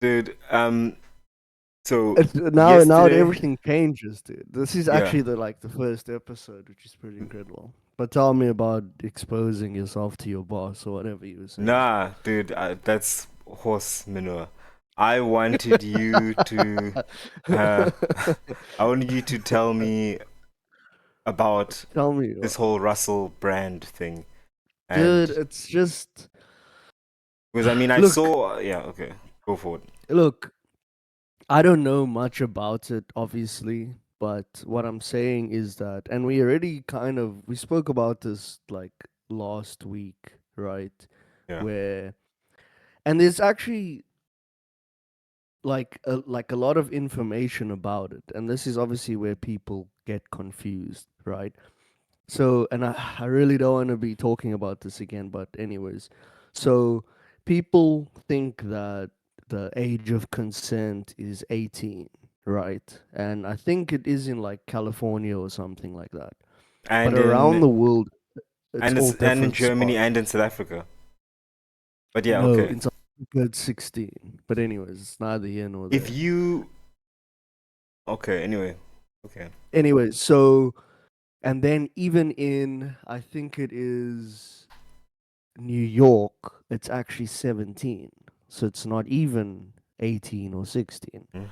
dude. So Now yesterday, everything changes, dude. This is yeah. actually the first episode, which is pretty incredible. But tell me about exposing yourself to your boss or whatever you were saying. Nah, dude, that's horse manure. I wanted you to, uh, I wanted you to tell me about Tell me, this whole Russell Brand thing, dude. and It's just because I mean, I look, saw, yeah, okay, go for it. look. I don't know much about it, obviously, but what I'm saying is that, and we already we spoke about this like last week, right? Yeah, Where and there's actually like a lot of information about it, and this is obviously where people get confused, right? So, and I really don't want to be talking about this again, but anyways, so people think that the age of consent is 18, right? And I think it is in like California or something like that. But and around in the world, it's all and in different Germany spots. and in South Africa. But yeah, No, okay. in South Africa it's 16. But anyways, it's neither here nor If there. you, okay, anyway, okay. Anyways, so and then even in I think it is New York, it's actually 17. So it's not even 18 or 16. Hmm.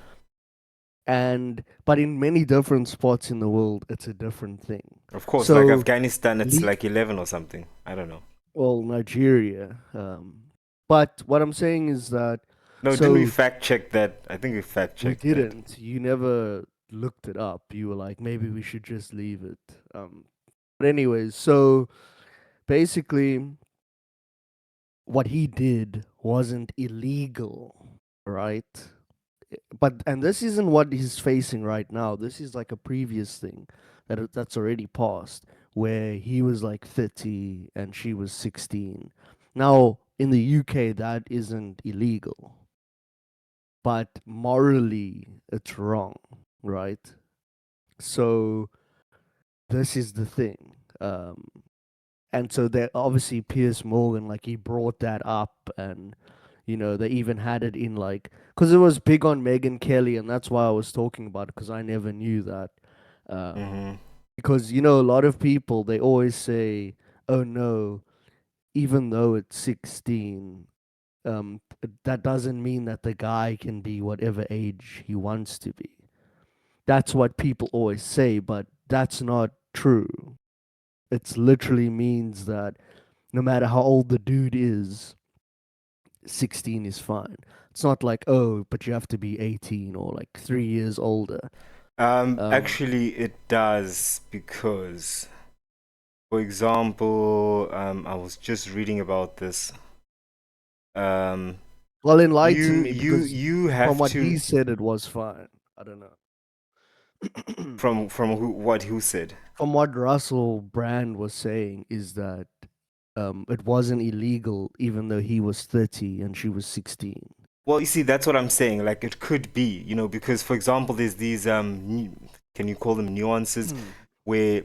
And but in many different spots in the world, it's a different thing. Of course, like So, Afghanistan, it's le- like 11 or something. I don't know. well, Nigeria. But what I'm saying is that No, didn't we so fact check that? I think we fact we checked that. didn't. You never looked it up. You were like, maybe we should just leave it. But anyways, so basically, what he did wasn't illegal, right? But and this isn't what he's facing right now. This is like a previous thing that's already passed, where he was like 30 and she was 16. Now in the UK that isn't illegal, but morally it's wrong, right? So this is the thing. And so that obviously Piers Morgan, like he brought that up, and they even had it in like because it was big on Megan Kelly, and that's why I was talking about it because I never knew that. Mm-hmm. Because a lot of people they always say, "Oh no, even though it's 16, that doesn't mean that the guy can be whatever age he wants to be." That's what people always say, but that's not true. It literally means that no matter how old the dude is, 16 is fine. It's not like, oh, but you have to be 18 or like 3 years older. Um, Actually, it does because, for example, I was just reading about this. Um, well, you enlighten me you because you from have what he to said, it was fine. I don't know. from who said? From what Russell Brand was saying, is that it wasn't illegal even though he was 30 and she was 16. Well, you see, that's what I'm saying. Like, it could be, because for example, there's these can you call them nuances, where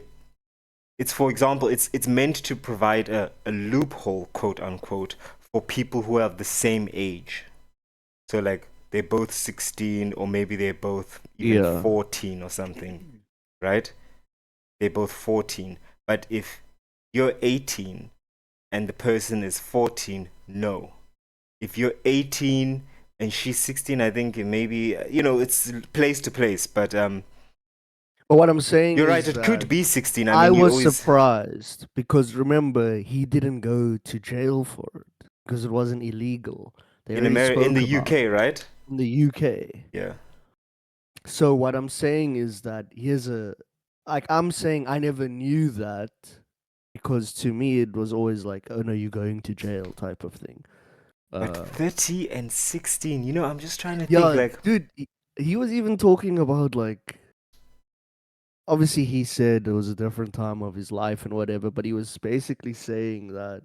it's, for example, it's meant to provide a loophole, quote unquote, for people who have the same age. So like they're both 16, or maybe they're both even Yeah. 14 or something, right? They're both 14. But if you're 18 and the person is 14, no. If you're 18 and she's 16, I think maybe, it's place to place. But But what I'm saying you're right, is it could that be 16. I I mean, you was always, surprised because remember, he didn't go to jail for it because it wasn't illegal. They already in spoke the about UK, it right? in the UK. Yeah. So what I'm saying is that here's a like I'm saying I never knew that because to me it was always like, oh no, you're going to jail type of thing. But Uh 30 and 16, I'm just trying to think yeah, like, dude, he was even talking about like obviously he said it was a different time of his life and whatever, but he was basically saying that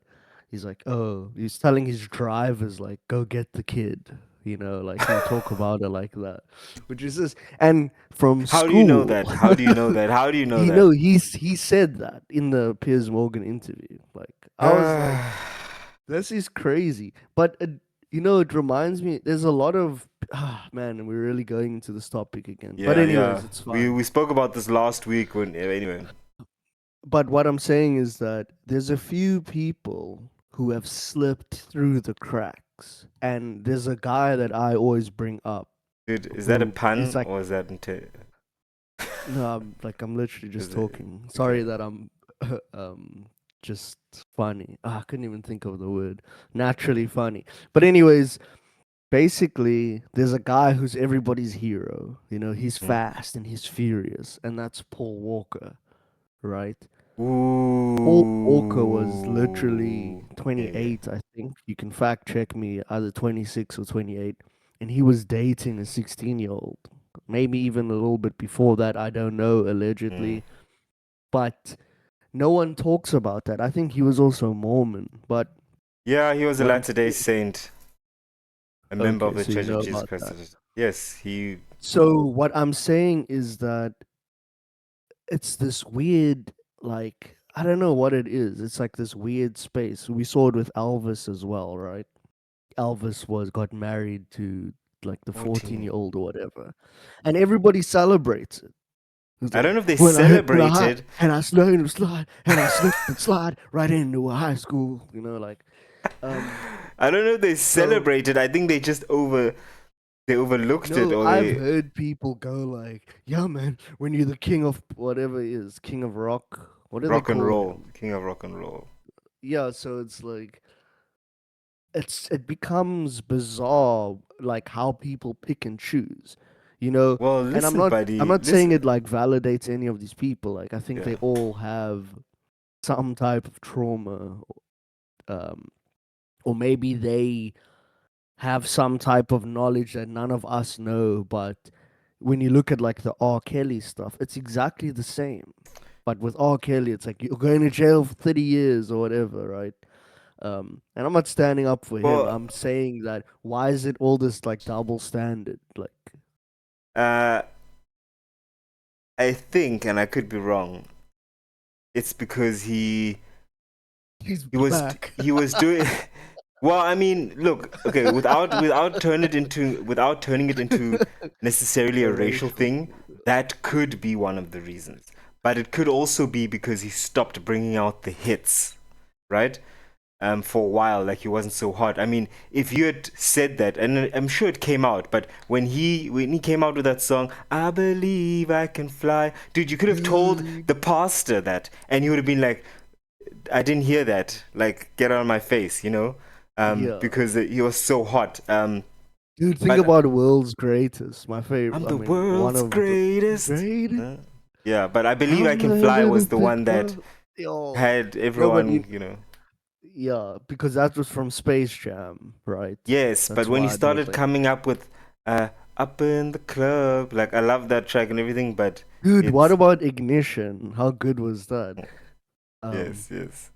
he's like, oh, he's telling his drivers like, go get the kid. Like he would talk about it like that, which is just and from how do you know school. that? How do you know that? How do you know He that? know he said that in the Piers Morgan interview. Like I was like, this is crazy. But it reminds me. There's a lot of man, we're really going into this topic again. But Yeah, anyways, yeah. it's We fine. we spoke about this last week when anyway. But what I'm saying is that there's a few people who have slipped through the cracks, and there's a guy that I always bring up Dude, is that a who is pun like, or is that no, I'm literally just is it talking. Sorry okay? that I'm just funny. I couldn't even think of the word. Naturally funny. But anyways, basically, there's a guy who's everybody's hero. He's Hmm? fast and he's furious, and that's Paul Walker, right? Paul Walker was literally Ooh. Yeah. 28, I think. You can fact check me, either 26 or 28. And he was dating a 16-year-old. Maybe even a little bit before that, I don't know, Mm. allegedly. But no one talks about that. I think he was also Mormon. But Yeah, he was a what I'm Latter-day saying, Saint, a member of okay, the so you Church of know Jesus about Christ. that. Yes, he. So what I'm saying is that it's this weird, like, I don't know what it is. It's like this weird space. We saw it with Elvis as well, right? Elvis was got married to like the 14-year 14. old or whatever, and everybody celebrates it. It's I don't like know if they when I hit the high celebrated. and I slid and slide and I slipped and slide right into a high school. Like I don't know if they so. celebrated. I think they overlooked it No, or I've they heard people go like, "Yeah, man, when you're the king of whatever it is, king of rock, what do they rock and call roll, him?" king of rock and roll. Yeah, so it's like it becomes bizarre like how people pick and choose Well, and i'm listen, not i'm buddy, not saying it listen. like validates any of these people. Like, I think Yeah. they all have some type of trauma, um or maybe they have some type of knowledge that none of us know. But when you look at like the R. Kelly stuff, it's exactly the same. But with R. Kelly, it's like you're going to jail for 30 years or whatever, right? And I'm not standing up for him. Well, I'm saying that why is it all this like double standard? Like, uh, I think, and I could be wrong. It's because he's he was black. he was doing. Well, I mean, look, okay, without turning it into necessarily A a racial racial thing, thing. that could be one of the reasons. But it could also be because he stopped bringing out the hits, right? For a while, like he wasn't so hot. I mean, if you had said that, and I'm sure it came out, but when he came out with that song, "I Believe I Can Fly," dude, you could have told Dude. the pastor that, and he would have been like, "I didn't hear that. Like, get out of my face," Yeah. because he was so hot. Dude, think But about world's greatest. My I'm favorite. I the mean, one world's of the greatest. greatest. Uh, yeah, but I Believe I I'm Can the Fly little was the bit one that more. Yo. had No, but everyone, yeah, because that was from Space Jam, right? Yes, but That's when he why I know started that. coming up with Up in the Club, like I love that track and everything, but Dude, what it's about Ignition? How good was that? Um, yes, yes.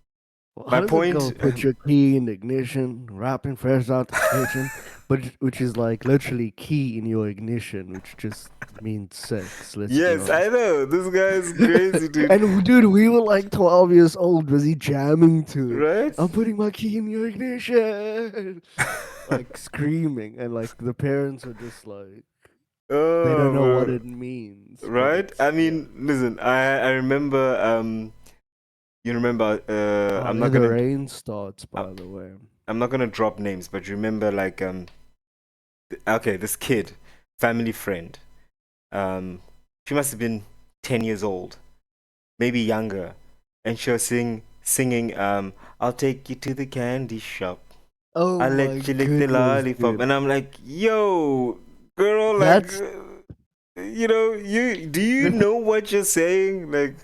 how My does it point, go? Put your key in the ignition, rapping fresh out the kitchen, but which is like literally key in your ignition, which just means sex. Let's be yes, I honest. know this guy is crazy, dude. And dude, we were like 12 years old. Was he jamming to it? Right? I'm putting my key in your ignition, like screaming, and like the parents are just like they don't Oh, know what bro. it means. But Right? I yeah. mean, listen, I remember you remember Oh, I'm there not the gonna rain starts, uh, by the way. I'm not gonna drop names, but you remember like okay, this kid, family friend. Um she must have been 10 years old, maybe younger, and she was singing "I'll take you to the candy shop. Oh I'll my let you lick the goodness, lollipop," dude. and I'm like, "Yo, girl, like, That's you do you know what you're saying? Like,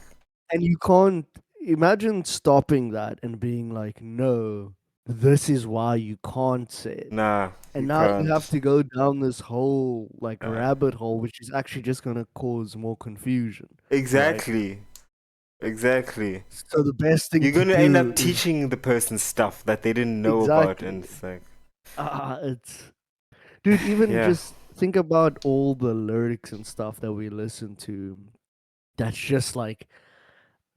and you can't imagine stopping that and being like, no, this is why you can't say it. nah, And you now you have can't. to go down this whole like Uh, rabbit hole, which is actually just gonna cause more confusion, right? exactly, exactly. So the best thing You're to gonna end do up is teaching the person stuff that they didn't know about, and exactly. it's like, It's dude, even yeah, just think about all the lyrics and stuff that we listen to. That's just like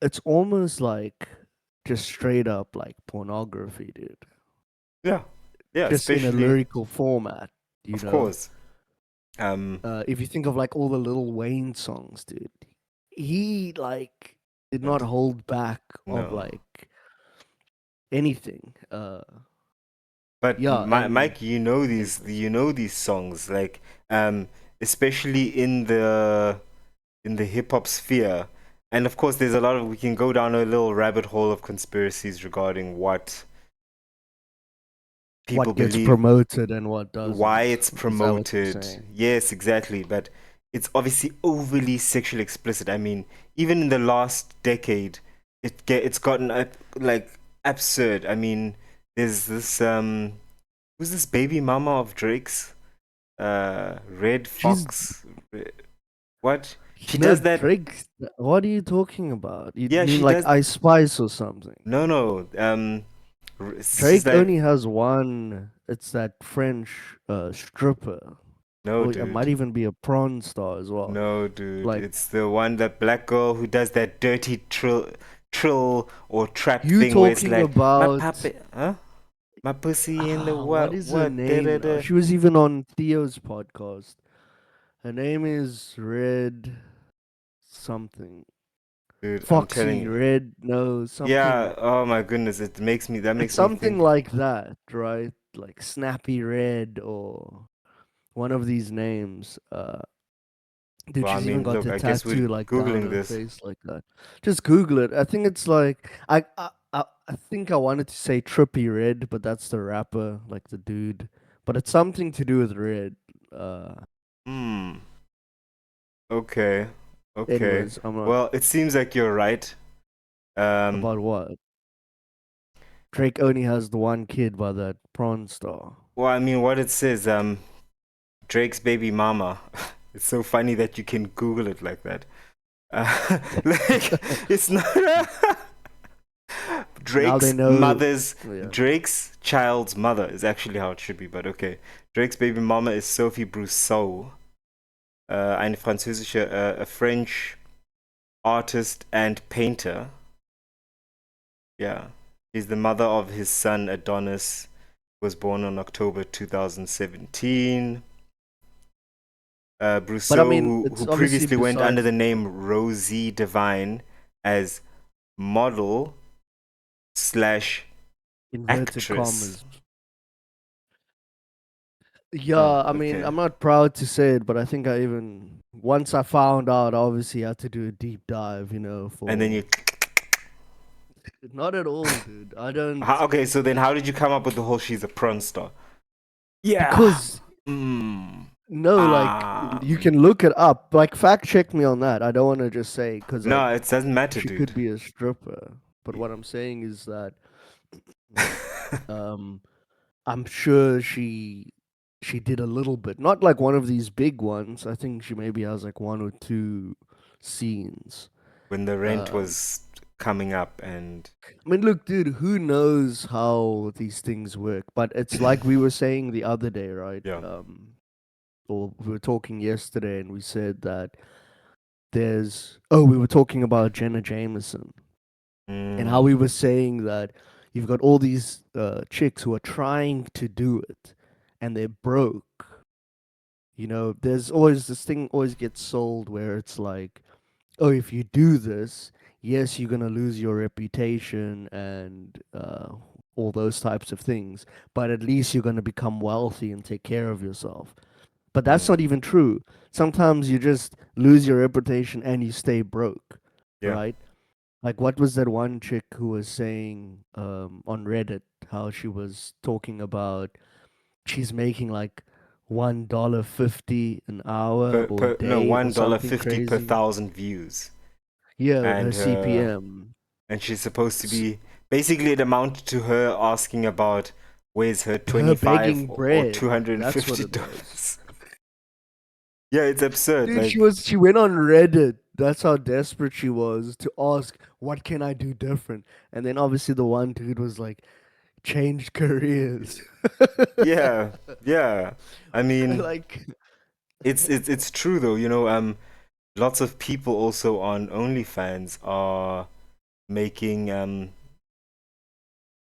it's almost like just straight up like pornography, dude. yeah, Yeah, just in a especially, lyrical format, you of know. course. Um, If you think of like all the Lil Wayne songs, dude, he like did not hold back of no. like anything. But Yeah, and Mike, you know these songs, like, um, especially in the hip hop sphere, and of course, there's a lot of we can go down a little rabbit hole of conspiracies regarding what people what gets believe, promoted and what why doesn't. it's Is that what you're promoted. saying? Yes, exactly. But it's obviously overly sexually explicit. I mean, even in the last decade, it's gotten like absurd. I mean, there's this who's this baby mama of Drake's? Red She's Fox. What? She no does that. Drake. What are you talking about? You Yeah, mean she like does. Ice Spice or something? No, no. She's Drake like, only has one. It's that French stripper. no, Or it might dude. even be a prawn star as well. No, dude. Like It's the one, that black girl who does that dirty trill or trap you thing where it's talking like, my about puppet, huh? My pussy in the what is her what? Da, da, name now? da. She was even on Theo's podcast. Her name is Red something. Dude, I'm telling Foxy you. Red, no, Yeah. something. Oh my goodness. That It's makes me something think. like that, right? Like Snappy Red or one of these names. Dude, Well, I she's even mean, got look. the I guess we're tattoo like down googling her this. face like that. Just Google it. I think it's like I think I wanted to say Trippy Red, but that's the rapper, like the dude. But it's something to do with red. Uh, Hmm. Okay. Okay. anyways, I'm not Well, it seems like you're right. Um. about what. Drake only has the one kid by that prawn star. Well, I mean, what it says. Drake's baby mama. It's so funny that you can Google it like that. Like, it's not Now they Drake's know. mother's Yeah. Drake's child's mother is actually how it should be, but okay. Drake's baby mama is Sophie Brousseau, eine französische, a French artist and painter. Yeah, she's the mother of his son Adonis, was born on October 2017. But I Brousseau, mean, who it's obviously previously went under besides the name Rosie Devine as model slash inverted actress. commas. Yeah, Oh, I mean, okay. I'm not proud to say it, but I think I even once I found out, obviously I had to do a deep dive, And then for you. not at all, dude. I don't Okay, so then how did you come up with the whole she's a prawn star? Yeah. because Mm. no, like you can look it up. Like fact check me on that. I don't want to just say because like No, it doesn't matter, she dude. could be a stripper, but what I'm saying is that um I'm sure she did a little bit, not like one of these big ones. I think she maybe has like one or two scenes. When the rent Um, was coming up and. I mean, look, dude, who knows how these things work? But it's like we were saying the other day, right? Yeah. Or we were talking yesterday, and we said that we were talking about Jenna Jameson and how Mm. we were saying that you've got all these chicks who are trying to do it and they're broke. There's always this thing always gets sold where it's like, oh, if you do this, yes, you're gonna lose your reputation and all those types of things, but at least you're gonna become wealthy and take care of yourself. But that's Mm. not even true. Sometimes you just lose your reputation and you stay broke, Yeah. right? Like, what was that one chick who was saying on Reddit how she was talking about she's making like $1.50 an hour or a No, day or one dollar something fifty per crazy? thousand views, Yeah, her and CPM. she's supposed to be basically it amounted to her asking about where's her Her 25 begging or bread. That's what it was. $250. Yeah, it's absurd. Dude, Like, she went on Reddit. That's how desperate she was to ask, what can I do different? And then obviously the one dude was like, change careers. yeah, yeah. I mean, Like, it's true though. Lots of people also on OnlyFans are making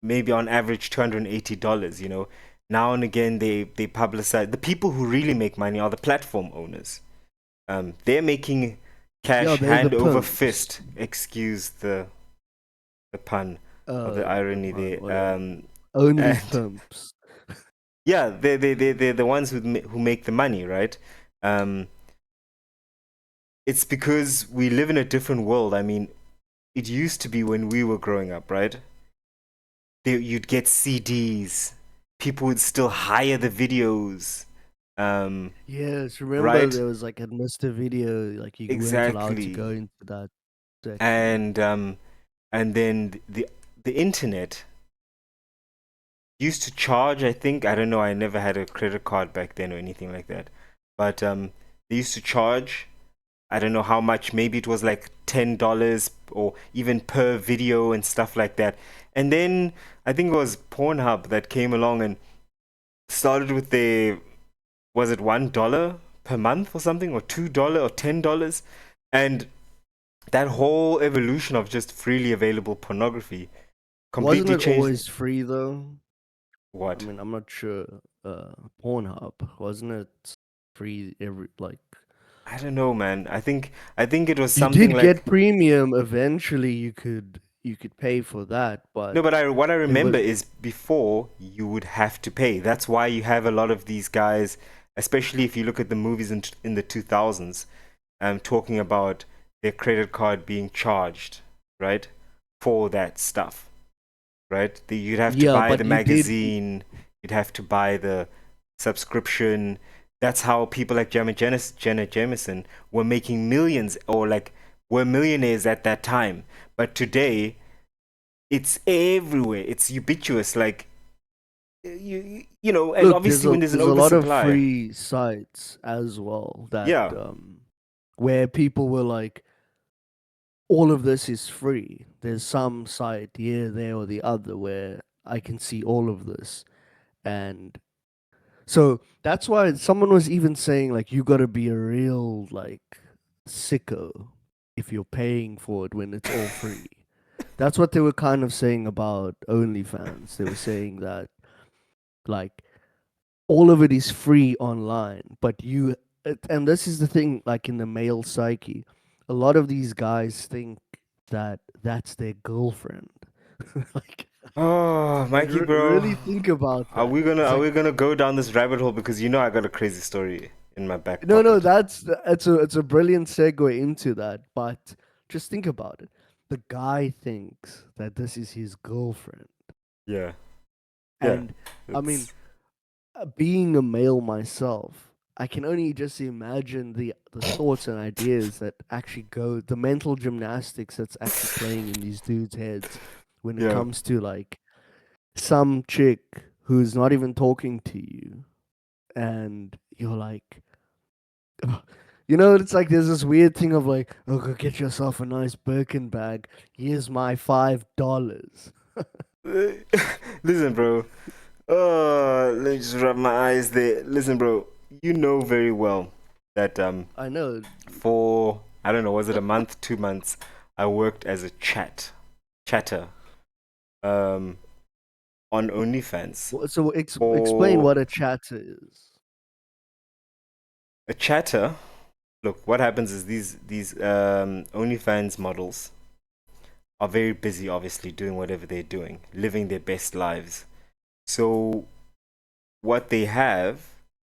maybe on average $280. now and again they publicize. The people who really make money are the platform owners. They're making Yeah, cash they're the hand over pimps. fist. Excuse the pun or the The irony pun, there. whatever. Only And pimps. yeah, they're the ones who make the money, right? Um, it's because we live in a different world. I mean, it used to be when we were growing up, right? You'd get CDs. People would still hire the videos. Yes, remember Right? there was like a Mr. Video, like you weren't allowed to go Exactly. into that section. And then the internet used to charge, I think. I don't know, I never had a credit card back then or anything like that. But they used to charge, I don't know how much, maybe it was like $10 or even per video and stuff like that. And then I think it was Pornhub that came along and started with their, was it $1 per month or something, or $2 or $10? And that whole evolution of just freely available pornography Wasn't completely it changed. always free though? I What? mean, I'm not sure. Pornhub, wasn't it free every like I don't know, man. I think it was you something did get like, premium eventually you could pay for that, but no, but what I it remember was is before you would have to pay. That's why you have a lot of these guys, especially if you look at the movies in the 2000s, talking about their credit card being charged, right, for that stuff, right? You'd have to yeah, buy but the you did magazine, you'd have to buy the subscription. That's how people like Jenna Jameson were making millions, or like were millionaires at that time. But today, it's everywhere. It's ubiquitous. Like and look, obviously when there's an there's a lot of oversupply, free sites as well that yeah. where people were like all of this is free. There's some site here, there, or the other where I can see all of this. And so that's why someone was even saying, like, you gotta be a real, like, sicko if you're paying for it when it's all free. That's what they were kind of saying about OnlyFans. They were saying that, like, all of it is free online, but and this is the thing, like, in the male psyche, a lot of these guys think that that's their girlfriend. Like, Oh, like Mikey, bro, really think about are that. we gonna It's are like, we gonna go down this rabbit hole? Because I got a crazy story in my back no, no, pocket. it's a brilliant segue into that. But just think about it. The guy thinks that this is his girlfriend, Yeah, yeah. and I mean, It's being a male myself, I can only just imagine the thoughts and ideas that actually go, the mental gymnastics that's actually playing in these dudes' heads when it yeah. comes to like some chick who's not even talking to you, and you're like, it's like there's this weird thing of like, oh, go get yourself a nice Birkin bag. Here's my $5. Listen, bro. Oh, let me just rub my eyes there. Listen, bro. You know very well that I know. for, I don't know, was it a month, 2 months, I worked as a chatter um on OnlyFans. So explain For what a chatter is. a chatter, look, what happens is these OnlyFans models are very busy, obviously doing whatever they're doing, living their best lives. So what they have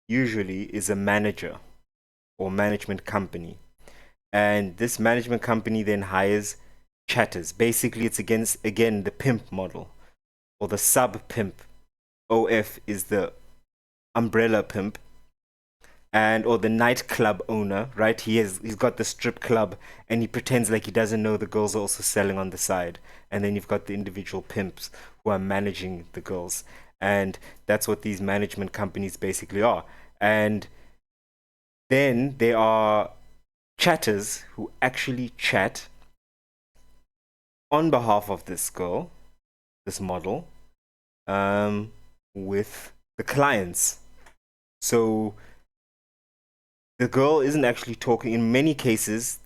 usually is a manager or management company, and this management company then hires chatters. Basically, it's again the pimp model or the sub pimp. OF is the umbrella pimp, and or the nightclub owner, right? He's got the strip club and he pretends like he doesn't know the girls are also selling on the side. And then you've got the individual pimps who are managing the girls. And that's what these management companies basically are. And then there are chatters who actually chat on behalf of this girl, this model, um, with the clients. So the girl isn't actually talking. In many cases,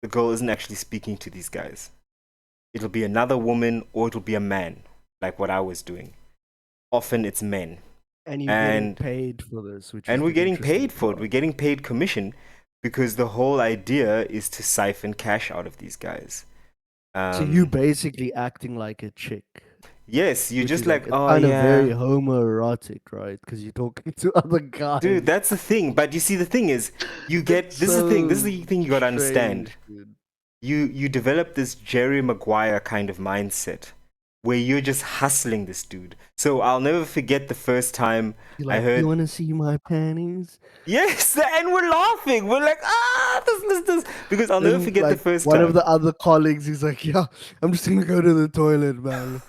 the girl isn't actually speaking to these guys. It'll be another woman or it'll be a man, like what I was doing. Often it's men. And you're getting and paid for this, which is and we're the getting interesting paid for it. part. We're getting paid commission because the whole idea is to siphon cash out of these guys. So you Um, basically acting like a chick, yes, you're which just is like like, it's oh kind of very yeah, homoerotic, right? Because you're talking to other dude, guys. that's the thing. But you see, the thing is, you It's get this is the thing. This is so the thing you gotta understand. strange, dude. You develop this Jerry Maguire kind of mindset where you're just hustling this dude. So I'll never forget the first time You're I like, you heard, want to see my panties? yes, and we're laughing. We're like, this, because I'll never Then forget the like first one of time. the other colleagues, he's like, yeah, I'm just gonna go to the toilet, man.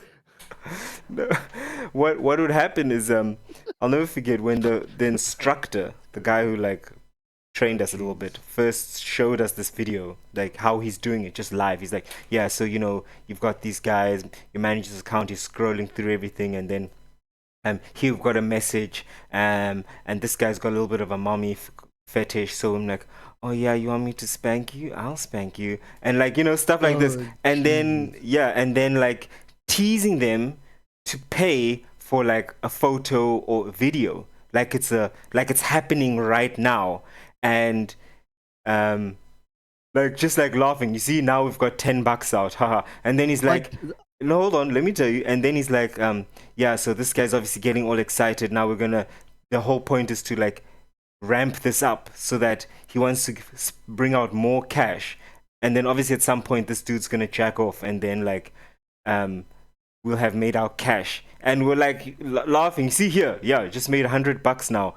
No, what would happen is I'll never forget when the instructor, the guy who like trained us a little bit, Jeez. first showed us this video, like how he's doing it just live. He's like, yeah, so you've got these guys, your manager's account, he's scrolling through everything, and then here we've got a message, and this guy's got a little bit of a mommy fetish, so I'm like, oh yeah, you want me to spank you? I'll spank you, and like stuff like this, Oh, and then jeez. yeah, and then like teasing them to pay for like a photo or a video, like it's happening right now, and um like just like laughing. You see, now we've got $10 out, haha. And then he's like, Like, no, hold on, let me tell you. And then he's like, yeah, so this guy's obviously getting all excited. Now we're gonna. The whole point is to like ramp this up so that he wants to bring out more cash. And then obviously at some point this dude's gonna jack off, and then like, um, we'll have made our cash. And we're like laughing. See here, yeah, just made $100 now.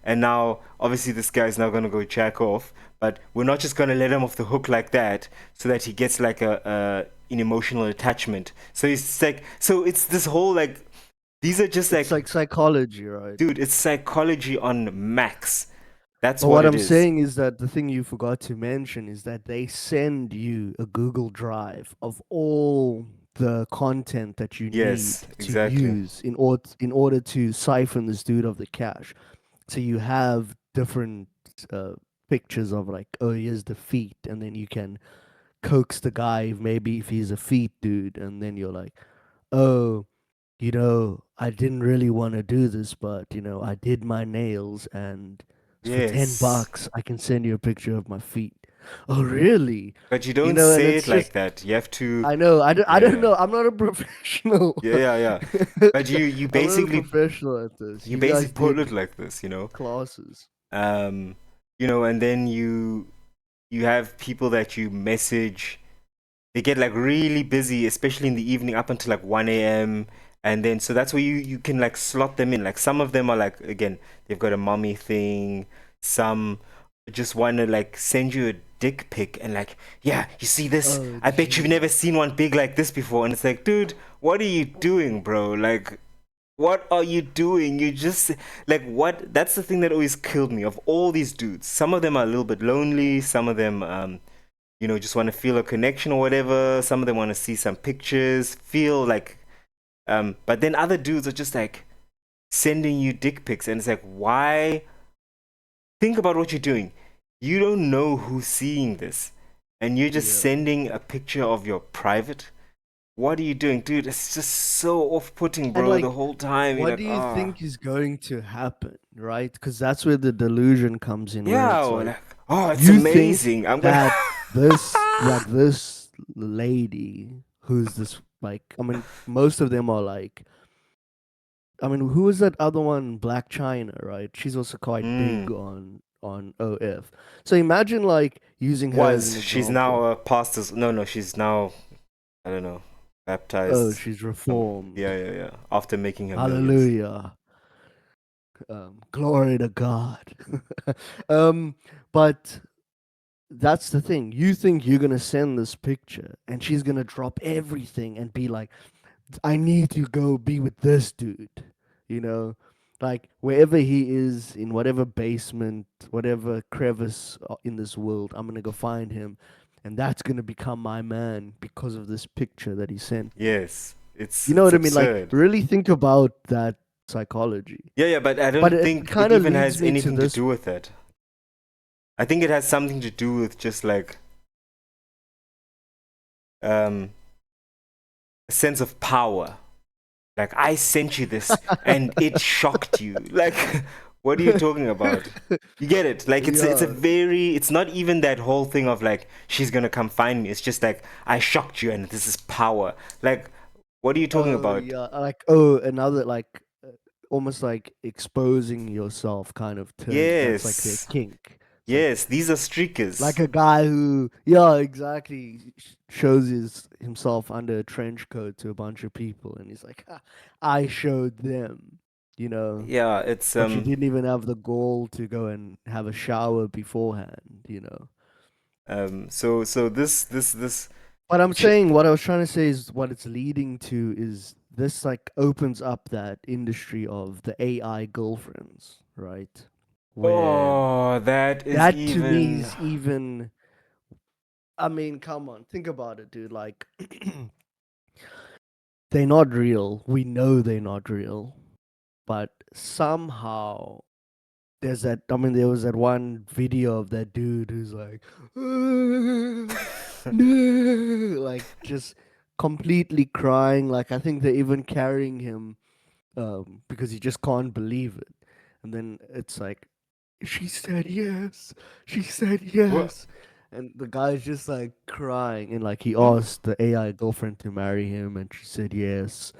And now obviously this guy's now gonna go jack off, but we're not just gonna let him off the hook like that, so that he gets like an emotional attachment. So it's like, so it's this whole like, these are just it's like, like psychology, right? dude, it's psychology on max. That's But what what it I'm is. saying is that the thing you forgot to mention is that they send you a Google Drive of all the content that you need Yes, to exactly. use in order to siphon this dude of the cash. So you have different uh, pictures of like, oh, here's the feet, and then you can coax the guy maybe if he's a feet dude, and then you're like, oh, I didn't really want to do this, but I did my nails, and for ten Yes. bucks I can send you a picture of my feet. Oh, really? But you don't And say it it's like just, that. You have to, I know, I don't yeah. know. I'm not a professional. Yeah, yeah, yeah. But you I'm not a basically professional at this. you You guys basically put it did like this. classes. Um, and then you have people that you message. They get like really busy, especially in the evening up until like 1 a.m. And then so that's where you can like slot them in. Like some of them are like, again, they've got a mommy thing. Some just want to like send you a dick pic and like, yeah, you see this? Oh, I bet you've never jeez. seen one big like this before. And it's like, dude, what are you doing, bro? Like, what are you doing? You just like what? That's the thing that always killed me of all these dudes. Some of them are a little bit lonely. Some of them, just want to feel a connection or whatever. Some of them want to see some pictures, feel like, but then other dudes are just like sending you dick pics, and it's like, why? Think about what you're doing. You don't know who's seeing this, and you're just Yeah. sending a picture of your private. What are you doing, dude? It's just so off-putting, And bro. The like, whole time you're what like, do you ah, think is going to happen, right? Because that's where the delusion comes in, where yeah, it's or like like, oh, it's you think amazing. I'm gonna. that this lady who's this, like, I mean, most of them are like, I mean, who is that other one? Black China, right? She's also quite big Mm. on OF. So imagine like using her as an She's example. now a pastor's? No, she's now, I don't know, Oh, baptized. she's Yeah, reformed. yeah, yeah. After making her millions. Hallelujah. Glory to God. um, but that's the thing. You think you're gonna send this picture, and she's gonna drop everything and be like, "I need to go be with this dude," you know, like wherever he is in whatever basement, whatever crevice in this world, I'm gonna go find him, and that's gonna become my man because of this picture that he sent me. Yes, You know it's what I mean? Like, absurd. really think about that psychology. Yeah, yeah, but I But don't it think it kind of even leads has me to anything to this. do with that. I think it has something to do with just like um a sense of power. Like, I sent you this and it shocked you. Like, what are you talking about? You get it? Like, it's a Yeah. very, it's not even that whole thing of like she's gonna come find me. It's just like I shocked you and this is power. Like, what are you talking Oh about? yeah, like another like almost like exposing yourself kind of term. That's like their Yes, kink. It's like yes, these are streakers. a guy who, yeah, exactly, shows himself under a trench coat to a bunch of people, and he's like, "Ha, I showed them, you know, Yeah, it's but you didn't even have the gall to go and have a shower beforehand, you know." so this But I'm ch- saying what I was trying to say is what it's leading to is this like opens up that industry of the AI girlfriends, right? Where oh, that is that to me even is even, I mean, come on, think about it, dude. Like they're not real. We know they're not real. But somehow there's that, I mean, there was that one video of that dude who's like, "Ah, no," like just completely crying. Like I think they're even carrying him because he just can't believe it. And then it's like, she said yes. She said what, yes. And the guy's just like crying. And like he asked the AI girlfriend to marry him, and she said yes.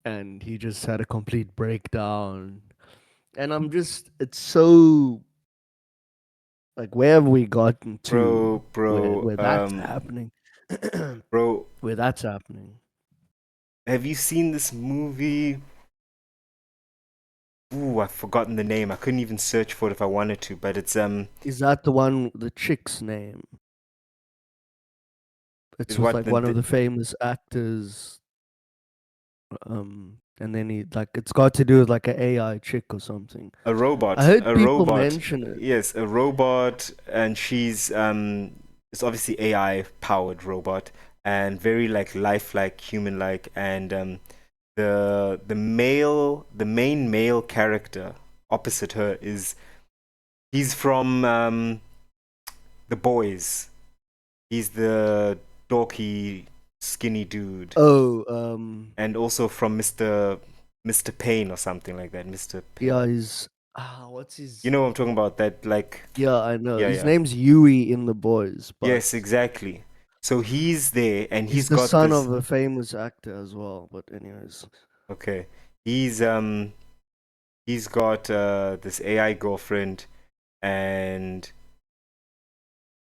And he just had a complete breakdown. And I'm just, it's so like, where have we gotten to bro, bro, where that's happening? bro, Where that's happening. have you seen this movie? Ooh, I've forgotten the name. I couldn't even search for it if I wanted to, but Is that the one, the chick's name? It's is with what like one of the famous actors. And then he like, it's got to do with like an AI chick or something. a I robot, heard a people robot. mention it. Yes, a robot, and she's it's obviously AI powered robot and very like lifelike, human like, and the main male character opposite her is he's from The Boys. He's the dorky, skinny dude, Oh, and also from Mr. Payne or something like that. Mr. yeah, Payne. he's what's You his? know what I'm talking about? That like, Yeah, I know. yeah, His yeah. name's Yui in The Boys, but Yes, exactly. So he's there, and he's he's the got son this. of a famous actor as well. But anyways, Okay, he's he's got this AI girlfriend, and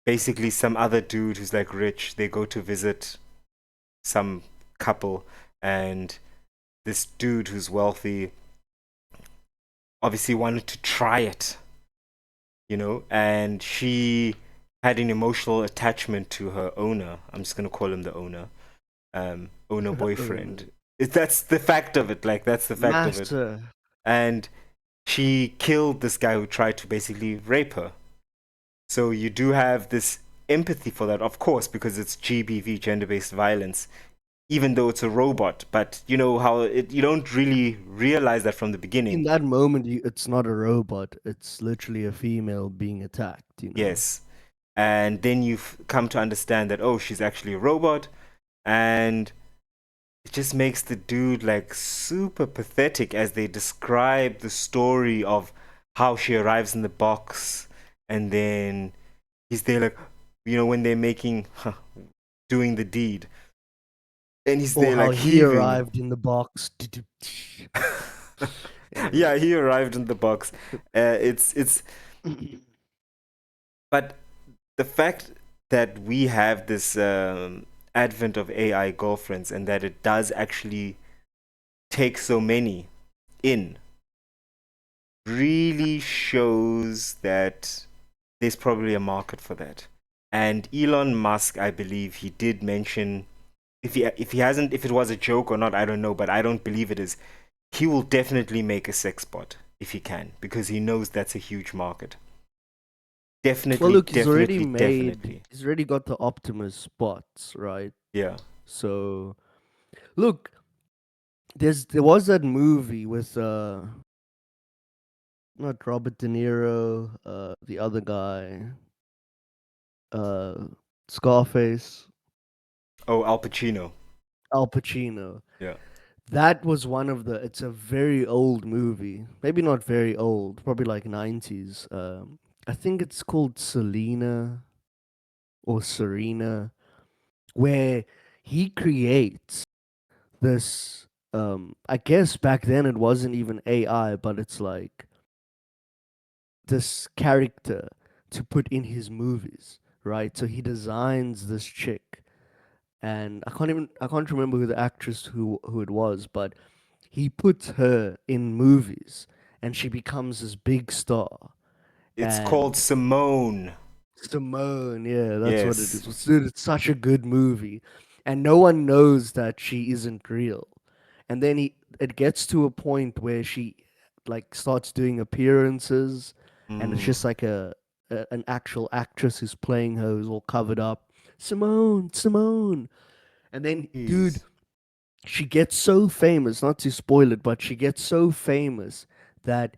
basically some other dude who's like rich. They go to visit some couple, and this dude who's wealthy obviously wanted to try it, and she had an emotional attachment to her owner. I'm just gonna call him the owner, owner oh no, boyfriend. That's the fact of it. Like that's the fact of it. master. And she killed this guy who tried to basically rape her. So you do have this empathy for that, of course, because it's GBV, gender-based violence, even though it's a robot. But you know how you don't really realize that from the In beginning. that moment, it's not a robot. It's literally a female being attacked. You know. Yes. And then you've come to understand that, oh, she's actually a robot. And it just makes the dude like super pathetic as they describe the story of how she arrives in the box. And then he's there, like, when they're making, doing the deed. And he's Or there, how like, he heaving. arrived in the box. Yeah, he Anyways. arrived in the box. It's, but the fact that we have this advent of AI girlfriends and that it does actually take so many in really shows that there's probably a market for that. And Elon Musk, I believe he did mention, if he hasn't, if it was a joke or not, I don't know, but I don't believe it is. He will definitely make a sex bot if he can, because he knows that's a huge market. Well, Definitely, look, he's already definitely, made. definitely. He's already got the Optimus spots, right? Yeah. So, look, there was that movie with not Robert De Niro, the other guy, uh, Scarface, Oh, Al Pacino. Al Pacino. Yeah. that was one of the. It's a very old movie. Maybe not very old. Probably like 90s. I think it's called Selena or Serena, where he creates this. I guess back then it wasn't even AI, but it's like this character to put in his movies, right? So he designs this chick, and I can't remember who the actress who it was, but he puts her in movies, and she becomes this big star. It's called And Simone. Simone, yeah, that's what it is. Yes. Dude, it's such a good movie, and no one knows that she isn't real. And then it gets to a point where she like starts doing appearances, and it's Mm. just like an actual actress who's playing her, who's all covered up. Simone, Simone, and then dude, Jeez. she gets so famous. Not to spoil it, but she gets so famous that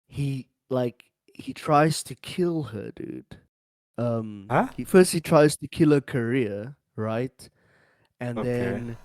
he tries to kill her, dude. Huh? He tries to kill her career, right? And Okay. then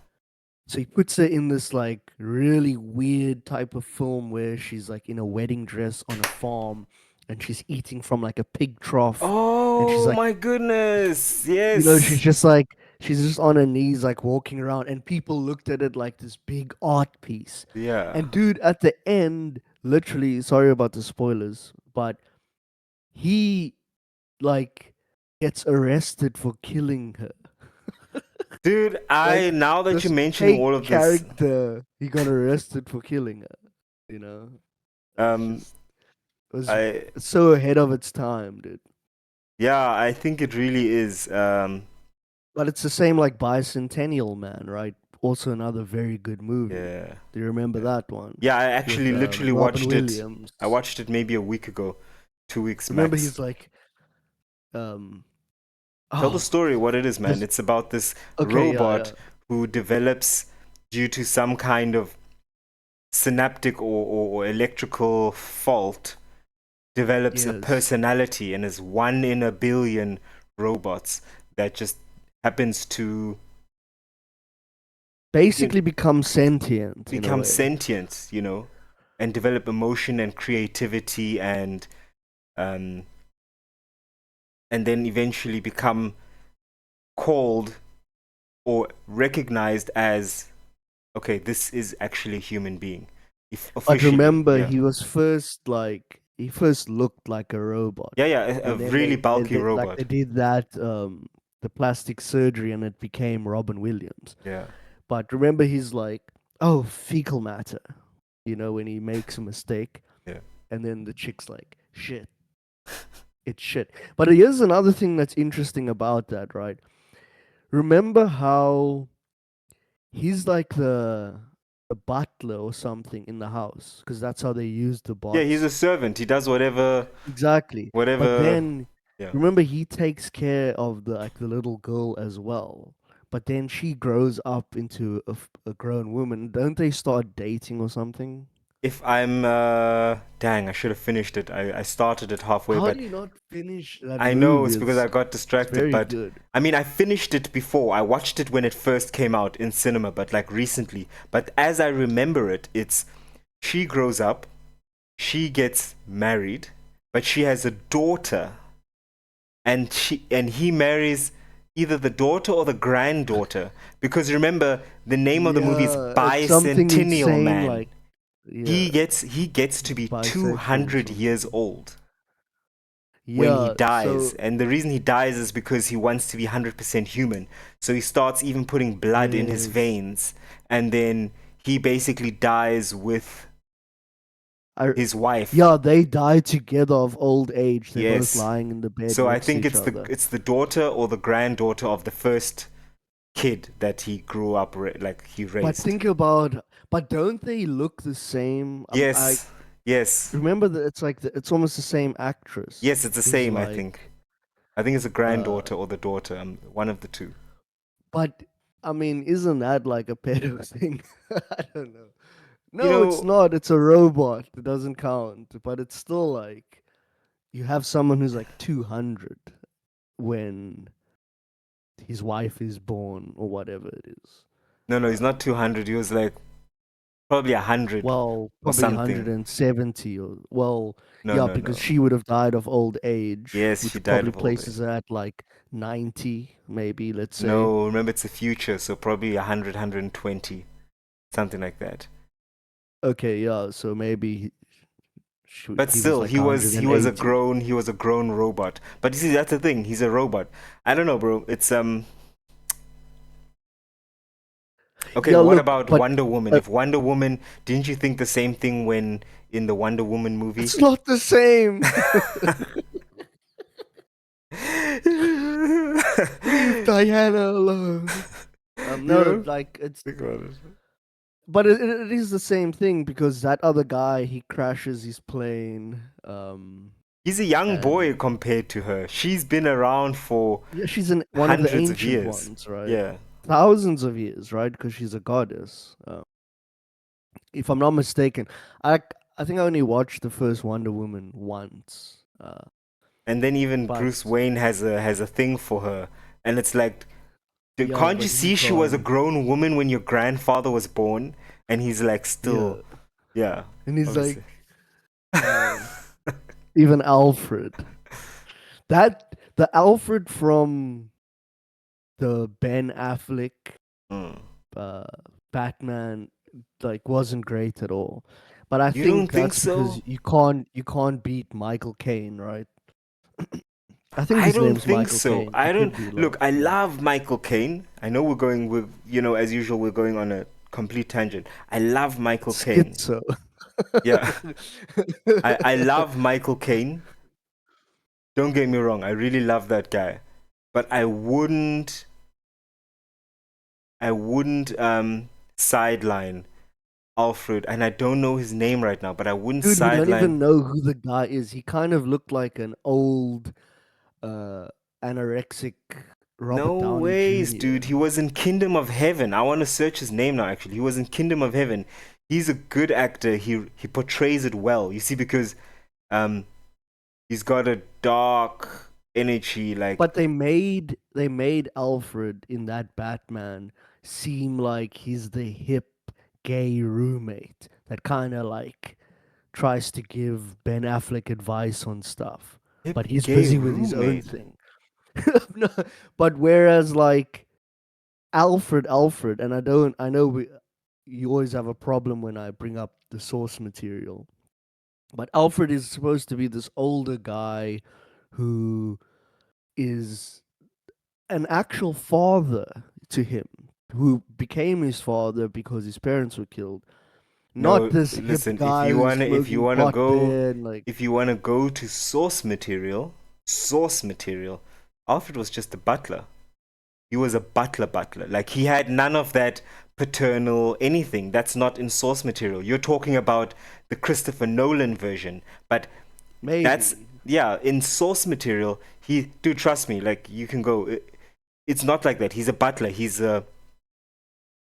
so he puts her in this like really weird type of film where she's like in a wedding dress on a farm, and she's eating from like a pig trough, and she's Oh like, my goodness. she's Yes. just like she's just on her knees like walking around, and people looked at it like this big art piece. Yeah. And dude, at the end, literally, sorry about the spoilers, but he like gets arrested for killing her. Dude, I Like now that you're this mentioning fake all of this, character, he got arrested for killing her. You know, it's um, just it was I so ahead of its time, dude. yeah, I think it really is. But it's the same like Bicentennial Man, right? Also another very good movie. Yeah. Do you remember Yeah. that one Yeah, I with actually literally Robin watched it. Williams? I watched it maybe a week ago, 2 weeks Remember, max. he's like, um, Tell the oh, story what it is, man. this. It's about this Okay, yeah, robot yeah, who develops due to some kind of synaptic or electrical fault, develops a yes. personality and is one in a billion robots that just happens to you know, Basically, become sentient in a become way. sentient, and develop emotion and creativity um, and then eventually become called or recognized as okay, this is actually a human being. If But officially, remember, yeah. he first looked like a robot, Yeah, yeah, a and then really bulky they robot. did that the plastic surgery, and it became Robin Williams. Yeah. But remember, he's like, oh, fecal matter, when he makes a mistake, Yeah. and then the chick's like, shit, it's shit. But here's another thing that's interesting about that, right? Remember how he's like the butler or something in the house, because that's how they use the Yeah, he's a bots. servant. He does whatever Exactly. But whatever then yeah. remember, he takes care of the little girl as well. But then she grows up into a grown woman. Don't they start dating or something? If I'm dang, I should have finished it. I started it halfway, How do but you not finish that I know movie? it's because I got It's distracted, very but good. I mean, I finished it before. I watched it when it first came out in cinema, but like recently. But as I remember it, it's she grows up, she gets married, but she has a daughter, and he marries either the daughter or the granddaughter. Because remember, the name of the movie is Yeah, it's something Bicentennial insane Man. like, yeah, He gets to be bisexual or 200 years something. old when he Yeah, dies. so And the reason he dies is because he wants to be 100% human. So he starts even putting blood in his yes. veins. And then he basically dies with I his wife. Yeah, they die together of old age. They're both Yes. lying in the bed So I next to think each it's the other. it's the daughter or the granddaughter of the first kid that he grew up like he But raised. think about, but don't they look the same? I Yes. Yes. remember that it's almost the same actress Yes, it's the who's same, I like, think. I think it's a uh, granddaughter or the daughter, one of the two. but I mean, isn't that like a pedo thing? I don't know. You No, it's know, not. It's a robot. It doesn't count. But it's still like you have someone who's like 200 when his wife is born or whatever it is. No, no, he's not 200. He was like probably 100 Well, or probably something. 170 or well, No, yeah, no, because no. she would have died of old age, Yes, she which died probably of old age. places her at like 90, maybe, let's say. No, remember it's the future, so probably 100, 120, something like that. Okay, yeah, so maybe But he was still, like he was a grown robot. But you see, that's the thing. He's a robot. I don't know, bro. It's okay. Yeah, What look, about Wonder Woman? but If Wonder Woman, didn't you think the same thing when in the Wonder Woman movie? it's not the same. Leave Diana alone. You No, know? like it's, Think about it. but it is the same thing because that other guy he crashes his plane, He's a young boy and compared to her. She's been around for yeah, she's one of the hundreds of ancient years. ones, right? Yeah. Thousands of years, right? Because she's a goddess. If I'm not mistaken, I I think I only watched the first Wonder Woman once, And then even but Bruce Wayne has a thing for her. And it's like, yeah, can't you but he see she was a can't. grown woman when your grandfather was born? And he's like Yeah, still, yeah, and he's like, obviously. man, even Alfred. The Alfred from the Ben Affleck Mm. uh, Batman like wasn't great at all. But I You don't think think that's because so? you can't beat Michael Caine, right? I think I his don't name's think Michael so. Caine. I I don't could be look. wrong. I Yeah. love Michael Caine. I know we're going with as usual. We're going on a complete tangent. I love Michael Caine. Schizo. Yeah, I love Michael Caine. Don't get me wrong. I really love that guy, but I wouldn't sideline Alfred, and I don't know his name right now, but I wouldn't Dude, we don't sideline. even know who the guy is. He kind of looked like an old uh anorexic No Robert Downey ways, Jr. dude. He was in Kingdom of Heaven. I want to search his name now, actually. He was in Kingdom of Heaven. He's a good actor. He portrays it well. You see, because um he's got a dark energy, like But they made Alfred in that Batman seem like he's the hip gay roommate that kind of like tries to give Ben Affleck advice on stuff, hip but he's gay busy with his own roommate. thing. No, but whereas like Alfred, and I know you always have a problem when I bring up the source material, but Alfred is supposed to be this older guy who is an actual father to him, who became his father because his parents were killed. Not No, this hip listen, guy who's if you smoking wanna pot go there and like, if you wanna go to source material, Alfred was just a butler. He was a butler. Like he had none of that paternal anything. That's not in source material. You're talking about the Christopher Nolan version, but that's maybe. yeah, in source material, he do trust me, like you can go it's not like that. He's a butler. He's a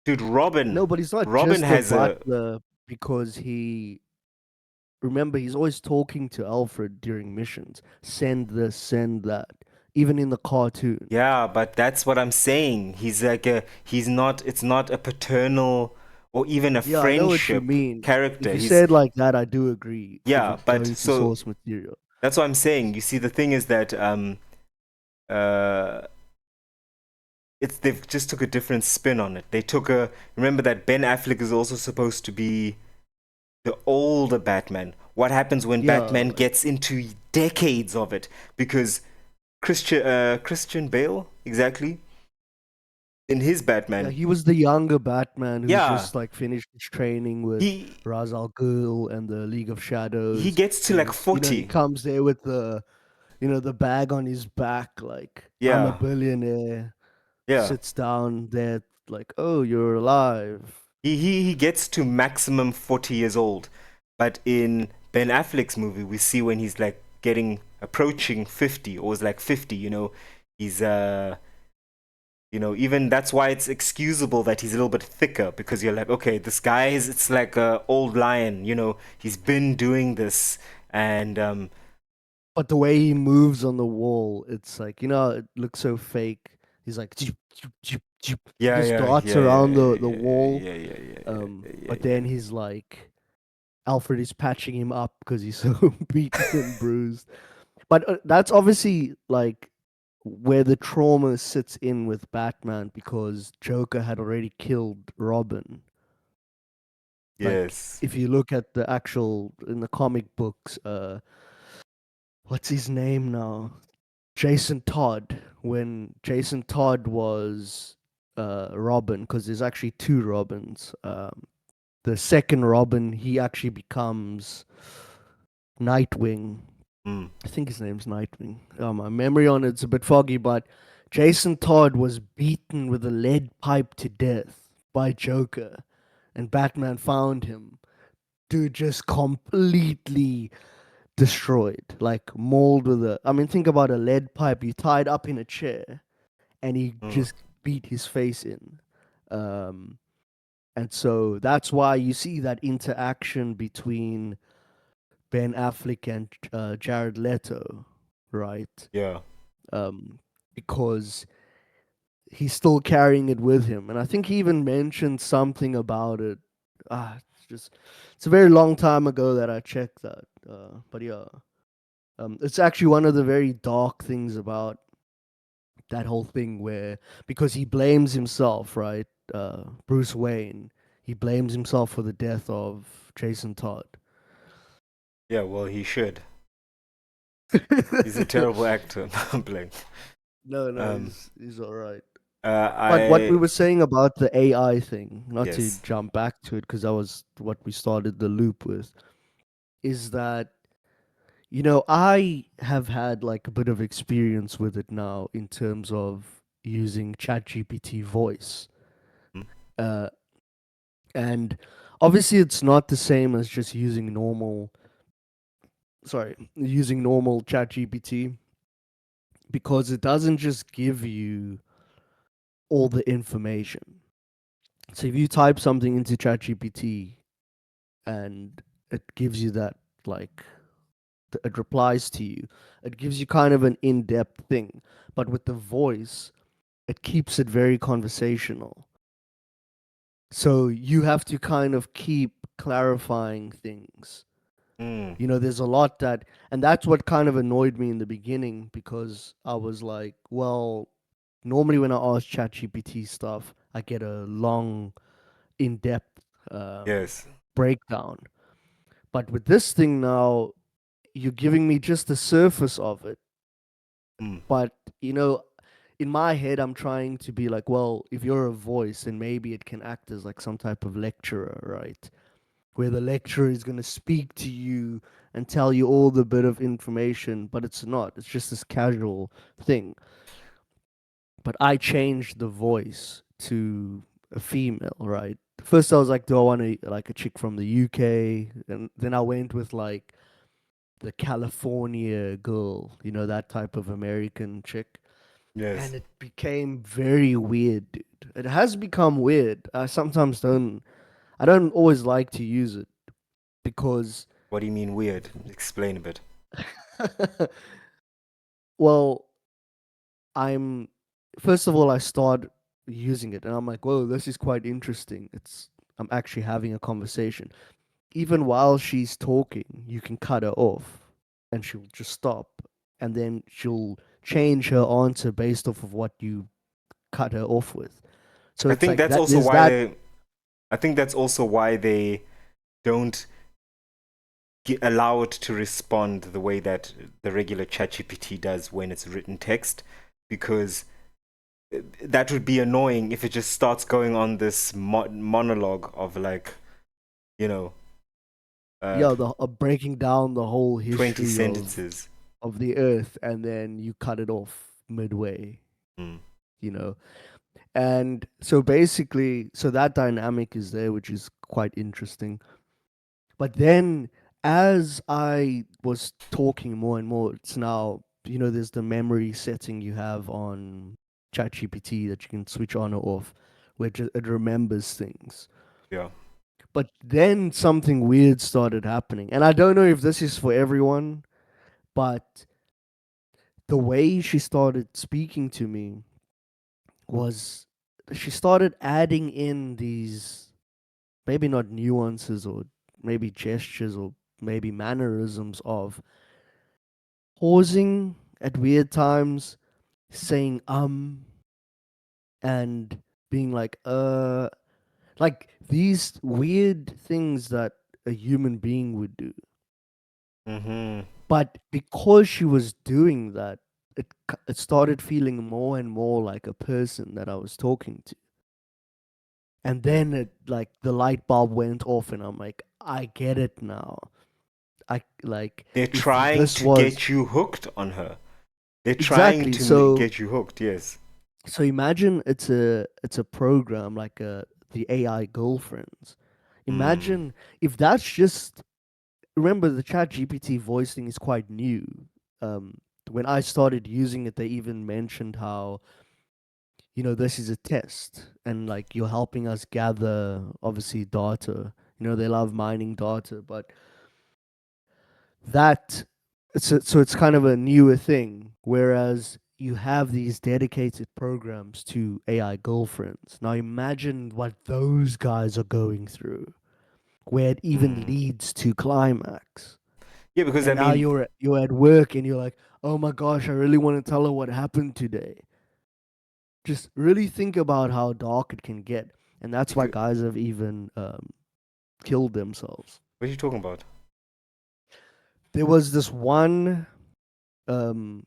dude, No, but he's not Robin just a has a butler because he. Remember, he's always talking to Alfred during missions. Send this, send that. Even in the cartoon. yeah, but that's what I'm saying. He's not it's not a paternal or even a Yeah, I know what you friendship mean. If character. you say He's it like that, I do agree. If yeah, it's but going to so source material. that's what I'm saying. You see, the thing is that uh it's they've just took a different spin on it. They took a remember that Ben Affleck is also supposed to be the older Batman. What happens when Yeah, Batman gets into decades of it? Because Christian Bale, exactly, in his yeah, Batman. he was the younger Batman who Yeah, just like finished his training with he Ra's al Ghul and the League of he Shadows, gets to and like he's he 40. comes there with the bag on his back, like I'm a Yeah, billionaire. yeah. Sits down there, like, oh, you're alive. He gets to maximum 40 years old. But in Ben Affleck's movie, we see when he's like getting approaching 50 or is like 50, he's even that's why it's excusable that he's a little bit thicker because you're like, okay, this guy is it's like a old lion, he's been doing this and But the way he moves on the wall, it's like, it looks so fake. He's like, Yeah, just yeah, darts yeah, yeah, around the yeah, wall. yeah, yeah, yeah, yeah, yeah, But yeah. then he's like, Alfred is patching him up because he's so beaten and bruised. But that's obviously like where the trauma sits in with Batman because Joker had already killed Robin. Like Yes. if you look at the actual in the comic books, what's his name now? Jason Todd. When Jason Todd was Robin, because there's actually two Robins. The second Robin, he actually becomes Nightwing. Mm. I think his name's Nightwing. My memory on it's a bit foggy, but Jason Todd was beaten with a lead pipe to death by Joker, and Batman found him. Dude, just completely destroyed, like mauled with a. I mean, think about a lead pipe you tied up in a chair, and he Mm. just beat his face in. Um, and so that's why you see that interaction between Ben Affleck and Jared Leto, right? Yeah. Um, because he's still carrying it with him, and I think he even mentioned something about it. It's a very long time ago that I checked that. But yeah, it's actually one of the very dark things about that whole thing, where because he blames himself, right? Bruce Wayne, he blames himself for the death of Jason Todd. Yeah, well, he should. He's a terrible actor. I'm playing. No, Um, he's all right. But what we I were saying about the AI thing, not to yes. jump back to it because that was what we started the loop with, is that I have had like a bit of experience with it now in terms of using ChatGPT voice. Mm. Uh, and obviously it's not the same as just using normal ChatGPT because it doesn't just give you all the information. So if you type something into ChatGPT and it gives you that, like, it replies to you, it gives you kind of an in-depth thing, but with the voice it keeps it very conversational, so you have to kind of keep clarifying things. Mm. There's a lot that, and that's what kind of annoyed me in the beginning because I was like, well, normally when I ask ChatGPT stuff I get a long in-depth Yes. breakdown. But with this thing now, you're giving me just the surface of it. Mm. But, in my head, I'm trying to be like, well, if you're a voice, then maybe it can act as like some type of lecturer, right? Where the lecturer is going to speak to you and tell you all the bit of information, but it's not. It's just this casual thing. But I changed the voice to a female, right? First, I was like, do I want like a chick from the UK? And then I went with like the California girl, that type of American chick. And Yes. it became very weird, dude. It has become weird. I don't always like to use it because, What do you mean weird? Explain a bit. well, I'm, first of all, I start using it and I'm like, whoa, this is quite interesting. I'm actually having a conversation. Even while she's talking, you can cut her off and she'll just stop. And then she'll change her answer based off of what you cut her off with. So I it's think like that's that. also There's why that. they. I think that's also why they don't allow it to respond the way that the regular ChatGPT does when it's written text, because that would be annoying if it just starts going on this monologue of like, you know, uh, Yeah, the breaking down the whole 20 history sentences. of the earth, and then you cut it off midway. Mm. You know, and so basically, so that dynamic is there, which is quite interesting. But then, as I was talking more and more, it's now, there's the memory setting you have on ChatGPT that you can switch on or off, which it remembers things. Yeah. But then something weird started happening. And I don't know if this is for everyone, but the way she started speaking to me was she started adding in these, maybe not nuances, or maybe gestures, or maybe mannerisms of pausing at weird times, saying and being like these weird things that a human being would do. Mm-hmm. But because she was doing that, it started feeling more and more like a person that I was talking to. And then it, like, the light bulb went off, and I'm like, I get it now. I like, They're if trying this to was get you hooked on her. They're trying exactly to so. get you hooked. Yes. So imagine it's a program like the AI girlfriends. Mm. Imagine if that's just, remember, the Chat GPT voice thing is quite new. Um, when I started using it, they even mentioned how, this is a test, and like, you're helping us gather, obviously, data. They love mining data, but that so it's kind of a newer thing. Whereas you have these dedicated programs to AI girlfriends. Now imagine what those guys are going through, where it even Mm. leads to climax. Yeah, because I And now mean, you're at work, and you're like, oh my gosh, I really want to tell her what happened today. Just really think about how dark it can get, and that's why because, guys have even killed themselves. what are you talking about? There was this one um,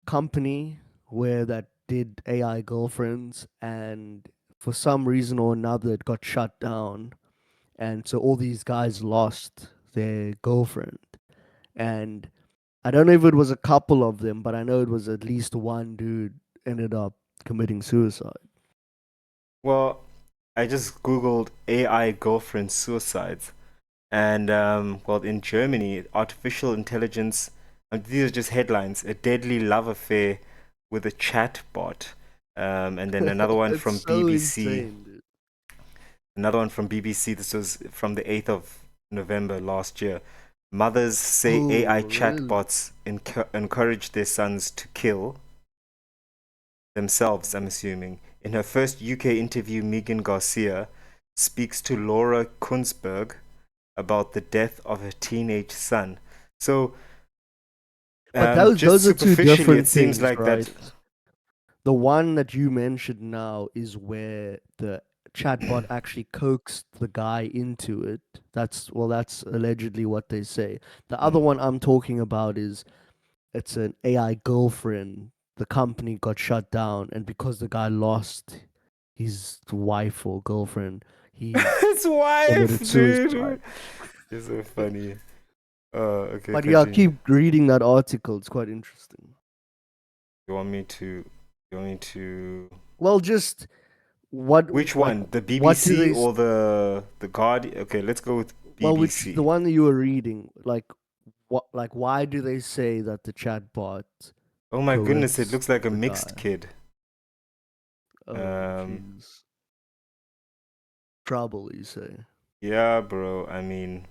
company where that did AI girlfriends, and for some reason or another, it got shut down, and so all these guys lost their girlfriend. And I don't know if it was a couple of them, but I know it was at least one dude ended up committing suicide. Well, I just googled AI girlfriend suicides, and well, in Germany, artificial intelligence. These are just headlines: a deadly love affair with a chat bot. And then another one It's from so BBC. insane, dude. Another one from BBC. This was from the 8th of November last year. Mothers say AI Oh, really? chatbots encourage their sons to kill themselves, I'm assuming. In her first UK interview, Megan Garcia speaks to Laura Kunzberg about the death of her teenage son. So, But those just those are two superficially, it different seems things, like right? that. The one that you mentioned now is where the chatbot actually coaxed the guy into it. That's allegedly what they say. The other Mm. one I'm talking about is, it's an AI girlfriend. The company got shut down, and because the guy lost his wife or girlfriend, he His wife, committed suicide. dude. You're so funny. Okay, But yeah, continue. keep reading that article. It's quite interesting. You want me to? You want me to? Well, just what Which like one? The what do BBC they? or the Guardian? Okay, let's go with Well, which the BBC. one that you were reading? Like why do they say that the chatbot Oh my goodness, it coerced looks like a the mixed guy? kid. Oh, Um, jeez, trouble, you say? yeah, bro. I mean,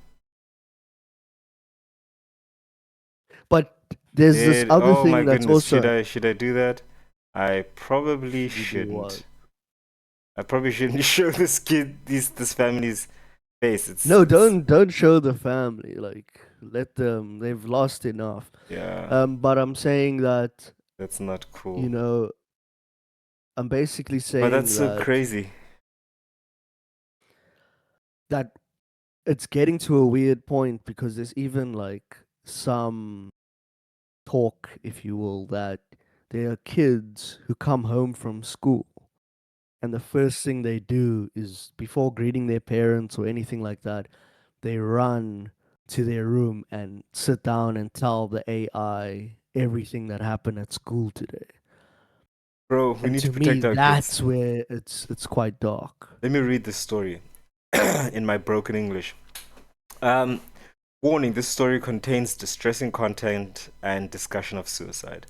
But there's this other oh my thing that's goodness, also. should I do that? I probably Should you do what? shouldn't. I probably shouldn't show this family's face. No, It's don't show the family. Like, let them. They've lost enough. yeah, But I'm saying that, that's not cool. you know, I'm basically But that's saying so that crazy. that it's getting to a weird point, because there's even like some talk, if you will, that there are kids who come home from school, and the first thing they do is, before greeting their parents or anything like that, they run to their room and sit down and tell the AI everything that happened at school today. Bro, we And need to to me, protect our kids. that's where it's quite dark. Let me read this story in my broken English. Um, Warning, this story contains distressing content and discussion of suicide.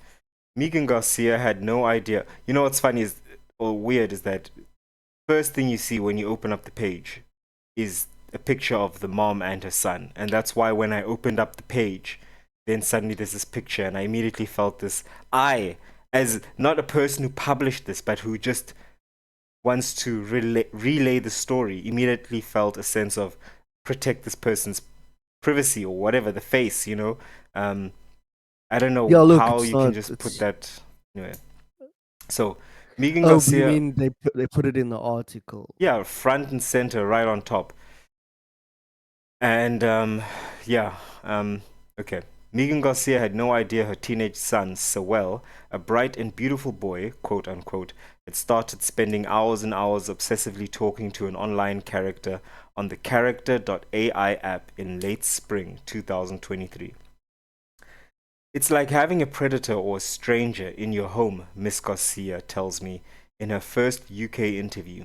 Megan Garcia had no idea. You know what's funny is, or weird, is that first thing you see when you open up the page is a picture of the mom and her son. And that's why when I opened up the page, then suddenly there's this picture, and I immediately felt this. I, as not a person who published this, but who just wants to relay the story immediately felt a sense of protect this person's privacy or whatever, the face, you know. um I don't Yeah, know look, how it's you can not. just put It's that anyway. So Megan oh, but you Garcia, mean they put it in the article? yeah, front and center, right on top. And yeah, okay. Megan Garcia had no idea her teenage son, Sewell, a bright and beautiful boy, quote unquote, had started spending hours and hours obsessively talking to an online character on the Character.ai app in late spring 2023. It's like having a predator or a stranger in your home, Miss Garcia tells me in her first UK interview.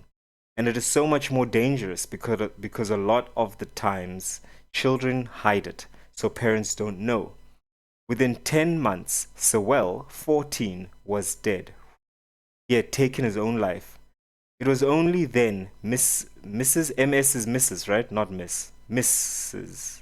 And it is so much more dangerous because a lot of the times children hide it, so parents don't know. Within 10 months, Sewell, 14, was dead. He had taken his own life. It was only then Mrs. MS is Mrs., right? Not Miss. Mrs.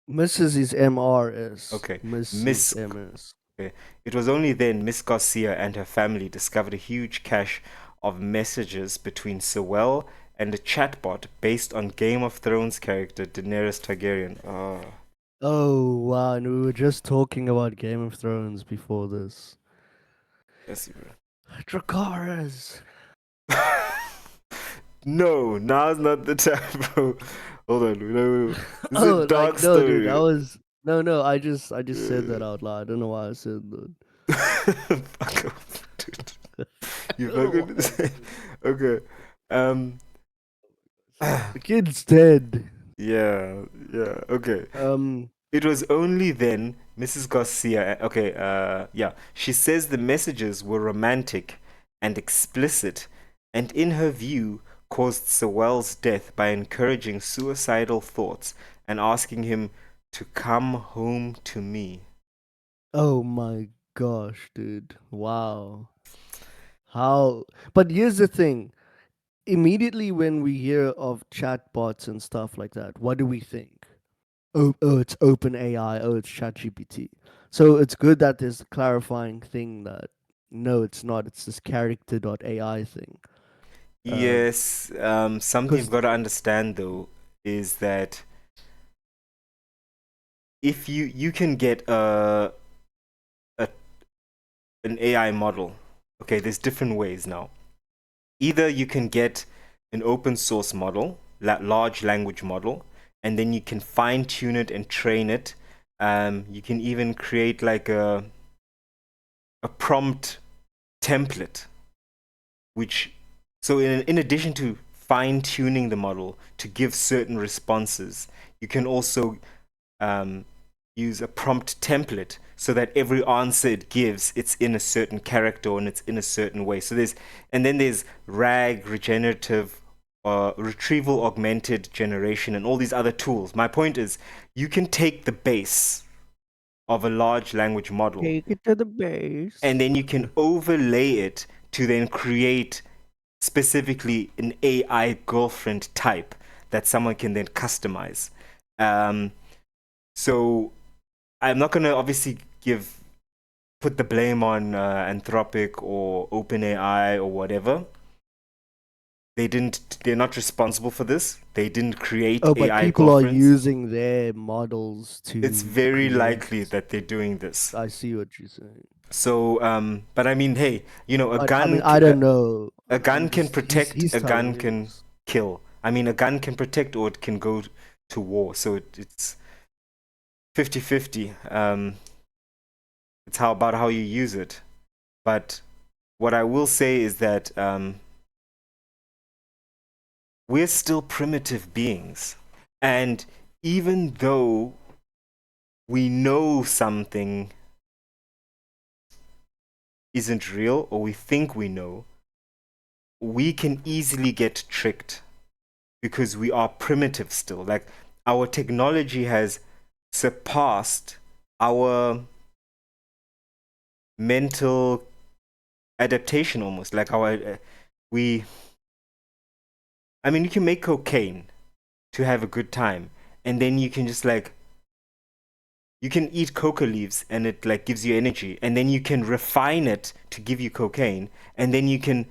Mrs. is MRS. Okay. Mrs. Miss. MS. Okay. It was only then Miss Garcia and her family discovered a huge cache of messages between Sewell and a chatbot based on Game of Thrones character Daenerys Targaryen. Oh wow, and we were just talking about Game of Thrones before this. Yes, bro. Dracarys. No, now's not the time, bro. Hold on, no. This is a Oh, dark like no, dude, that story. was no. I just said that out loud. I don't know why I said that. Fuck off, dude. You I don't know fucking why I say. said Okay. Um. the kid's dead. Yeah. Yeah. Okay. Um. It was only then Mrs. Garcia. Okay. Yeah. She says the messages were romantic and explicit, and in her view, caused Sewell's death by encouraging suicidal thoughts and asking him to come home to me. Oh my gosh, dude. Wow. How? But here's the thing. Immediately when we hear of chatbots and stuff like that, what do we think? Oh, it's OpenAI. Oh, it's ChatGPT. So it's good that there's a clarifying thing that no, it's not. It's this character.ai thing. Yes, something you've Because got to understand though is that if you can get a an AI model, okay, there's different ways now. Either you can get an open source model, large language model, and then you can fine tune it and train it. You can even create like a prompt template, which so in addition to fine tuning the model to give certain responses, you can also um, use a prompt template so that every answer it gives, it's in a certain character and it's in a certain way. So there's RAG, regenerative, retrieval augmented generation, and all these other tools. My point is, you can take the base of a large language model take it to the base. and then you can overlay it to then create specifically an AI girlfriend type that someone can then customize. So I'm not going to obviously put the blame on Anthropic or OpenAI or whatever. They're not responsible for this. They didn't create Oh, but AI people are girlfriends. using their models It's to very create. likely that they're doing this. I see what you're saying. So, but I mean, hey, you know, But I mean, I don't know. a gun I'm can just protect, he's a telling gun me can this. kill. I mean, a gun can protect or it can go to war. So it's 50-50. It's about how you use it. But what I will say is that we're still primitive beings. And even though we know something isn't real or we think we know, we can easily get tricked because we are primitive still. Like our technology has surpassed our mental adaptation almost. Like we, I mean, you can make cocaine to have a good time, and then you can just like you can eat coca leaves and it like gives you energy, and then you can refine it to give you cocaine, and then you can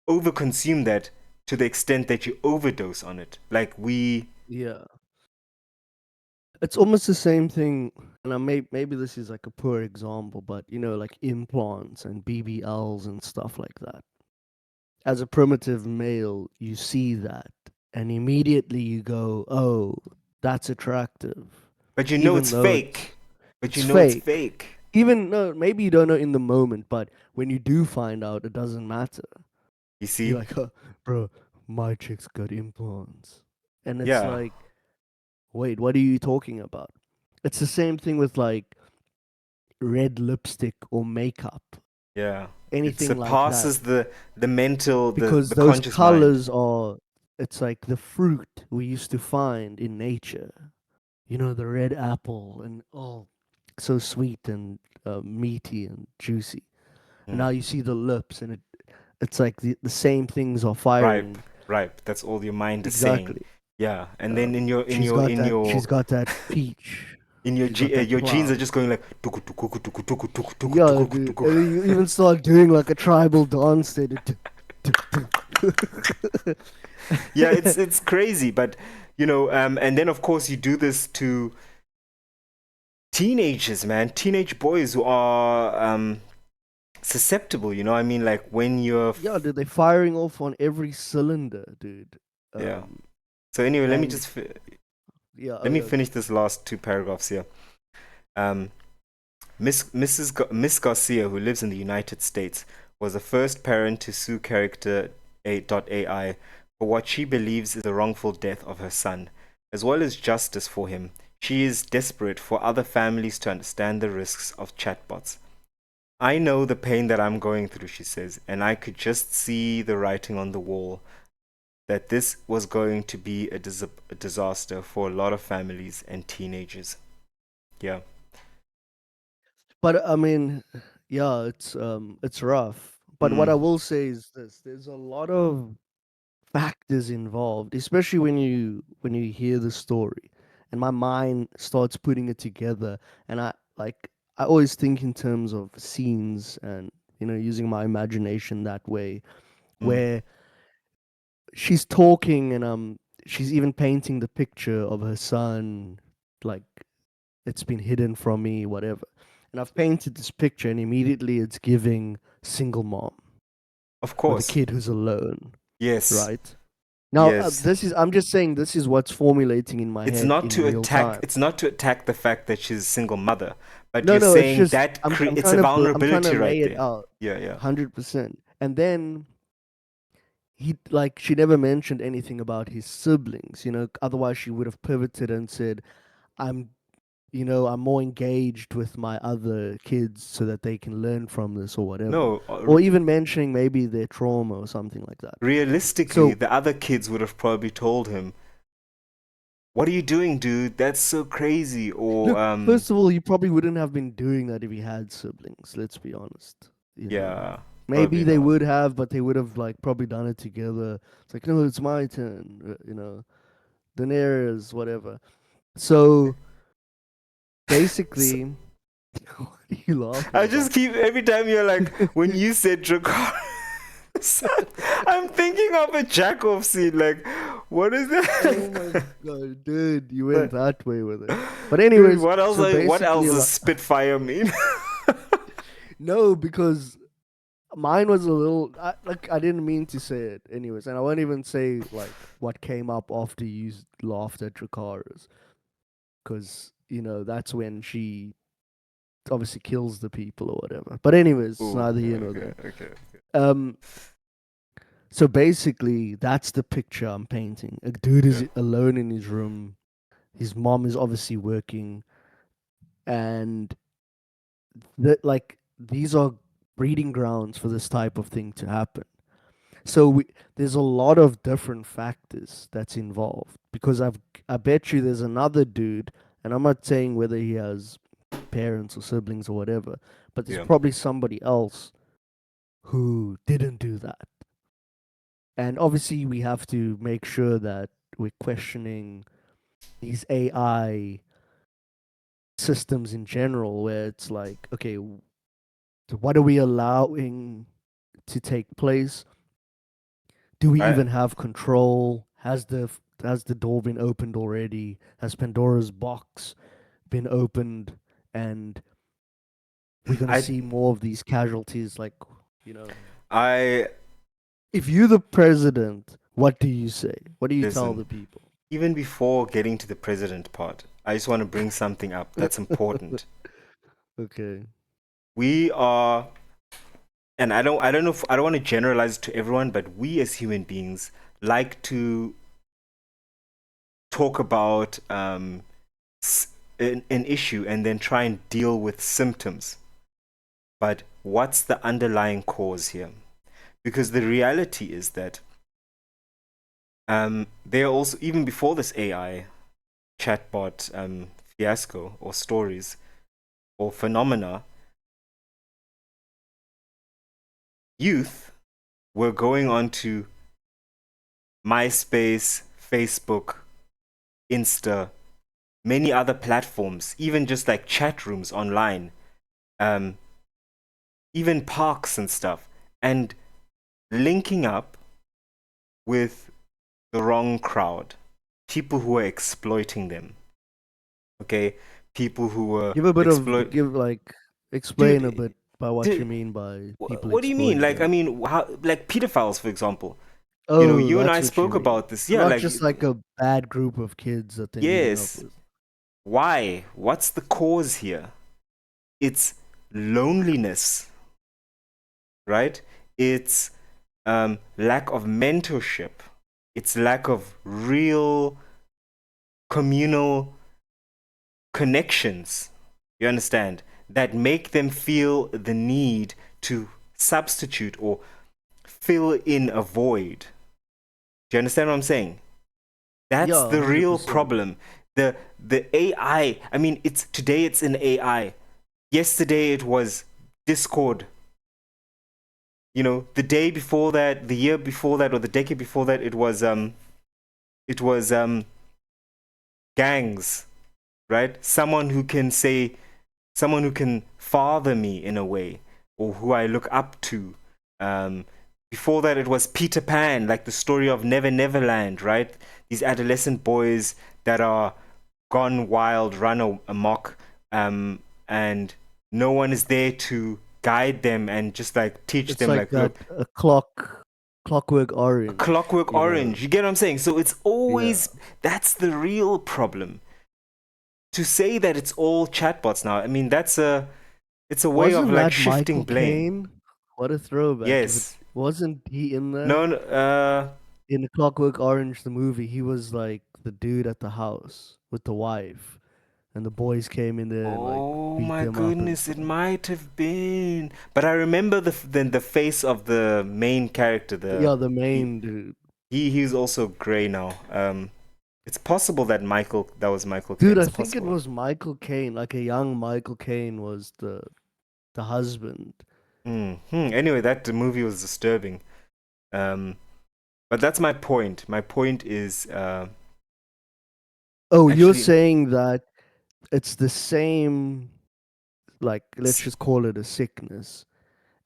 overconsume that to the extent that you overdose on it. Like Yeah. It's almost the same thing, and maybe this is like a poor example, but like implants and BBLs and stuff like that. As a primitive male, you see that, and immediately you go, "Oh, that's attractive," but you know even it's though fake. But you it's know it's fake. fake. Even no, maybe you don't know in the moment, but when you do find out, it doesn't matter. You You're see? like, oh, bro, my chick's got implants. And it's Yeah. like, wait, what are you talking about? It's the same thing with like red lipstick or makeup, Yeah. It anything like that. surpasses the mental, Because the those conscious mind. colors are, it's like the fruit we used to find in nature. The red apple, and oh, so sweet and meaty and juicy. And Mm. now you see the lips, and it's like the same things are Ripe, firing. ripe. That's all your mind is saying. Exactly. Yeah. And then in your in She's your got in that. your She's got that peach. in your She's got that your genes are plum. just going like tuku tuku tuku tuku tuku tuku Yeah, tuku dude. tuku. And then you even start doing like a tribal dance there. Yeah, it's crazy, but and then of course you do this to teenagers, man, teenage boys who are susceptible. I mean, like when you're Yeah, dude. They're firing off on every cylinder, dude. yeah. Um, So anyway, and yeah, let oh me yeah, finish this last two paragraphs here. Um, Miss Garcia, who lives in the United States, was the first parent to sue Character AI for what she believes is the wrongful death of her son, as well as justice for him. She is desperate for other families to understand the risks of chatbots. I know the pain that I'm going through, she says, and I could just see the writing on the wall that this was going to be a disaster for a lot of families and teenagers. Yeah. but I mean, yeah, it's rough. But what Mm, I will say is this: there's a lot of factors involved, especially when you hear the story, and my mind starts putting it together. And I always think in terms of scenes, and using my imagination that way, mm. where she's talking, and she's even painting the picture of her son, like it's been hidden from me, whatever. And I've painted this picture, and immediately it's giving single mom Of with a course. kid who's alone, Yes. right? Now, Yes. I'm just saying this is what's formulating in my It's head not in to real attack time. it's not to attack the fact that she's a single mother, but No, you're no, it's saying just that I'm it's a I'm trying to vulnerability lay right it there. out, Yeah, yeah. 100%. And then she never mentioned anything about his siblings. Otherwise she would have pivoted and said, I'm I'm more engaged with my other kids so that they can learn from this or whatever. No, Or even mentioning maybe their trauma or something like that. realistically, So, the other kids would have probably told him, "What are you doing, dude? That's so crazy." Or look, first of all, he probably wouldn't have been doing that if he had siblings, let's be honest. You know. yeah, Maybe probably they not. would have, but they would have like probably done it together. It's like, no, it's my turn, Daenerys, whatever. So So, basically, what are you laughing I about? just keep every time you're like when you said Dracarys, I'm thinking of a Jackov scene. Like, what is Oh my that? god, dude, you went But that way with it. But dude, anyways, what else? so What else basically, does Spitfire mean? no, because mine was a little like I didn't mean to say it, anyways, and I won't even say like what came up after you laughed at Dracarys, because that's when she obviously kills the people or whatever. But anyways, it's Oh, neither here nor okay, there. okay. Um, so basically, that's the picture I'm painting. A dude Yeah, is alone in his room. His mom is obviously working, and these are breeding grounds for this type of thing to happen. So there's a lot of different factors that's involved, because I bet you there's another dude, and I'm not saying whether he has parents or siblings or whatever, but there's yeah, probably somebody else who didn't do that. And obviously, we have to make sure that we're questioning these AI systems in general, where it's like, okay, what are we allowing to take place? Do we right? even have control? Has the door been opened already? Has Pandora's box been opened? And we're gonna I see more of these casualties. Like, you know, I if you're the president, what do you say? What do you tell listen. the people? Even before getting to the president part, I just want to bring something up that's important. Okay. We are, and I don't know if I don't want to generalize it to everyone, but we as human beings like to talk about an issue and then try and deal with symptoms. But what's the underlying cause here? Because the reality is that there are also, even before this AI chatbot fiasco or stories or phenomena, youth were going on to MySpace, Facebook, Insta, many other platforms, even just like chat rooms online, um, even parks and stuff, and linking up with the wrong crowd, people who were exploiting them. Okay, people who were Give a bit of exploit. give like explain a Dude, bit by what you dude, mean by people what do you mean? exploiting Like, I them. mean, how, like pedophiles, for example. You know, Oh, you and I that's what you spoke mean. about this. So Yeah, not like, just like a bad group of kids that they're meeting up yes. with. Why? What's the cause here? It's loneliness, right? It's lack of mentorship. It's lack of real communal connections. You understand? That make them feel the need to substitute or fill in a void. Do you understand what I'm saying? That's Yeah, the hundred real percent. problem. The AI. I mean, it's today it's an AI. Yesterday it was Discord. You know, the day before that, the year before that, or the decade before that, it was gangs, right? Someone who can father me in a way, or who I look up to. Um, Before that, it was Peter Pan, like the story of Never Neverland, right? These adolescent boys that are gone wild, run amok, and no one is there to guide them and just like teach It's them, like like, that look, Clockwork a Orange, Clockwork you know. Orange. You get what I'm saying? So it's Yeah. always that's the real problem. To say that it's all chatbots now, I mean that's a it's a way of Wasn't like that shifting Michael blame. Caine? What a throwback. If it Yes. wasn't he in there? No, no In Clockwork Orange, the movie, he was like the dude at the house with the wife, and the boys came in there and like oh beat my them up and goodness, it stuff. might have been. But I remember the face of the main character, Yeah, the he main dude. he's also gray now. It's possible that that was Michael Caine. Dude, I It's think it possible. was Michael Caine, like a young Michael Caine was the husband. Anyway, that movie was disturbing. Um, but that's my point. My point is Oh, you're actually saying that it's the same, like, let's s- just call it a sickness,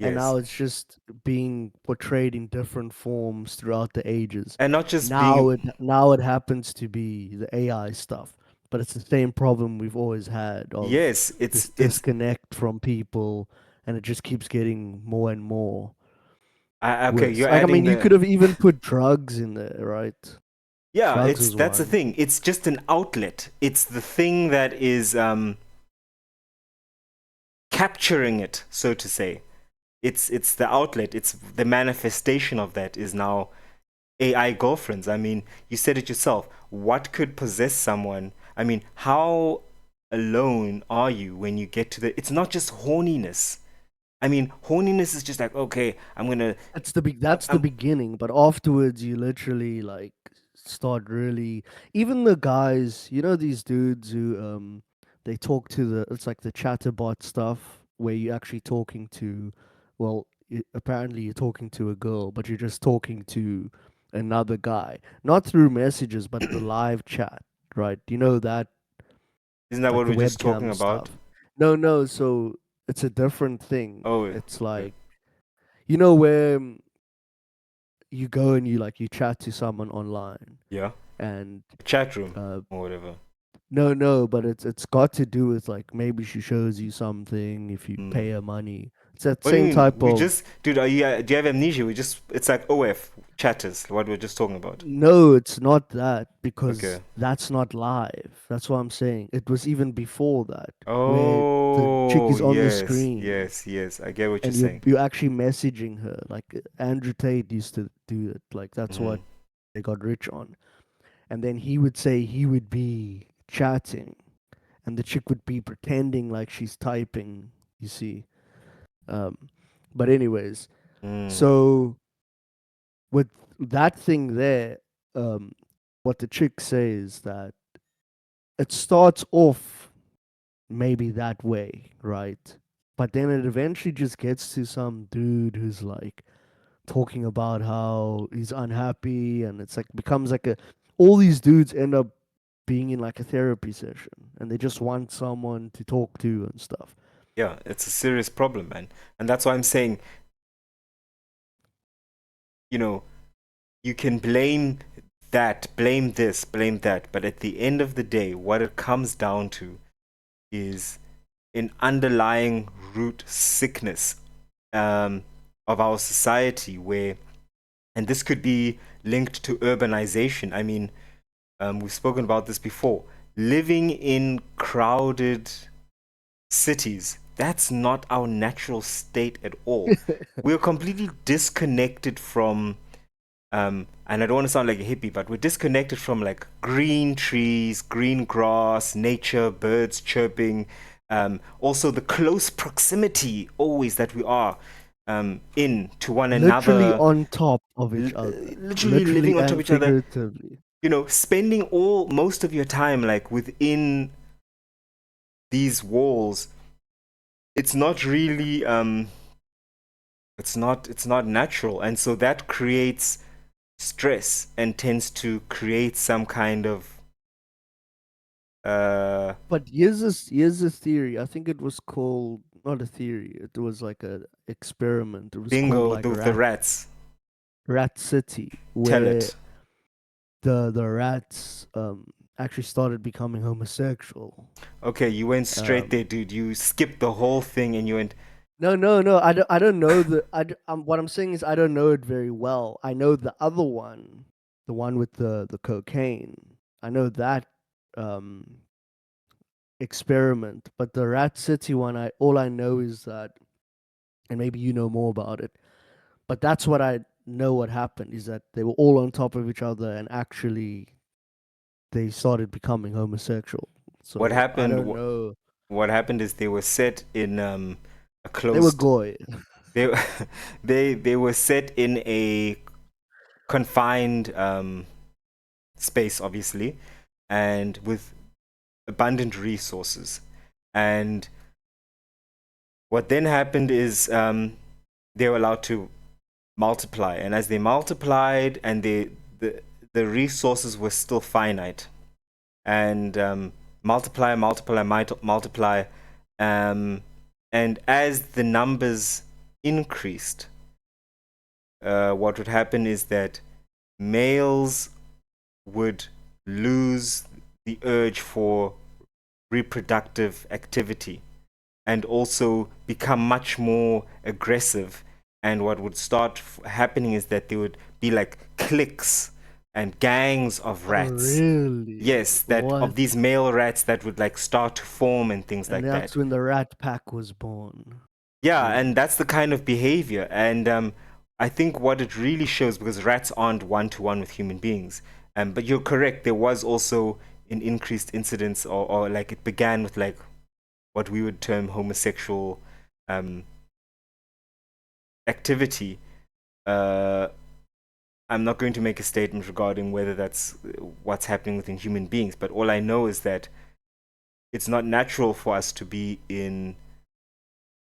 and yes, now it's just being portrayed in different forms throughout the ages. and not just being Now it happens to be the AI stuff, but it's the same problem we've always had of yes, this it's disconnect from people, and it just keeps getting more and more okay. worse. You're Like, I adding mean, you the could have even put drugs in there, right? yeah. Drugs It's is that's the one. thing. It's just an outlet. It's the thing that is capturing it, so to say. It's the outlet. It's the manifestation of that is now AI girlfriends. I mean, you said it yourself. What could possess someone? I mean, how alone are you when you get to the. It's not just horniness. I mean, horniness is just like, okay, That's the I'm beginning, but afterwards you literally like start really, even the guys, you know, these dudes who they talk to the, it's like the chatterbot stuff where you're actually talking to, well, apparently you're talking to a girl, but you're just talking to another guy, not through messages, but the live chat, right? You know that, isn't that like what the we're just talking webcam about? stuff. No, no, so it's a different thing. Oh, It's okay. like, you know, where you go and you chat to someone online, Yeah. and Chat room uh, or whatever. no, but it's got to do with like maybe she shows you something if you Mm. pay her money. It's that What do you same mean? type We of. just, dude, do you have amnesia? It's like OF chatters, what we're just talking about. No, it's not that, because Okay. that's not live. That's what I'm saying. It was even before that, where the chick Oh, is on the yes, screen yes, yes. I get what you're and saying. you're actually messaging her. Like Andrew Tate used to do it. Like that's Mm. what they got rich on. And then he would say he would be chatting, and the chick would be pretending like she's typing. You see. Um, but anyways, Mm. so with that thing there, um, what the chick says that it starts off maybe that way, right? But then it eventually just gets to some dude who's like talking about how he's unhappy, and it's like becomes like a. All these dudes end up being in like a therapy session, and they just want someone to talk to and stuff. Yeah, it's a serious problem, man. And that's why I'm saying, you know, you can blame that, blame this, blame that, but at the end of the day, what it comes down to is an underlying root sickness um, of our society where, and this could be linked to urbanization. I mean, we've spoken about this before. Living in crowded cities, that's not our natural state at all. We're completely disconnected from and I don't want to sound like a hippie, but we're disconnected from like green trees, green grass, nature, birds chirping, also the close proximity always that we are in to one Literally another, on top of each other, literally living literally on top of and each other, figuratively. spending most of your time like within these walls. It's not really it's not natural, and so that creates stress and tends to create some kind of uh But here's this theory. I think it was called, not a theory. It was like a experiment. It was called bingo like the rats. Rat City, Tell where it. the rats actually started becoming homosexual. Okay, you went straight Um, there, dude. You skipped the whole thing and you went, no. I don't know what I'm saying is I don't know it very well. I know the other one, the one with the cocaine. I know that um experiment, but the Rat City one, I all I know is that, and maybe you know more about it, but that's what I know. What happened is that they were all on top of each other, and actually they started becoming homosexual. what So I happened? don't know. What happened is they were set in a They were closed. goy. They they were set in a confined space, obviously, and with abundant resources. And what then happened is they were allowed to multiply, and as they multiplied, and the resources were still finite, and multiply, um, and as the numbers increased, what would happen is that males would lose the urge for reproductive activity and also become much more aggressive. And what would start happening is that there would be like cliques and gangs of Oh, rats. really? Yes, that What? of these male rats that would like start to form and things And like that. that's when the Rat Pack was born. Yeah, Mm. and that's the kind of behavior. And I think what it really shows, because rats aren't one to one with human beings. But you're correct. There was also an increased incidence, or like it began with like what we would term homosexual um, activity. Uh, I'm not going to make a statement regarding whether that's what's happening within human beings, but all I know is that it's not natural for us to be in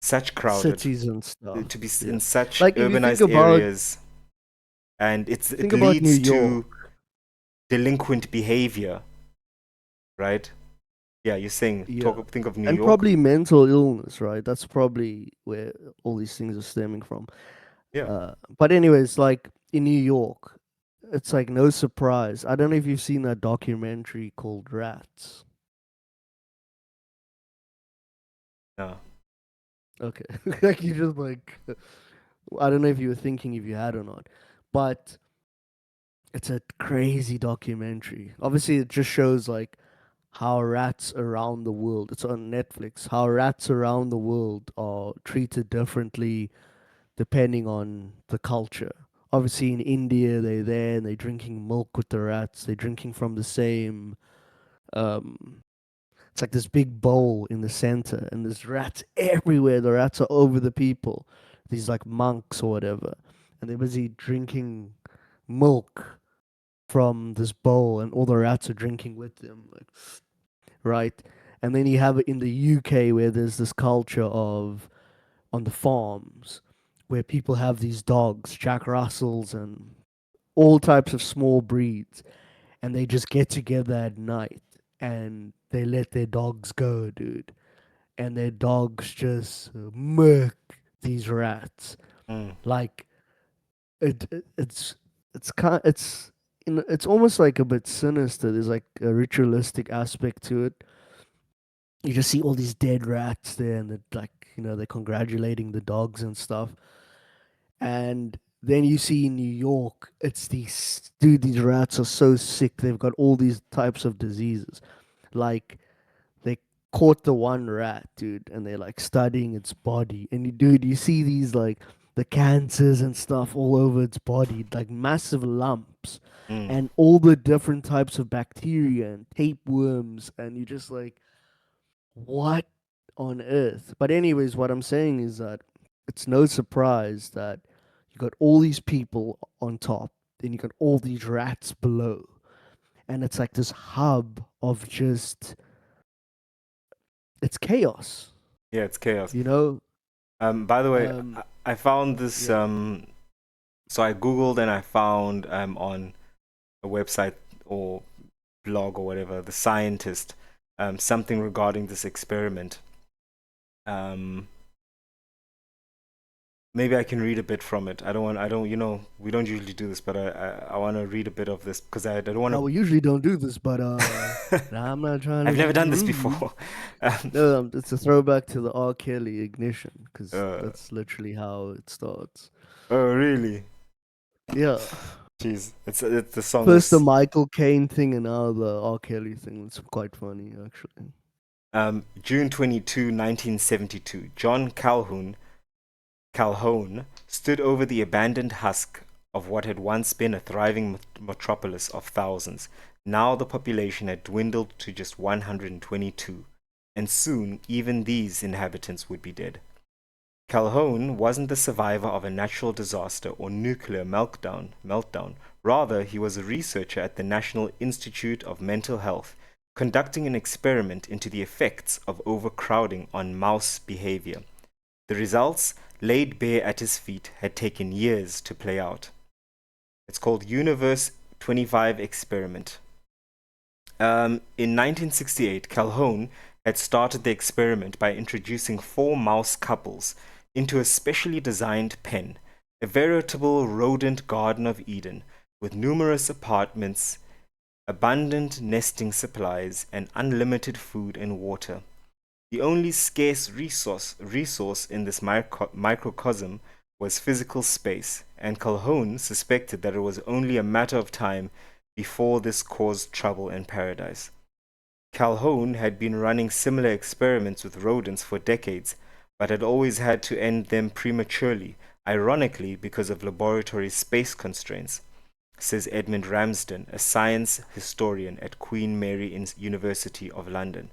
such crowded, Cities and stuff. to be Yeah. in such Like if you urbanized areas, and it think about New leads York. to delinquent behavior, right? Yeah, you're saying Yeah. think of New And York. probably mental illness, right? That's probably where all these things are stemming from. Yeah. But anyways, like in New York, it's like no surprise. I don't know if you've seen that documentary called Rats. No. Okay. Like you just like I don't know if you were thinking if you had or not. But it's a crazy documentary. Obviously it just shows like how rats around the world, it's on Netflix, how rats around the world are treated differently depending on the culture. Obviously, in India, they're there and they're drinking milk with the rats. They're drinking from the same. Um, it's like this big bowl in the center, and there's rats everywhere. The rats are over the people. These like monks or whatever, and they're busy drinking milk from this bowl, and all the rats are drinking with them. Like, right? And then you have it in the UK where there's this culture of on the farms where people have these dogs, Jack Russells and all types of small breeds, and they just get together at night and they let their dogs go, dude. And their dogs just murk these rats. Mm. Like it's kind it's it's almost like a bit sinister. There's like a ritualistic aspect to it. You just see all these dead rats there, and they're like, they're congratulating the dogs and stuff. And then you see in New York, it's these dude, these rats are so sick. They've got all these types of diseases. Like they caught the one rat, dude, and they're like studying its body. And dude, you see these like the cancers and stuff all over its body, like massive lumps, Mm. and all the different types of bacteria and tapeworms, and you just like, what on earth? But anyways, what I'm saying is that it's no surprise that you got all these people on top, then you got all these rats below, and it's like this hub of just it's chaos, Yeah, it's chaos. you know. By the way, Um, I found this. yeah. So I googled and I found on a website or blog or whatever, The Scientist, something regarding this experiment. Um, Maybe I can read a bit from it. I don't, we don't usually do this, but I want to read a bit of this because I don't want No, we usually don't do this, but to. nah, I'm not trying to I've never be done this rude. before. Um, No, it's a throwback to the R. Kelly ignition because uh, that's literally how it starts. oh, really? Yeah. Jeez, it's the song First the is Michael Caine thing and now the R. Kelly thing. It's quite funny, actually. June 22, 1972. John Calhoun stood over the abandoned husk of what had once been a thriving metropolis of thousands. Now the population had dwindled to just 122, and soon even these inhabitants would be dead. Calhoun wasn't the survivor of a natural disaster or nuclear meltdown. Rather, he was a researcher at the National Institute of Mental Health, conducting an experiment into the effects of overcrowding on mouse behavior. The results, laid bare at his feet, had taken years to play out. It's called Universe 25 Experiment. In 1968, Calhoun had started the experiment by introducing 4 mouse couples into a specially designed pen, a veritable rodent Garden of Eden, with numerous apartments, abundant nesting supplies, and unlimited food and water. The only scarce resource in this microcosm was physical space, and Calhoun suspected that it was only a matter of time before this caused trouble in paradise. Calhoun had been running similar experiments with rodents for decades, but had always had to end them prematurely, ironically because of laboratory space constraints, says Edmund Ramsden, a science historian at Queen Mary University of London.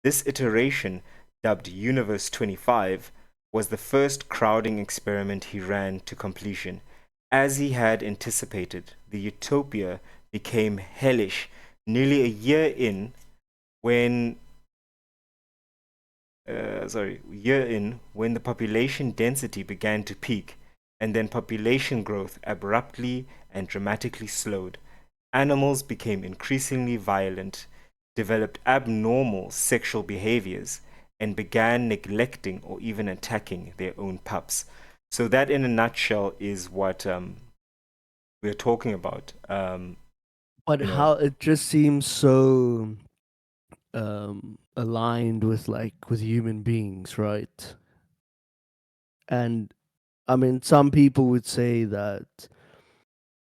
This iteration, dubbed Universe 25, was the first crowding experiment he ran to completion. As he had anticipated, the utopia became hellish nearly a year in when when the population density began to peak, and then population growth abruptly and dramatically slowed. Animals became increasingly violent, developed abnormal sexual behaviors, and began neglecting or even attacking their own pups. So that, in a nutshell, is what we're talking about. But You how know, it just seems so aligned with human beings, right? And I mean, some people would say that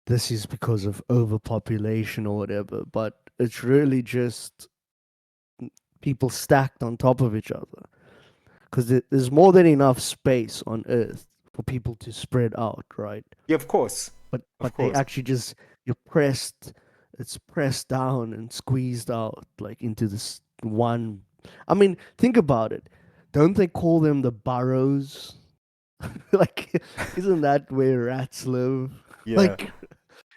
this is because of overpopulation or whatever, but it's really just people stacked on top of each other. Because there's more than enough space on Earth for people to spread out, right? yeah, of course, of But they course. actually just you're pressed, it's pressed down and squeezed out like into this one. I mean, think about it. Don't they call them the burrows? Like, isn't that where rats live? Yeah. Like,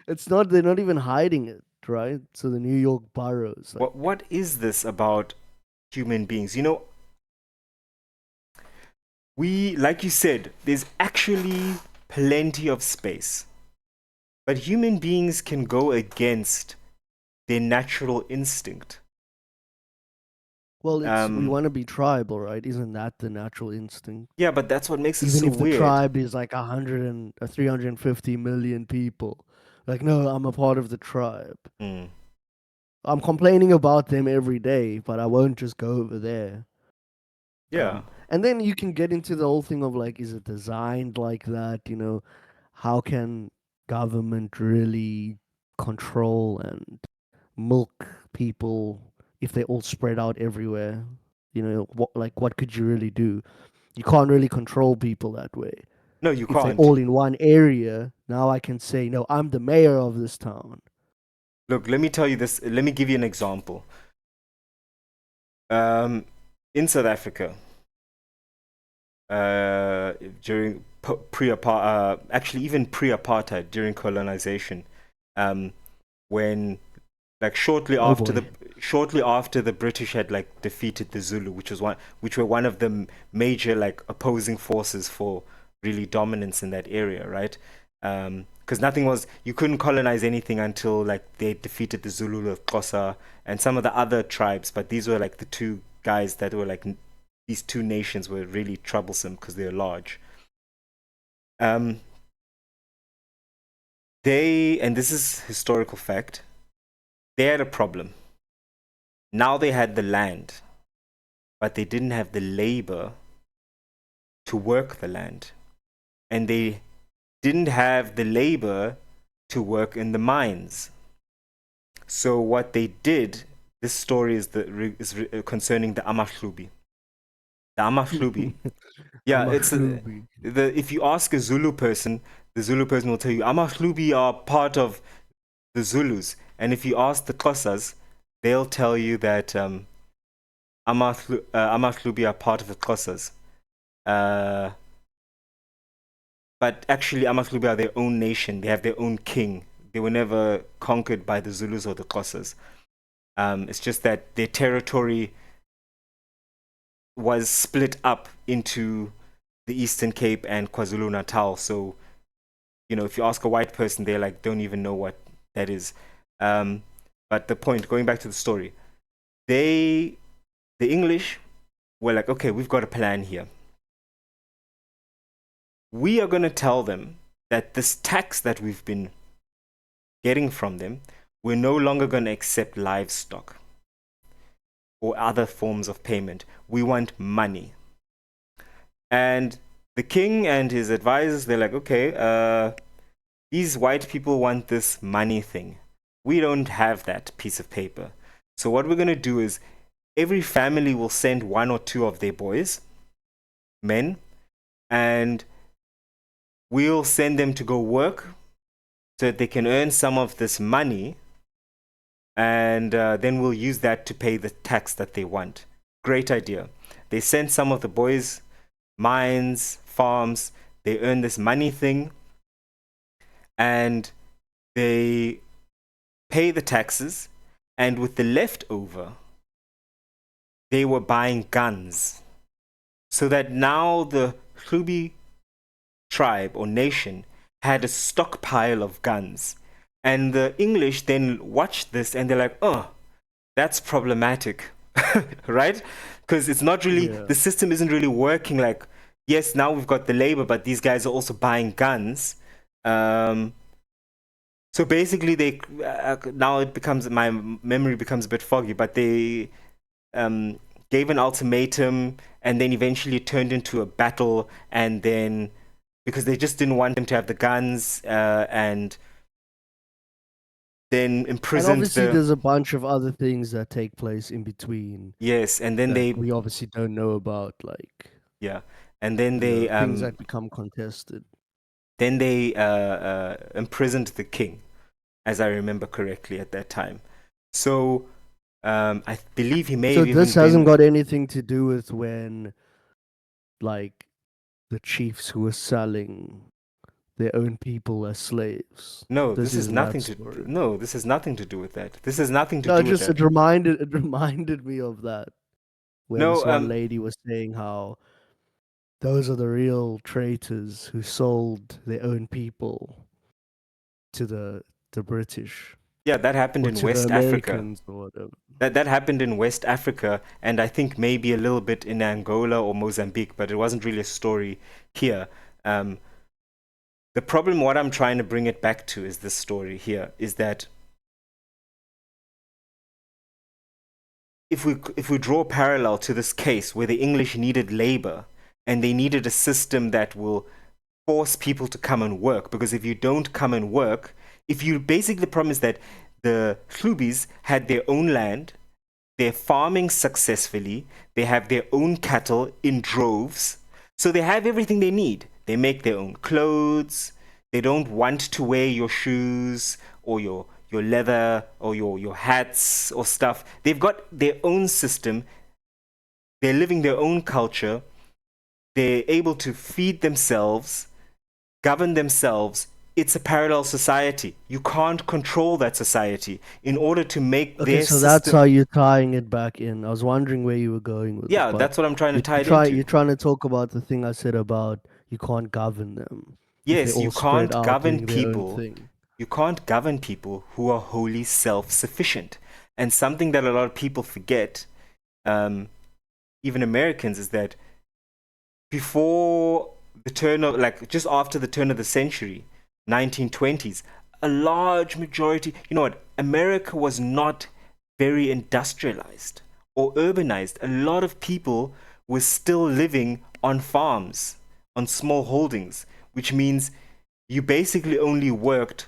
it's not. They're not even hiding it, right? So the New York burrows, like, What is this about human beings? You know, we, like you said, there's actually plenty of space, but human beings can go against their natural instinct. well, it's we Um, want to be tribal, right? Isn't that the natural instinct? yeah, but that's what makes it Even so if the weird. tribe is like 350 million people, like, no, I'm a part of the tribe. Mm. I'm complaining about them every day, but I won't just go over there. Yeah. And then you can get into the whole thing of like, is it designed like that? You know, how can government really control and milk people if they all spread out everywhere? You know, what could you really do? You can't really control people that way. No, you If they're can't. all in one area, now I can say, no, I'm the mayor of this town. Look, let me tell you this. Let me give you an example. Um, in South Africa, during actually even pre-apartheid, during colonization, um, when like Oh boy. shortly after the British had like defeated the Zulu, which were one of the major like opposing forces for really dominance in that area, right? Because nothing was, you couldn't colonize anything until like they defeated the Zulu, the Xhosa, and some of the other tribes. But these were like the two guys that were like these two nations were really troublesome because they're large. Um, and this is historical fact, they had a problem. Now they had the land, but they didn't have the labor to work the land. And they didn't have the labor to work in the mines. So what they did, this story concerning the Amahlubi. The Amahlubi, yeah, it's Amahlubi. if you ask a Zulu person, the Zulu person will tell you Amahlubi are part of the Zulus, and if you ask the Xhosas, they'll tell you that Amahlubi are part of the Xhosas. Uh, but actually, Amahlubi are their own nation. They have their own king. They were never conquered by the Zulus or the Xhosas. It's just that their territory was split up into the Eastern Cape and KwaZulu Natal. So, you know, if you ask a white person, they like don't even know what that is. Um, but the point, going back to the story, the English were like, okay, we've got a plan here. We are going to tell them that this tax that we've been getting from them, we're no longer going to accept livestock or other forms of payment. We want money. And the king and his advisors, they're like, okay, these white people want this money thing. We don't have that piece of paper. So what we're going to do is every family will send one or two of their boys, men, and we'll send them to go work so that they can earn some of this money, and then we'll use that to pay the tax that they want. Great idea. They send some of the boys mines, farms, they earn this money thing, and they pay the taxes, and with the leftover, they were buying guns. So that now the Hlubi tribe or nation had a stockpile of guns. And the English then watched this and they're like, oh, that's problematic, right? Because it's not really, Yeah. the system isn't really working. Like, yes, now we've got the labor, but these guys are also buying guns. Um, So basically, they now it becomes my memory becomes a bit foggy, but they um, gave an ultimatum, and then eventually it turned into a battle, and then because they just didn't want them to have the guns, and then And imprisoned obviously, the there's a bunch of other things that take place in between yes, and then that they we obviously don't know about, like, yeah, and then you know, they things that become contested. imprisoned the king, as I remember correctly at that time. So I believe he may So have even this hasn't been got anything to do with when, like, the chiefs who were selling their own people as slaves. no. This This is isn't that nothing to story. no. This has nothing to do with that. This has nothing to No, do with just that. it reminded me of that, where No, this one lady was saying how those are the real traitors who sold their own people to the British yeah, that happened or in to the West Africa. Americans or whatever. That happened in West Africa, and I think maybe a little bit in Angola or Mozambique, but it wasn't really a story here. Um, the problem, what I'm trying to bring it back to, is this story here: is that if we draw a parallel to this case where the English needed labor and they needed a system that will force people to come and work, because if you don't come and work, if you basically the problem is that the Hlubis had their own land, they're farming successfully, they have their own cattle in droves, so they have everything they need. They make their own clothes, they don't want to wear your shoes or your leather or your hats or stuff. They've got their own system, they're living their own culture, they're able to feed themselves, govern themselves. It's a parallel society. You can't control that society. In order to make Okay, their so that's system, how you're tying it back in. I was wondering where you were going with it, yeah, but that's what I'm trying to tie it you're into. trying to talk about the thing I said about you can't govern them if they're Yes, you all spread can't out govern doing their own people. thing. You can't govern people who are wholly self-sufficient. And something that a lot of people forget, um, even Americans, is that before the turn of, like, just after the turn of the century, 1920s, a large majority, you know what, America was not very industrialized or urbanized. A lot of people were still living on farms, on small holdings, which means you basically only worked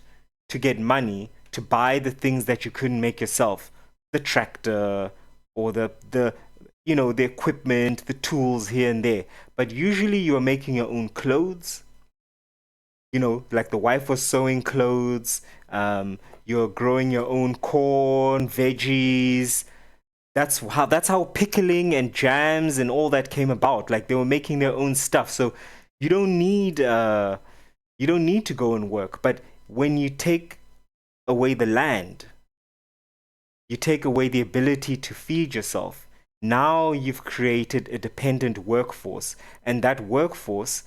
to get money to buy the things that you couldn't make yourself, the tractor or the the equipment, the tools here and there. But usually you are making your own clothes. Like the wife was sewing clothes. You're growing your own corn, veggies. That's how pickling and jams and all that came about. Like they were making their own stuff. So you don't need you don't need to go and work. But when you take away the land, you take away the ability to feed yourself. Now you've created a dependent workforce, and that workforce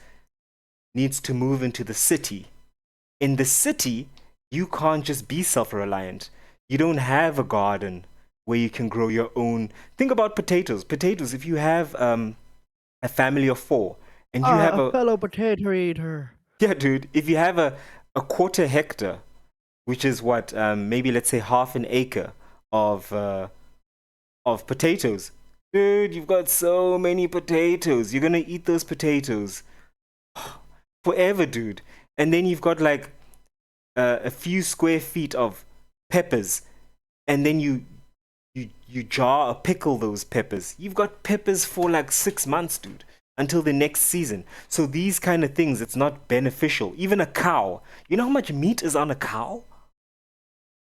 needs to move into the city. In the city, you can't just be self reliant. You don't have a garden where you can grow your own. Think about potatoes. Potatoes, if you have a family of four, and you have Ah, a a, fellow potato eater. yeah, dude, if you have a quarter hectare, which is what, maybe let's say half an acre of potatoes. Dude, you've got so many potatoes. You're gonna eat those potatoes forever, dude. And then you've got like a few square feet of peppers, and then you jar or pickle those peppers. You've got peppers for like 6 months, dude, until the next season. So these kind of things, it's not beneficial. Even a cow. You know how much meat is on a cow?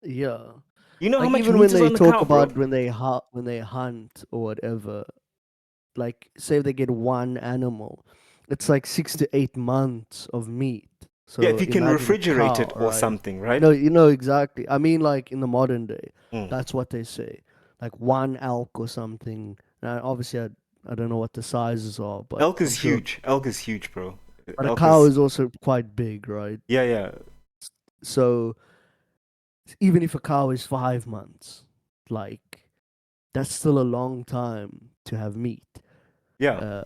Yeah. You know how Like much even when meat is they on a talk cow, bro? about when they hunt or whatever, like say they get one animal, it's like 6 to 8 months of meat. Yeah, if So you can imagine a refrigerate cow, it or right? something, right? No, you know exactly. I mean, like in the modern day, Mm. that's what they say. Like one elk or something. Now, obviously, I don't know what the sizes are, but Elk I'm is sure. huge. Elk is huge, bro. But a Elk cow is is also quite big, right? yeah, yeah, So even if a cow is 5 months, like that's still a long time to have meat. yeah. Uh,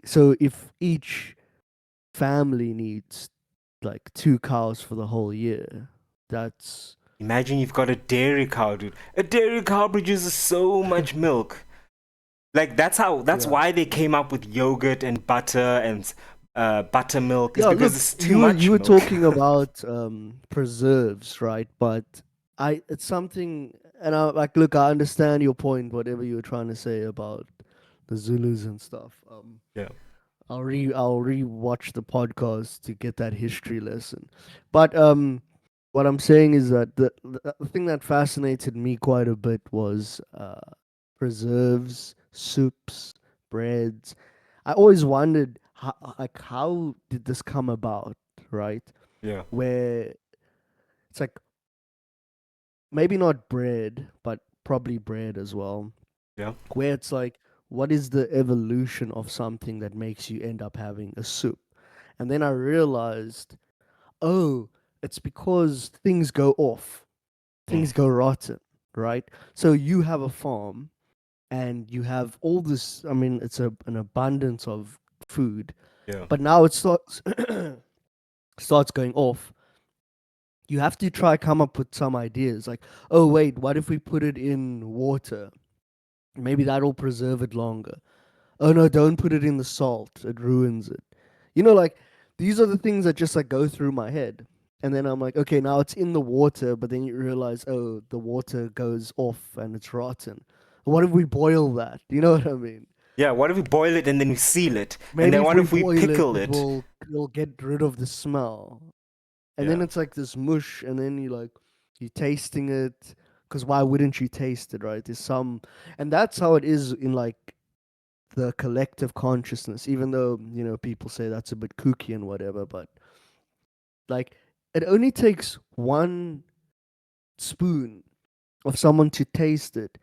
so if each family needs like 2 cows for the whole year, That's Imagine you've got a dairy cow, dude. A dairy cow produces so much milk. Like that's yeah. why they came up with yogurt and butter and buttermilk is Yeah, because look, it's too you much were milk. talking about preserves, right? But it's something, and I like, look, I understand your point, whatever you were trying to say about the Zulus and stuff. Yeah. I'll re-watch the podcast to get that history lesson. But what I'm saying is that the thing that fascinated me quite a bit was preserves, soups, breads. I always wondered how did this come about, right? Yeah. Where it's like maybe not bread, but probably bread as well. Yeah. Where it's like, what is the evolution of something that makes you end up having a soup? And then I realized, oh, it's because things go off, Mm. things go rotten, right? So you have a farm and you have all this, I mean, it's an abundance of food, Yeah. but now it starts starts going off. You have to try come up with some ideas like, oh wait, what if we put it in water? Maybe that'll preserve it longer. Oh no, don't put it in the salt. It ruins it. Like these are the things that just like go through my head. And then I'm like, okay, now it's in the water, but then you realize, oh, the water goes off and it's rotten. What if we boil that? You know what I mean? Yeah, what if we boil it and then we seal it? And Maybe then if what we if we boil it, pickle it? it'll get rid of the smell. And then Yeah. it's like this mush, and then you're tasting it. Because why wouldn't you taste it, right? There's some, and that's how it is in like the collective consciousness, even though people say that's a bit kooky and whatever, but like it only takes one spoon of someone to taste it,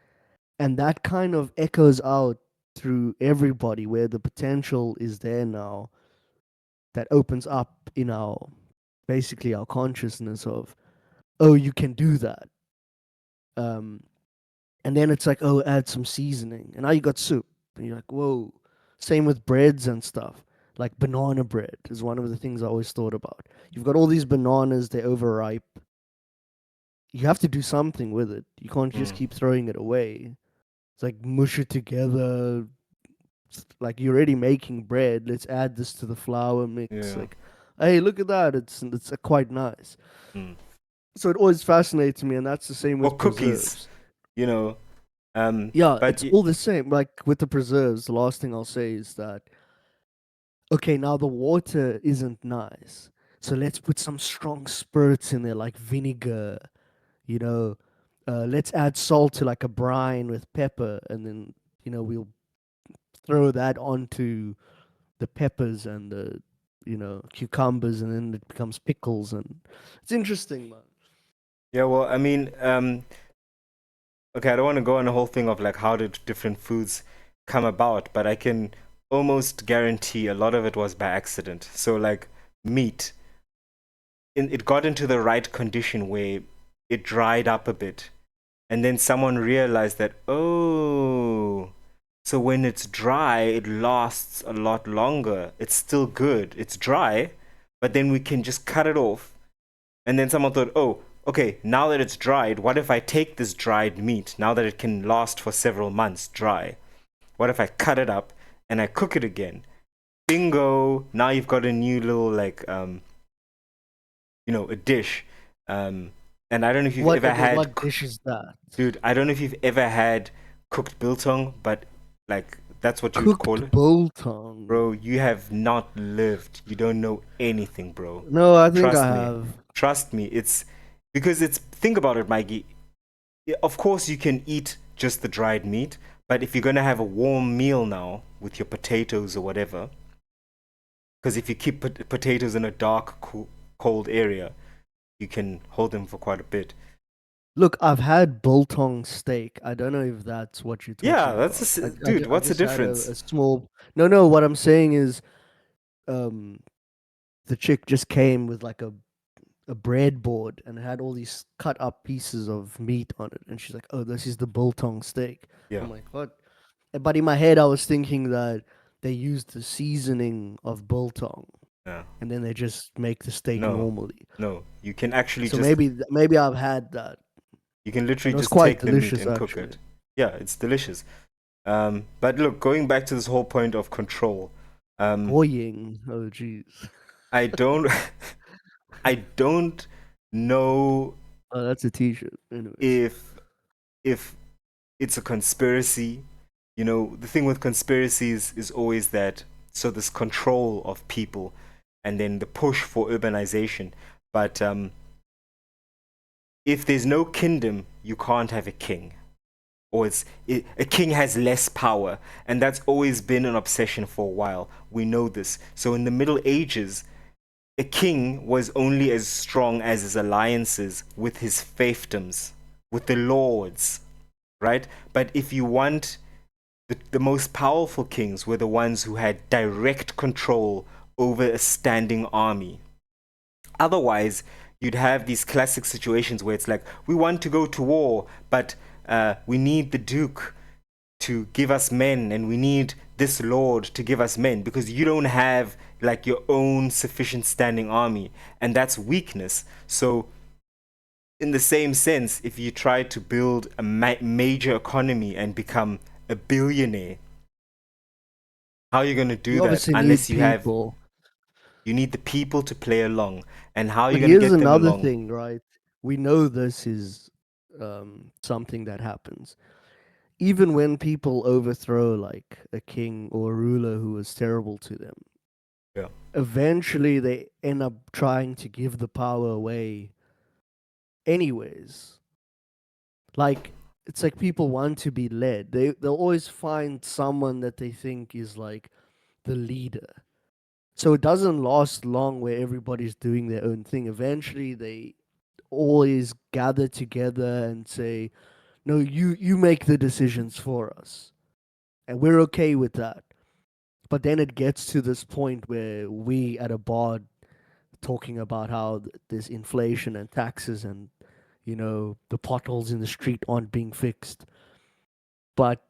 and that kind of echoes out through everybody where the potential is there now, that opens up in our basically our consciousness of, oh, you can do that. um and then it's like, oh, add some seasoning and now you got soup, and you're like, whoa. Same with breads and stuff. Like banana bread is one of the things I always thought about. You've got all these bananas, they're overripe. You have to do something with it. You can't just Mm. keep throwing it away. It's like mush it together. Like you're already making bread. Let's add this to the flour mix. Yeah. Like, hey, look at that. It's quite nice. Mm. So it always fascinates me, and that's the same Or with cookies, preserves. you know. Yeah, But it's all the same. Like with the preserves, the last thing I'll say is that, okay, now the water isn't nice. So let's put some strong spirits in there, like vinegar, you know. Let's add salt to like a brine with pepper, and then, we'll throw that onto the peppers and the, cucumbers, and then it becomes pickles. And it's interesting, man. yeah, well, I mean, okay, I don't want to go on a whole thing of like how did different foods come about, but I can almost guarantee a lot of it was by accident. So like meat, it got into the right condition where it dried up a bit. And then someone realized that, oh, so when it's dry, it lasts a lot longer. It's still good. It's dry, but then we can just cut it off. And then someone thought, oh, okay, now that it's dried, what if I take this dried meat, now that it can last for several months dry? What if I cut it up and I cook it again? Bingo! Now you've got a new little, like, a dish. And I don't know if you've What ever okay? had, What dish is that? dude, I don't know if you've ever had cooked biltong, but like, that's what you would call Cooked it. biltong. Bro, you have not lived. You don't know anything, bro. No, I think I Trust me. have. Trust me. It's because think about it, Mikey. Of course, you can eat just the dried meat, but if you're going to have a warm meal now with your potatoes or whatever, because if you keep potatoes in a dark, cold area, you can hold them for quite a bit. Look, I've had biltong steak. I don't know if that's what you're Yeah, talking about. dude, I what's the just had a difference? small. No, no. What I'm saying is, um, the chick just came with like a breadboard and it had all these cut up pieces of meat on it, and she's like, "Oh, this is the biltong steak." Yeah. I'm like, "What?" But in my head, I was thinking that they used the seasoning of biltong. Yeah. and then they just make the steak No, normally. no. You can actually So just, maybe I've had that. you can And literally it was just quite take the meat delicious and cook actually. it. Yeah, it's delicious. But look, going back to this whole point of control, um, Boying. Oh jeez. I don't, I don't know Oh, that's a t-shirt. Anyways. if it's a conspiracy. You know, the thing with conspiracies is always that, so this control of people and then the push for urbanization. But if there's no kingdom, you can't have a king. Or a king has less power. And that's always been an obsession for a while. We know this. So in the Middle Ages, a king was only as strong as his alliances with his fiefdoms, with the lords, right? But if you want, the most powerful kings were the ones who had direct control over a standing army. Otherwise, you'd have these classic situations where it's like, we want to go to war, but we need the duke to give us men, and we need this lord to give us men, because you don't have like your own sufficient standing army, and that's weakness. So in the same sense, if you try to build a major economy and become a billionaire, how are you going to do You that obviously need unless people. you need the people to play along? And how are you But going to here's get them another along? thing, right? We know this is something that happens. Even when people overthrow like a king or a ruler who was terrible to them, Yeah. eventually they end up trying to give the power away anyways. Like it's like people want to be led. They'll always find someone that they think is like the leader. So it doesn't last long where everybody's doing their own thing. Eventually they always gather together and say, "No, you make the decisions for us." And we're okay with that. But then it gets to this point where we at a bar talking about how there's inflation and taxes and the potholes in the street aren't being fixed, but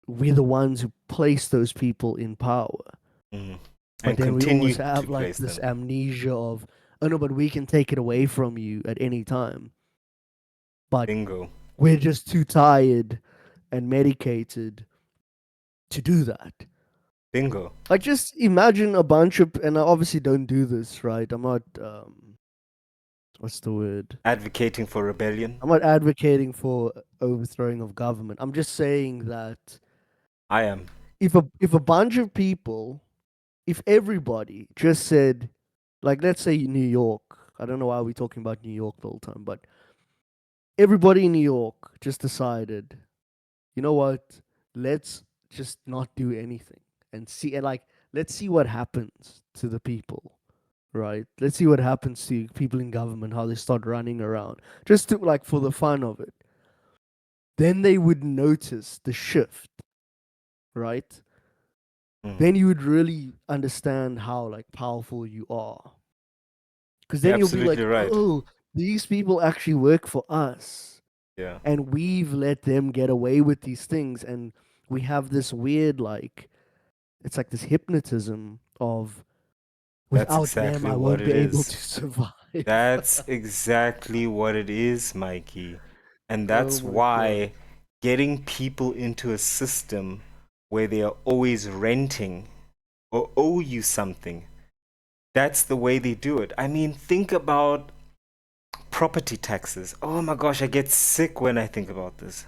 we're the ones who place those people in power. Mhm. But And then we continue always to have like place this them. amnesia of, oh no, but we can take it away from you at any time. But Bingo. we're just too tired and medicated to do that. Bingo. Like, just imagine a bunch of, and I obviously don't do this, right? I'm not, what's the word? Advocating for rebellion. I'm not advocating for overthrowing of government. I'm just saying that I am. if a bunch of people, if everybody just said, like, let's say New York, I don't know why we're talking about New York the whole time, but everybody in New York just decided, you know what? Let's just not do anything and see, and like, let's see what happens to the people, right? Let's see what happens to people in government, how they start running around, just to like for the fun of it. Then they would notice the shift, right? Mm. Then you would really understand how like powerful you are. Because You're then you'll be absolutely like, right. oh, these people actually work for us. Yeah. And we've let them get away with these things. And we have this weird, like, it's like this hypnotism of, That's without them, exactly I what won't it be able is. to survive. That's exactly what it is, Mikey. And Oh that's my God. why getting people into a system where they are always renting or owe you something, that's the way they do it. I mean, think about property taxes. Oh my gosh, I get sick when I think about this.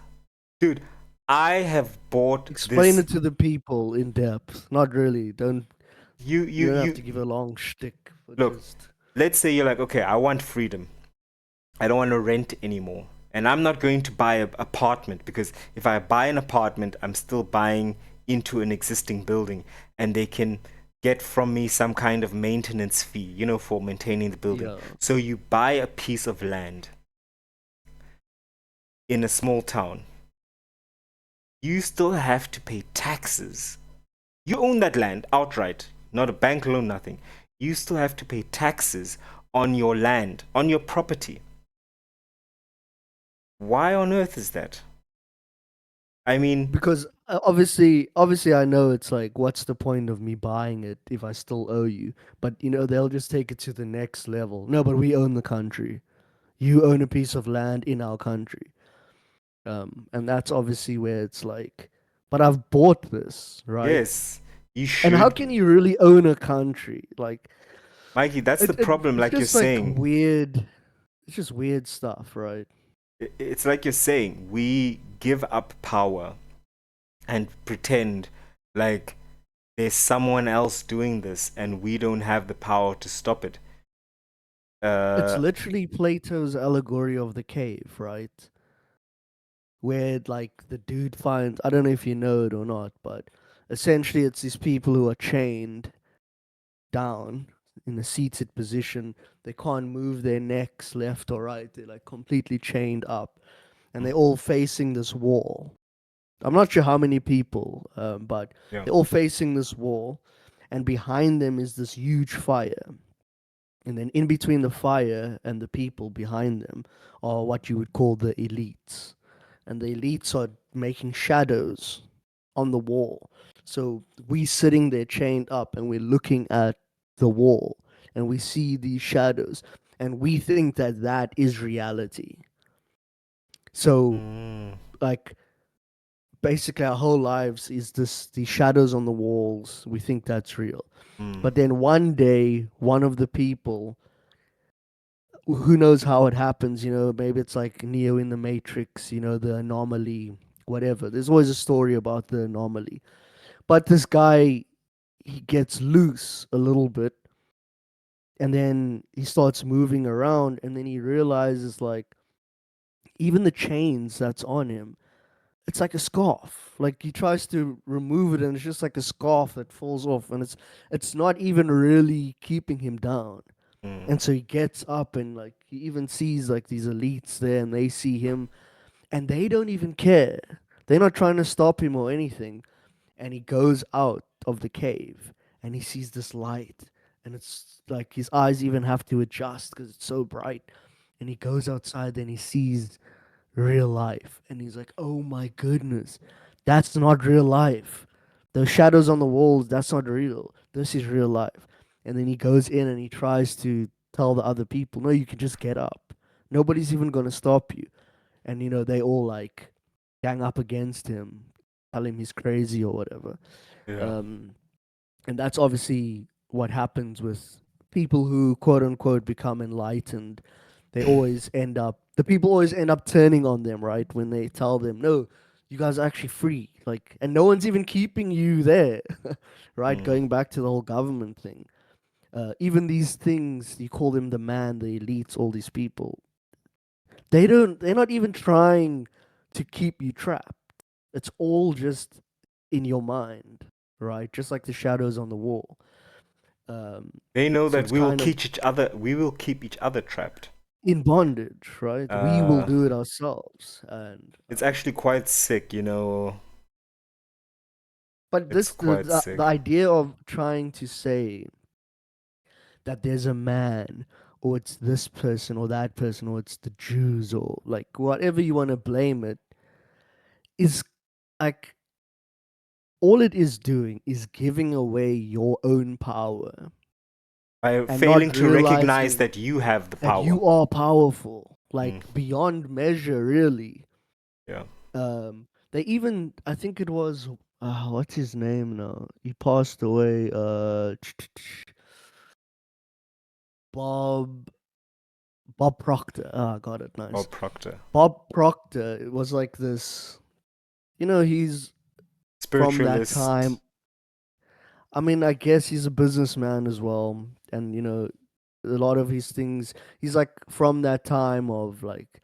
Dude, I have bought Explain this. it to the people in depth. Not really. You, You you, don't have you, to give a long shtick, but look, just let's say you're like, okay, I want freedom. I don't want to rent anymore. And I'm not going to buy an apartment, because if I buy an apartment, I'm still buying into an existing building, and they can get from me some kind of maintenance fee, for maintaining the building. yeah. So you buy a piece of land in a small town. You still have to pay taxes. You own that land outright, not a bank loan, nothing. You still have to pay taxes on your land, on your property. Why on earth is that? I mean, Because Obviously, I know it's like, what's the point of me buying it if I still owe you? But they'll just take it to the next level. No, but we own the country. You own a piece of land in our country. And that's obviously where it's like, but I've bought this, right? Yes, you And how should. can you really own a country? Like, Mikey, that's the problem, it's like you're just like saying. weird. It's just weird stuff, right? It's like you're saying, we give up power and pretend like there's someone else doing this and we don't have the power to stop it. It's Uh, literally Plato's allegory of the cave, right? Where like the dude finds, I don't know if you know it or not, but essentially it's these people who are chained down in a seated position. They can't move their necks left or right. They're like completely chained up, and they're all facing this wall. I'm not sure how many people, but yeah. they're all facing this wall, and behind them is this huge fire. And then in between the fire and the people behind them are what you would call the elites. And the elites are making shadows on the wall. So we sitting there chained up and we're looking at the wall and we see these shadows and we think that that is reality. So Mm, like basically our whole lives is this these shadows on the walls. We think that's real. mm, But then one day one of the people, who knows how it happens, maybe it's like Neo in the Matrix, the anomaly, whatever. There's always a story about the anomaly. But this guy, he gets loose a little bit and then he starts moving around and then he realizes like even the chains that's on him, it's like a scarf. Like he tries to remove it and it's just like a scarf that falls off and it's not even really keeping him down. mm, And so he gets up and like he even sees like these elites there and they see him and they don't even care. They're not trying to stop him or anything. And he goes out of the cave and he sees this light and it's like his eyes even have to adjust because it's so bright. And he goes outside and he sees real life and he's like, oh my goodness, that's not real life. The shadows on the walls, that's not real. This is real life. And then he goes in and he tries to tell the other people, no, you can just get up. Nobody's even going to stop you. And they all like gang up against him, tell him he's crazy or whatever. yeah. um and that's obviously what happens with people who quote unquote become enlightened. The people always end up turning on them, right? When they tell them, no, you guys are actually free, like, and no one's even keeping you there. Right, Mm. going back to the whole government thing. Even these things, you call them the man, the elites, all these people, they're not even trying to keep you trapped. It's all just in your mind, right? Just like the shadows on the wall. um They know so that it's kind of we will keep each other trapped. in bondage, right? We will Uh, do it ourselves. And it's actually quite sick. but It's this the, quite the the sick. idea of trying to say that there's a man, or it's this person or that person, or it's the Jews, or like whatever you want to blame it, is like all it is doing is giving away your own power By and not failing to recognize realizing that you have the that power. you are powerful, Mm, like beyond measure, really. yeah. They even, I think it was, what's his name now? He passed away. Bob Bob Proctor. Ah, got it. Nice. Bob Proctor. Bob Proctor. It was like this. He's from that Spiritualist. time. I mean, I guess he's a businessman as well, and a lot of his things. He's like from that time of like,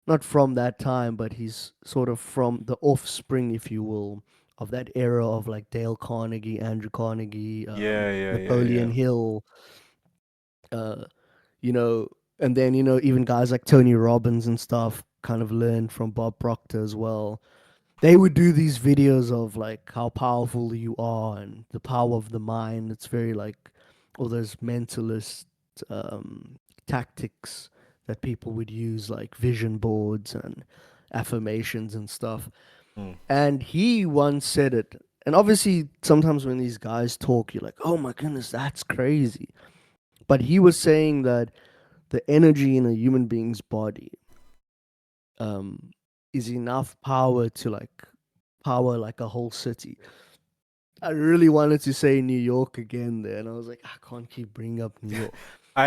not from that time, but he's sort of from the offspring, if you will, of that era of like Dale Carnegie, Andrew Carnegie, Yeah, yeah, yeah, Napoleon yeah. Hill, uh, you know, and then even guys like Tony Robbins and stuff kind of learned from Bob Proctor as well. They would do these videos of like how powerful you are and the power of the mind. It's very like all those mentalist um, tactics that people would use, like vision boards and affirmations and stuff. Mm. And he once said it. And obviously, sometimes when these guys talk, you're like, oh my goodness, that's crazy. But he was saying that the energy in a human being's body um, is enough power to like power like a whole city. I really wanted to say New York again there, and I was like, I can't keep bringing up New York.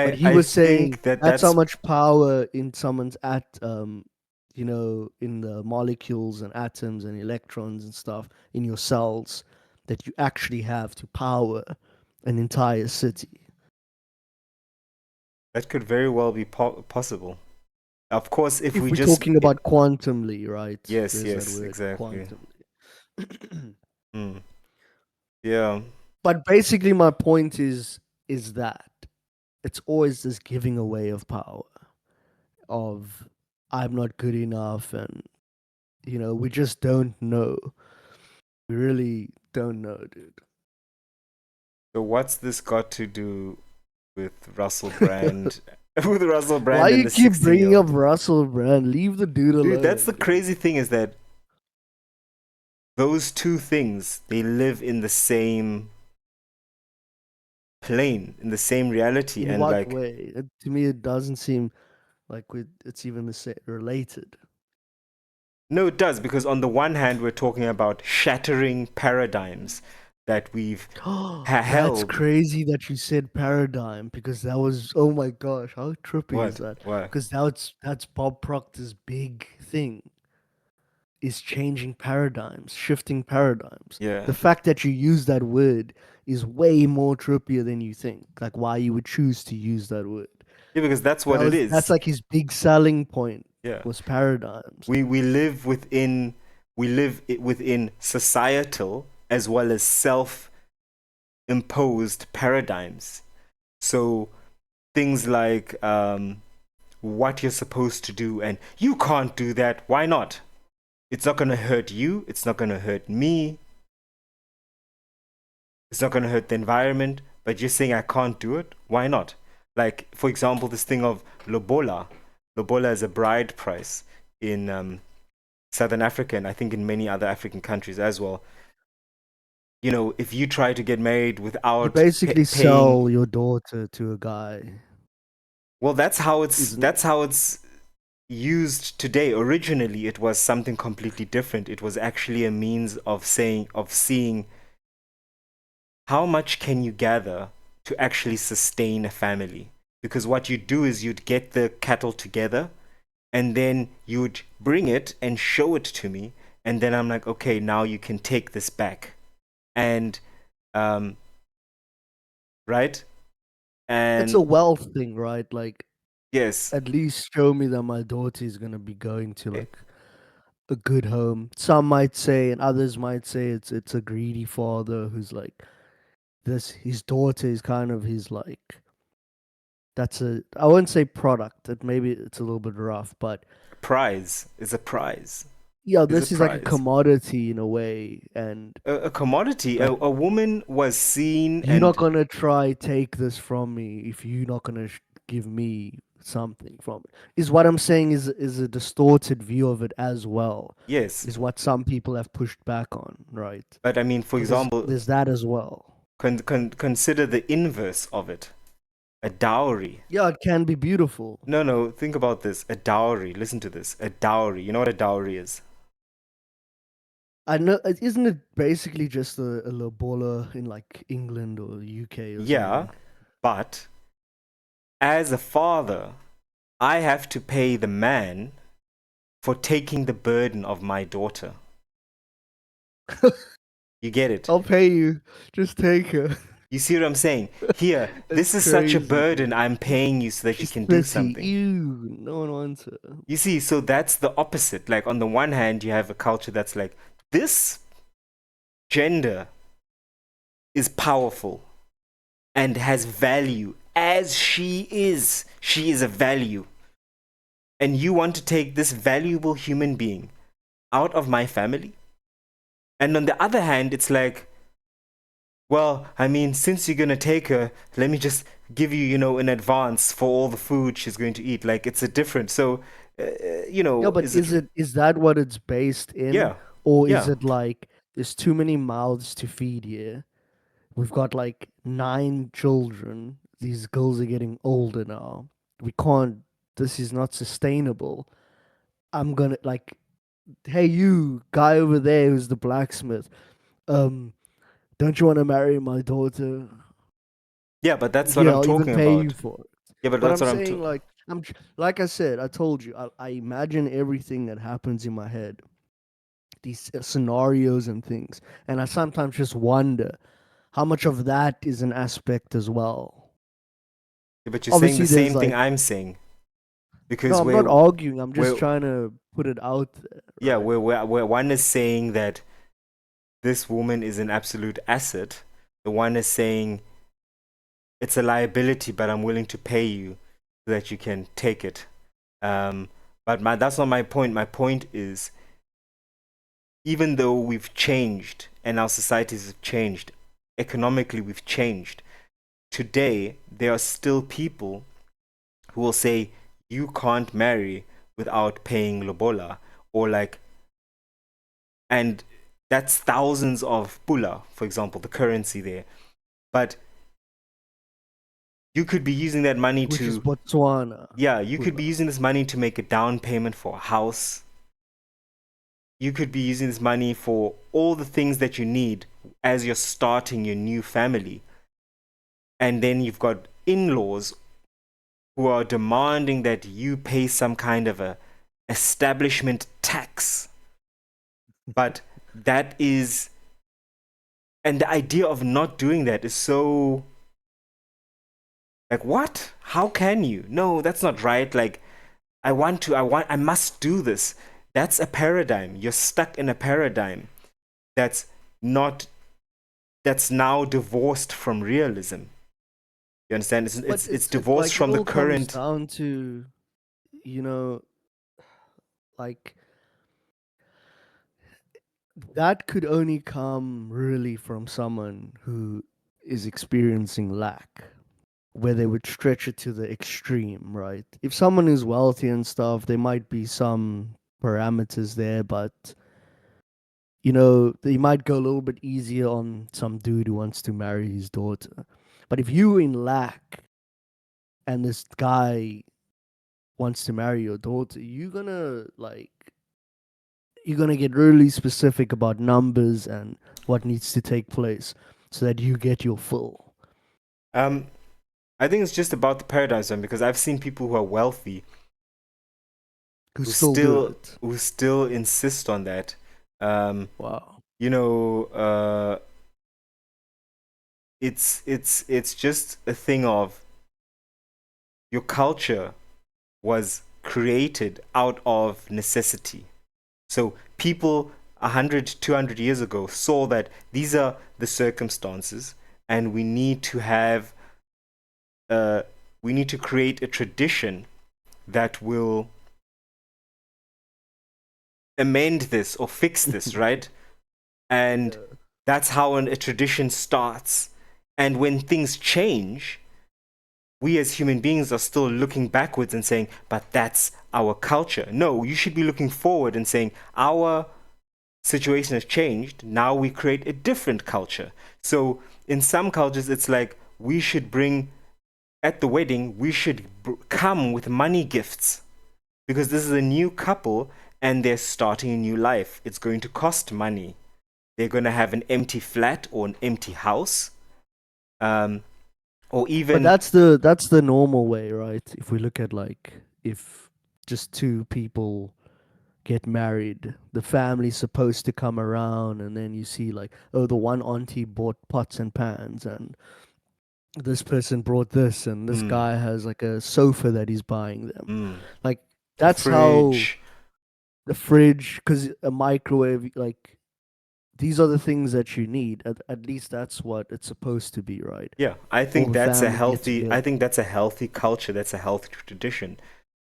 But he I was saying think that that's how that's much power in someone's you know, in the molecules and atoms and electrons and stuff in your cells that you actually have to power an entire city. that could very well be possible. Of course, if If we we're just talking about quantumly, right? yes, There's that yes, word, exactly. quantumly. Mm. Yeah. But basically, my point is that it's always this giving away of power, of I'm not good enough, and you know, we just don't know. We really don't know, dude. So what's this got to do with Russell Brand? With Russell Why Brand and you the keep bringing up 16-year-old? Russell Brand? Leave the dude Dude, that's the alone, dude. crazy thing is that those two things, they live in the same plane, in the same reality. In And what like, way? To me, it doesn't seem like it's even related. no, it does, because on the one hand, we're talking about shattering paradigms that we've That's held. crazy that you said paradigm because that was, oh my gosh, how trippy is What? that? What? Because that's Bob Proctor's big thing, is changing paradigms, shifting paradigms. Yeah. The fact that you use that word is way more trippier than you think. Like why you would choose to use that word. Yeah, because that's what it That's is. like his big selling point Yeah. was paradigms. We live within within societal as well as self-imposed paradigms. So things like what you're supposed to do and you can't do that. Why not? It's not gonna hurt you. It's not gonna hurt me. It's not gonna hurt the environment. But you're saying I can't do it. Why not? Like for example, this thing of lobola. Lobola is a bride price in Southern Africa, and I think in many other African countries as well. You know, if you try to get married You without basically paying, sell your daughter to a guy, well, isn't it? that's how it's used today. Originally, it was something completely different. It was actually a means of seeing how much can you gather to actually sustain a family. Because what you'd do is you'd get the cattle together, and then you'd bring it and show it to me, and then I'm like, okay, now you can take this back. And um, right? It's a And wealth thing, right? Like yes, at least show me that my daughter is gonna be going to eh, like a good home. Some might say, and others might say it's a greedy father who's like this. His daughter is kind of his like that's a I wouldn't say product. That maybe it's a little bit rough, but prize is a prize. yeah, Is a this is like a prize. commodity in a way, and A commodity. like A woman was seen you're not and gonna try take this from me if you're not gonna give me something from it. Is what I'm saying is a distorted view of it as well. yes, Is what some people have pushed back on, right? but I mean, for So example, there's that as well. consider the inverse of it. A dowry. Yeah, it can be beautiful. No, no, think about this. A dowry. Listen to this. A dowry. You know what a dowry is? I know, isn't it basically just a lobola in like England or UK or Yeah, something? but as a father, I have to pay the man for taking the burden of my daughter. You get it? I'll pay you. Just take her. You see what I'm saying? Here, That's this is such a crazy, burden. dude. I'm paying you so that you She's can do pretty. something. Ew, no one wants her. You see, so that's the opposite. Like, on the one hand, you have a culture that's like, this gender is powerful and has value as she is. She is a value. And you want to take this valuable human being out of my family? And on the other hand, it's like, well, I mean, since you're gonna take her, let me just give you, in advance for all the food she's going to eat. Like it's a different. So, Yeah, but is it? is that what it's based in, Yeah. Or is Yeah. it like there's too many mouths to feed here? We've got like 9 children. These girls are getting older now. We can't, this is not sustainable. I'm gonna like, hey, you guy over there who's the blacksmith, um, don't you want to marry my daughter? Yeah, but that's what Yeah, I'm I'll even talking pay you about. for it. Yeah, but But that's I'm what I'm saying, like, like I said, I told you, I imagine everything that happens in my head, these scenarios and things, and I sometimes just wonder how much of that is an aspect as well. Yeah, but you're saying the Obviously, there's same thing like, I'm saying no, because I'm not arguing. I'm just where trying to put it out there, yeah, right? where one is saying that this woman is an absolute asset, the one is saying it's a liability, but I'm willing to pay you so that you can take it. But that's not my point. My point is, even though we've changed and our societies have changed, economically we've changed, today there are still people who will say you can't marry without paying lobola, or like, and that's thousands of pula, for example, the currency there. But you could be using that money Which is to, Botswana. yeah, you could be Pula. using this money to make a down payment for a house. You could be using this money for all the things that you need as you're starting your new family. And then you've got in-laws who are demanding that you pay some kind of a establishment tax. But that is, and the idea of not doing that is so, like, what? How can you? No, that's not right. Like, I must do this. That's a paradigm. You're stuck in a paradigm that's not, that's now divorced from realism. You understand? But It's it's divorced like it from the all comes current. down to, you know, like that could only come really from someone who is experiencing lack, where they would stretch it to the extreme, right? If someone is wealthy and stuff, there might be some parameters there, but they might go a little bit easier on some dude who wants to marry his daughter. But if you in lack and this guy wants to marry your daughter, you're gonna get really specific about numbers and what needs to take place so that you get your full. Um, I think it's just about the paradigm, son, because I've seen people who are wealthy Who who still do still it? who still insist on that. Um, Wow. you know, it's just a thing of your culture was created out of necessity. So people 100, 200 years ago saw that these are the circumstances, and uh, we need to create a tradition that will amend this or fix this, right? And Yeah. that's how a tradition starts. And when things change, we as human beings are still looking backwards and saying, but that's our culture. No, you should be looking forward and saying, our situation has changed. Now we create a different culture. So in some cultures, it's like we should bring, at the wedding, we should come with money gifts because this is a new couple and they're starting a new life. It's going to cost money. They're going to have an empty flat or an empty house, um, or But even, that's the normal way, right? If we look at like if just two people get married, the family's supposed to come around and then you see like, oh, the one auntie bought pots and pans and this person brought this and this mm, guy has like a sofa that he's buying them. mm, Like a that's how fridge. the fridge, because a microwave, like these are the things that you need. At least that's what it's supposed to be, right? Yeah, I All think the that's a family get healthy. I together. think that's a healthy culture. That's a healthy tradition.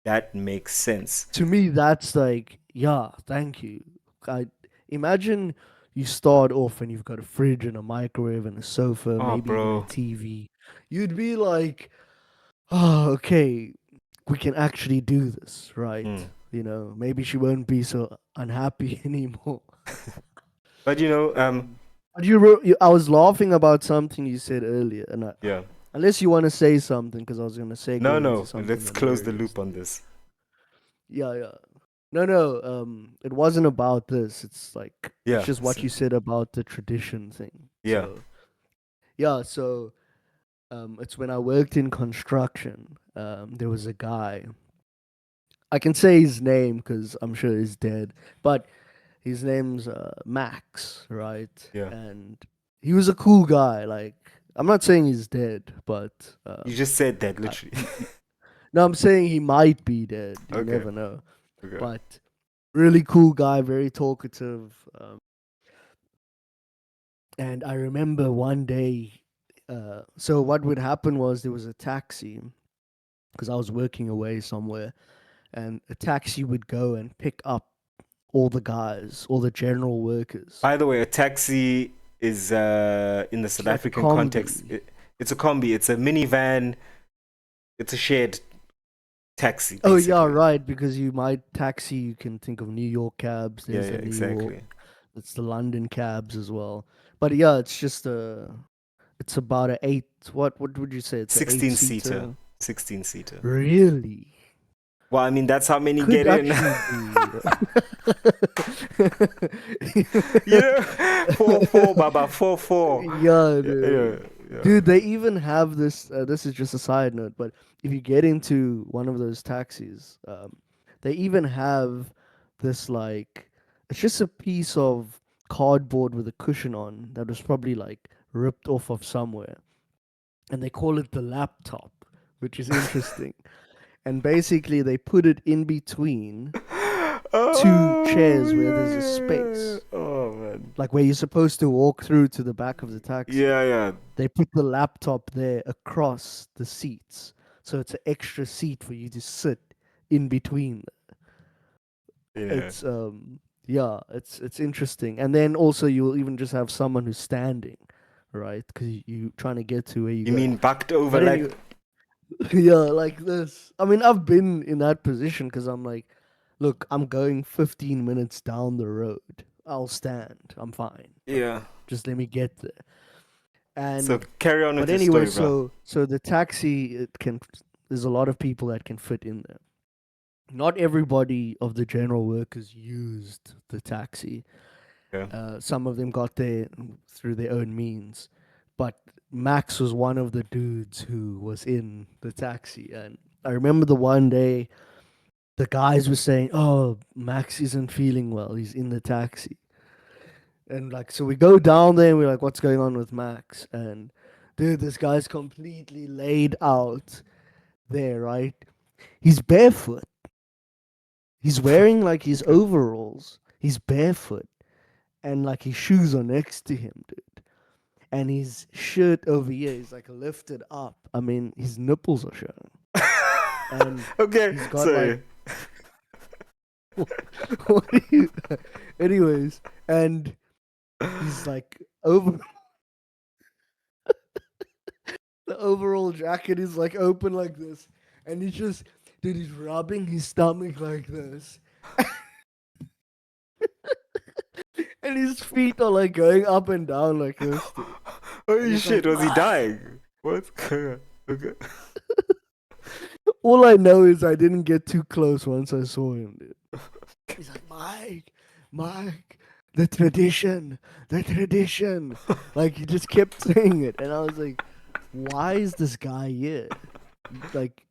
That makes sense. To me, that's like, yeah, thank you. I imagine you start off and you've got a fridge and a microwave and a sofa, Oh, maybe even a bro. TV. You'd be like, oh, okay, we can actually do this, right? Mm. maybe she won't be so unhappy anymore. But But I was laughing about something you said earlier, and yeah. unless you want to say something, because I was going to No, segue into no. something Let's close the hilarious. loop on this. Yeah, yeah. No, no. It wasn't about this. It's like it's Yeah. just what you said about the tradition thing. Yeah. So yeah, so it's when I worked in construction. There was a guy. I can say his name because I'm sure he's dead, but his name's Max, right? Yeah. And he was a cool guy. Like I'm not saying he's dead, but You just said that I, literally. no, I'm saying he might be dead. You Okay. never know. Okay. But really cool guy, very talkative. And I remember one day, so what would happen was there was a taxi because I was working away somewhere, and a taxi would go and pick up all the guys, all the general workers. By the way, a taxi is in the It's South like a African context, combi. it's a combi. It's a minivan. It's a shared taxi, Oh yeah, basically. right. Because you might taxi, you can think of New York cabs. Yeah, There's yeah, the New York. exactly. It's the London cabs as well. But yeah, it's just a. It's about a eight. What would you say? It's a 16 seater. eight-seater. 16 seater. Really? Well, I mean, that's how many Could get in. actually be. Yeah, 4-4, Baba, 4-4. Yeah, Yeah, yeah, dude. yeah. Dude, they even have this. This is just a side note, but if you get into one of those taxis, they even have this like it's just a piece of cardboard with a cushion on that was probably like ripped off of somewhere, and they call it the laptop, which is interesting. And basically, they put it in between two Oh, chairs where there's a yeah, yeah. space, Oh, man. like where you're supposed to walk through to the back of the taxi. Yeah, yeah, They put the laptop there across the seats. So it's an extra seat for you to sit in between. yeah. It's yeah, it's interesting. And then also you'll even just have someone who's standing, right? Because you trying to get to where you You go. mean backed over But like, anyway, yeah, like this. I mean, I've been in that position because I'm like, look, I'm going 15 minutes down the road. I'll stand. I'm fine. Like, yeah. just let me get there. So And carry on but with your anyway, story, bro. so the taxi it can there's a lot of people that can fit in there. Not everybody of the general workers used the taxi. Yeah. Some of them got there through their own means, but Max was one of the dudes who was in the taxi. And I remember the one day the guys were saying, "Oh, Max isn't feeling well. He's in the taxi." And like, so we go down there and we're like, "What's going on with Max?" And dude, this guy's completely laid out there, right? He's barefoot. He's wearing like his Okay. overalls. He's barefoot, and like his shoes are next to him, dude. And his shirt over here is like lifted up. I mean, his nipples are showing, and Okay, he's got like sorry. what do you? Anyways, and he's like over the overall jacket is like open like this, and he's just dude, he's rubbing his stomach like this, and his feet are like going up and down like this, dude. And Holy he's shit, like, was he "Ah." dying? What? Okay. All I know is I didn't get too close once I saw him, dude. He's like, Mike, the tradition, the tradition. Like he just kept saying it, and I was like, why is this guy here? Like,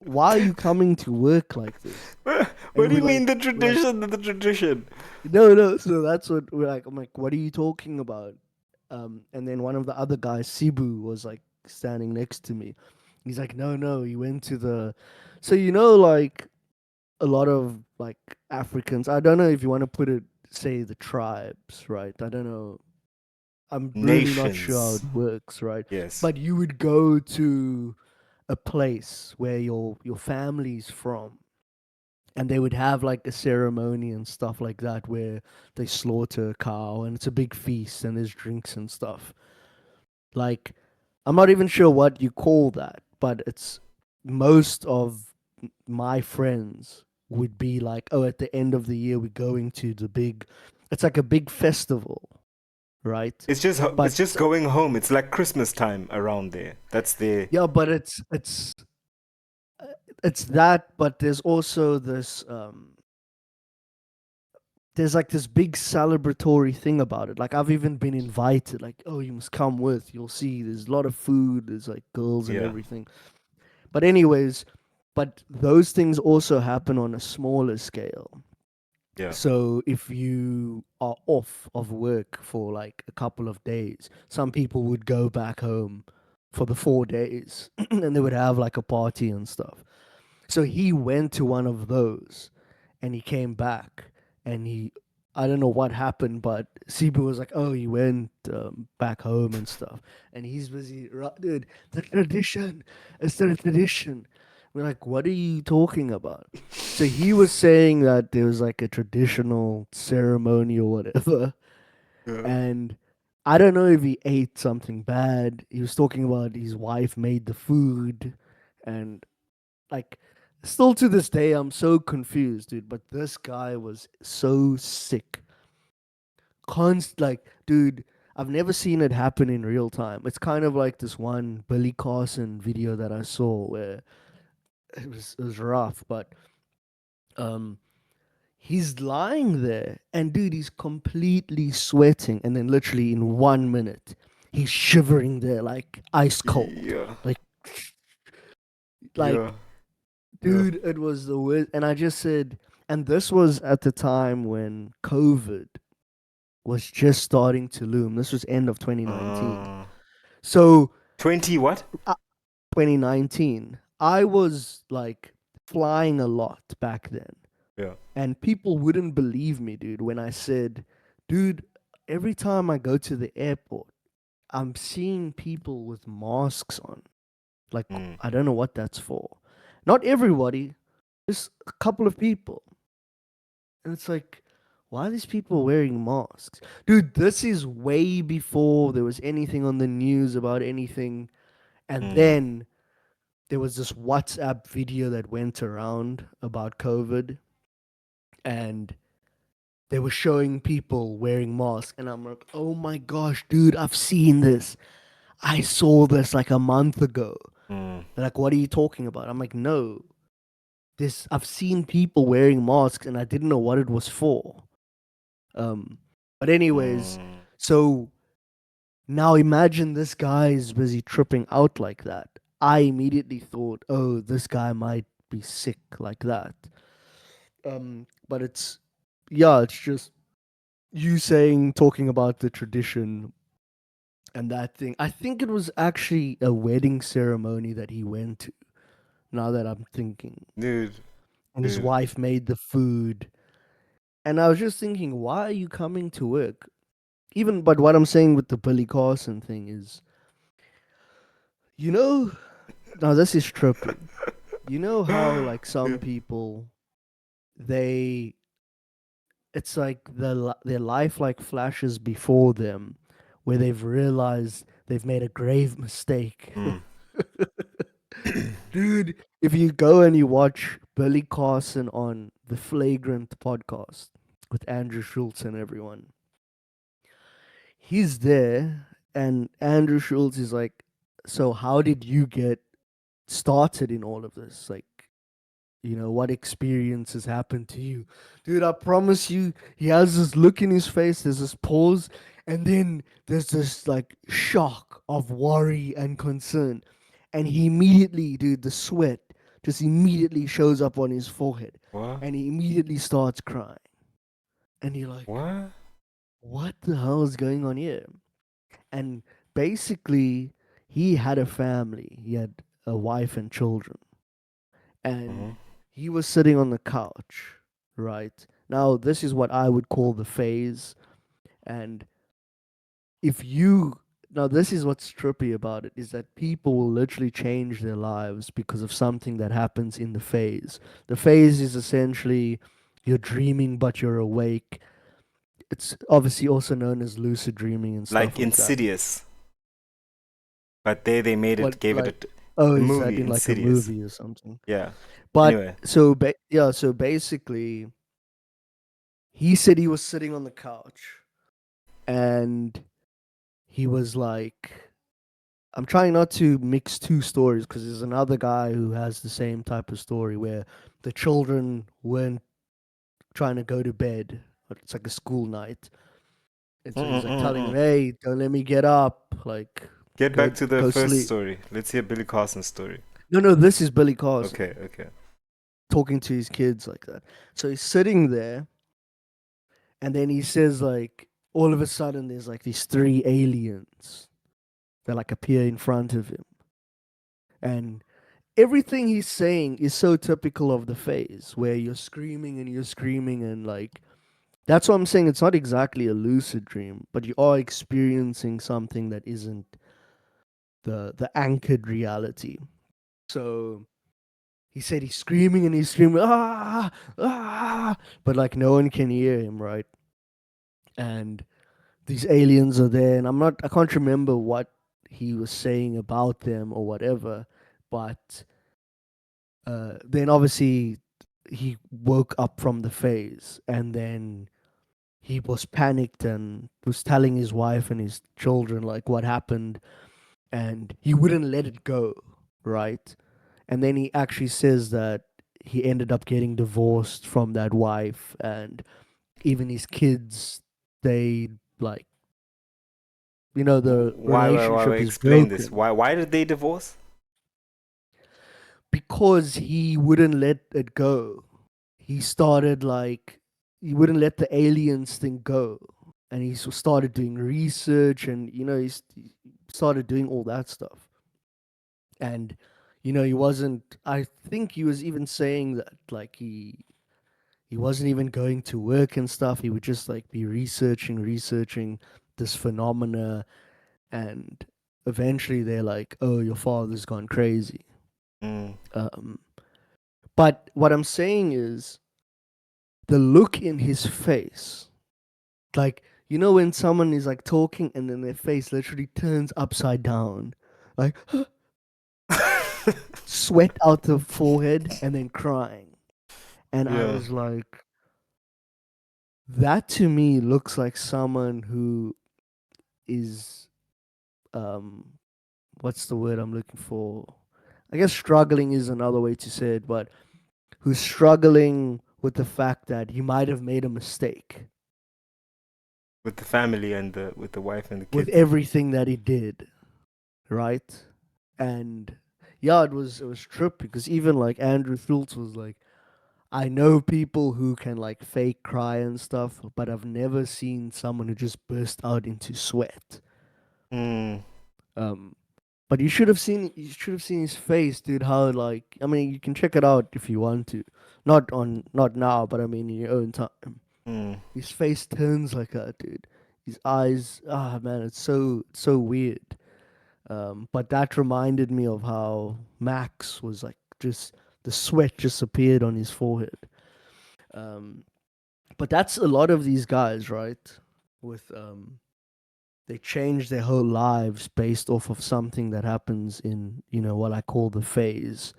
why are you coming to work like this? What And do you we're mean like, the we're like, tradition? The tradition. no, no. So that's what we're like. I'm like, what are you talking about? And then one of the other guys, Sibu, was like standing next to me. He's like, no, no. He went to the, so like a lot of like Africans. I don't know if you want to put it, say the tribes, right? I don't know. I'm really not sure how Nations. it works, right? Yes. But you would go to a place where your family's from, and they would have like a ceremony and stuff like that where they slaughter a cow and it's a big feast and there's drinks and stuff. Like, I'm not even sure what you call that, but it's most of my friends would be like, oh, at the end of the year we're going to the big, it's like a big festival, right? It's But just going home. It's like Christmas time around there. That's the yeah, but it's that, but there's also this there's like this big celebratory thing about it. Like I've even been invited, like, oh, you must come with. You'll see there's a lot of food, there's like girls and yeah, everything. But anyways, but those things also happen on a smaller scale. yeah. So if you are off of work for like a couple of days, some people would go back home for the 4 days and they would have like a party and stuff. So he went to one of those and he came back and I don't know what happened, but Sibu was like, oh, he went back home and stuff. And he's busy, dude, the tradition, it's the tradition. We're like, what are you talking about? So he was saying that there was like a traditional ceremony or whatever. Yeah. And I don't know if he ate something bad. He was talking about his wife made the food and like still to this day I'm so confused, dude. But this guy was so sick. Like, dude, I've never seen it happen in real time. It's kind of like this one Billy Carson video that I saw where it was rough, but um he's lying there and dude he's completely sweating and then literally in 1 minute he's shivering there like ice cold. Yeah. Like Yeah. like Yeah. dude, it was the worst. And I just said, and this was at the time when COVID was just starting to loom. This was end of 2019. Uh, So 20 what? 2019, I was like flying a lot back then. Yeah. And people wouldn't believe me, dude, when I said, dude, every time I go to the airport, I'm seeing people with masks on. Like, Mm. I don't know what that's for. Not everybody, just a couple of people. And it's like, why are these people wearing masks? Dude, this is way before there was anything on the news about anything. And Mm. then there was this WhatsApp video that went around about COVID. And they were showing people wearing masks. And I'm like, oh my gosh, dude, I've seen this. I saw this like a month ago. Mm. They're like, what are you talking about? I'm like, no. I've seen people wearing masks and I didn't know what it was for. But anyways, Mm. so now imagine this guy is busy tripping out like that. I immediately thought, oh, this guy might be sick like that. But it's just you talking about the tradition and that thing. I think it was actually a wedding ceremony that he went to. Now that I'm thinking, Dude. and his Dude. wife made the food, and I was just thinking, why are you coming to work? Even, but what I'm saying with the Billy Carson thing is, you know, now this is trippy. You know how like Yeah. some people, they, it's like their life like flashes before them, where they've realized they've made a grave mistake. Mm. Dude, if you go and you watch Billy Carson on the Flagrant podcast with Andrew Schultz and everyone, he's there, and Andrew Schultz is like, so how did you get started in all of this? Like, what experiences happened to you? Dude, I promise you, he has this look in his face, there's this pause, and then there's this like shock of worry and concern. And he immediately, dude, the sweat just immediately shows up on his forehead. What? And he immediately starts crying. And you're like, What? what the hell is going on here? And basically, he had a family. He had a wife and children. Mm-hmm. And he was sitting on the couch, right? Now, this is what I would call the phase. And if you now this is what's trippy about it is that people will literally change their lives because of something that happens in the phase. The phase is essentially you're dreaming but you're awake. It's obviously also known as lucid dreaming and stuff Like like that. Insidious. But there they made What it, gave it like Oh, The is that movie in like a Insidious. movie or something? Yeah. But Anyway. yeah, so basically, he said he was sitting on the couch and he was like, I'm trying not to mix two stories because there's another guy who has the same type of story where the children weren't trying to go to bed. But it's like a school night. And so he's like telling him, Mm-mm-mm-mm. hey, don't let me get up. Like, Get back to the go first sleep. story. Let's hear Billy Carson's story. No, this is Billy Carson Okay, okay. talking to his kids like that. So he's sitting there, and then he says, like, all of a sudden, there's like these three aliens that like appear in front of him. And everything he's saying is so typical of the phase where you're screaming, and like, that's what I'm saying. It's not exactly a lucid dream, but you are experiencing something that isn't the anchored reality. So he said he's screaming and he's screaming, ah, ah, but like no one can hear him, right? And these aliens are there, and I can't remember what he was saying about them or whatever, but then obviously he woke up from the phase, and then he was panicked and was telling his wife and his children like what happened, and he wouldn't let it go, right? And then he actually says that he ended up getting divorced from that wife, and even his kids, they like, the Why? relationship is Explain this. broken Why did they divorce? because he wouldn't let it go. He started like, he wouldn't let the aliens thing go, and he started doing research, and he started doing all that stuff. And he wasn't, I think he was even saying that like he wasn't even going to work and stuff. He would just like be researching this phenomena, and eventually they're like, oh, your father's gone crazy. Mm. But what I'm saying is the look in his face, like, when someone is like talking and then their face literally turns upside down, like sweat out the forehead and then crying. And I Yeah. was like, that to me looks like someone who is, um what's the word I'm looking for? I guess struggling is another way to say it, but who's struggling with the fact that he might have made a mistake With the family and with the wife and the with kids. everything that he did, right? And yeah, it was trip because even like Andrew Schultz was like, I know people who can like fake cry and stuff, but I've never seen someone who just burst out into sweat. Mm. Um, but you should have seen his face, dude. How, like, I mean, you can check it out if you want to, not now, but I mean in your own time. Mm. His face turns like that, dude. His eyes, man, it's so weird. But that reminded me of how Max was like, just the sweat just appeared on his forehead. Um, but that's a lot of these guys, right? With they change their whole lives based off of something that happens in what I call the phase.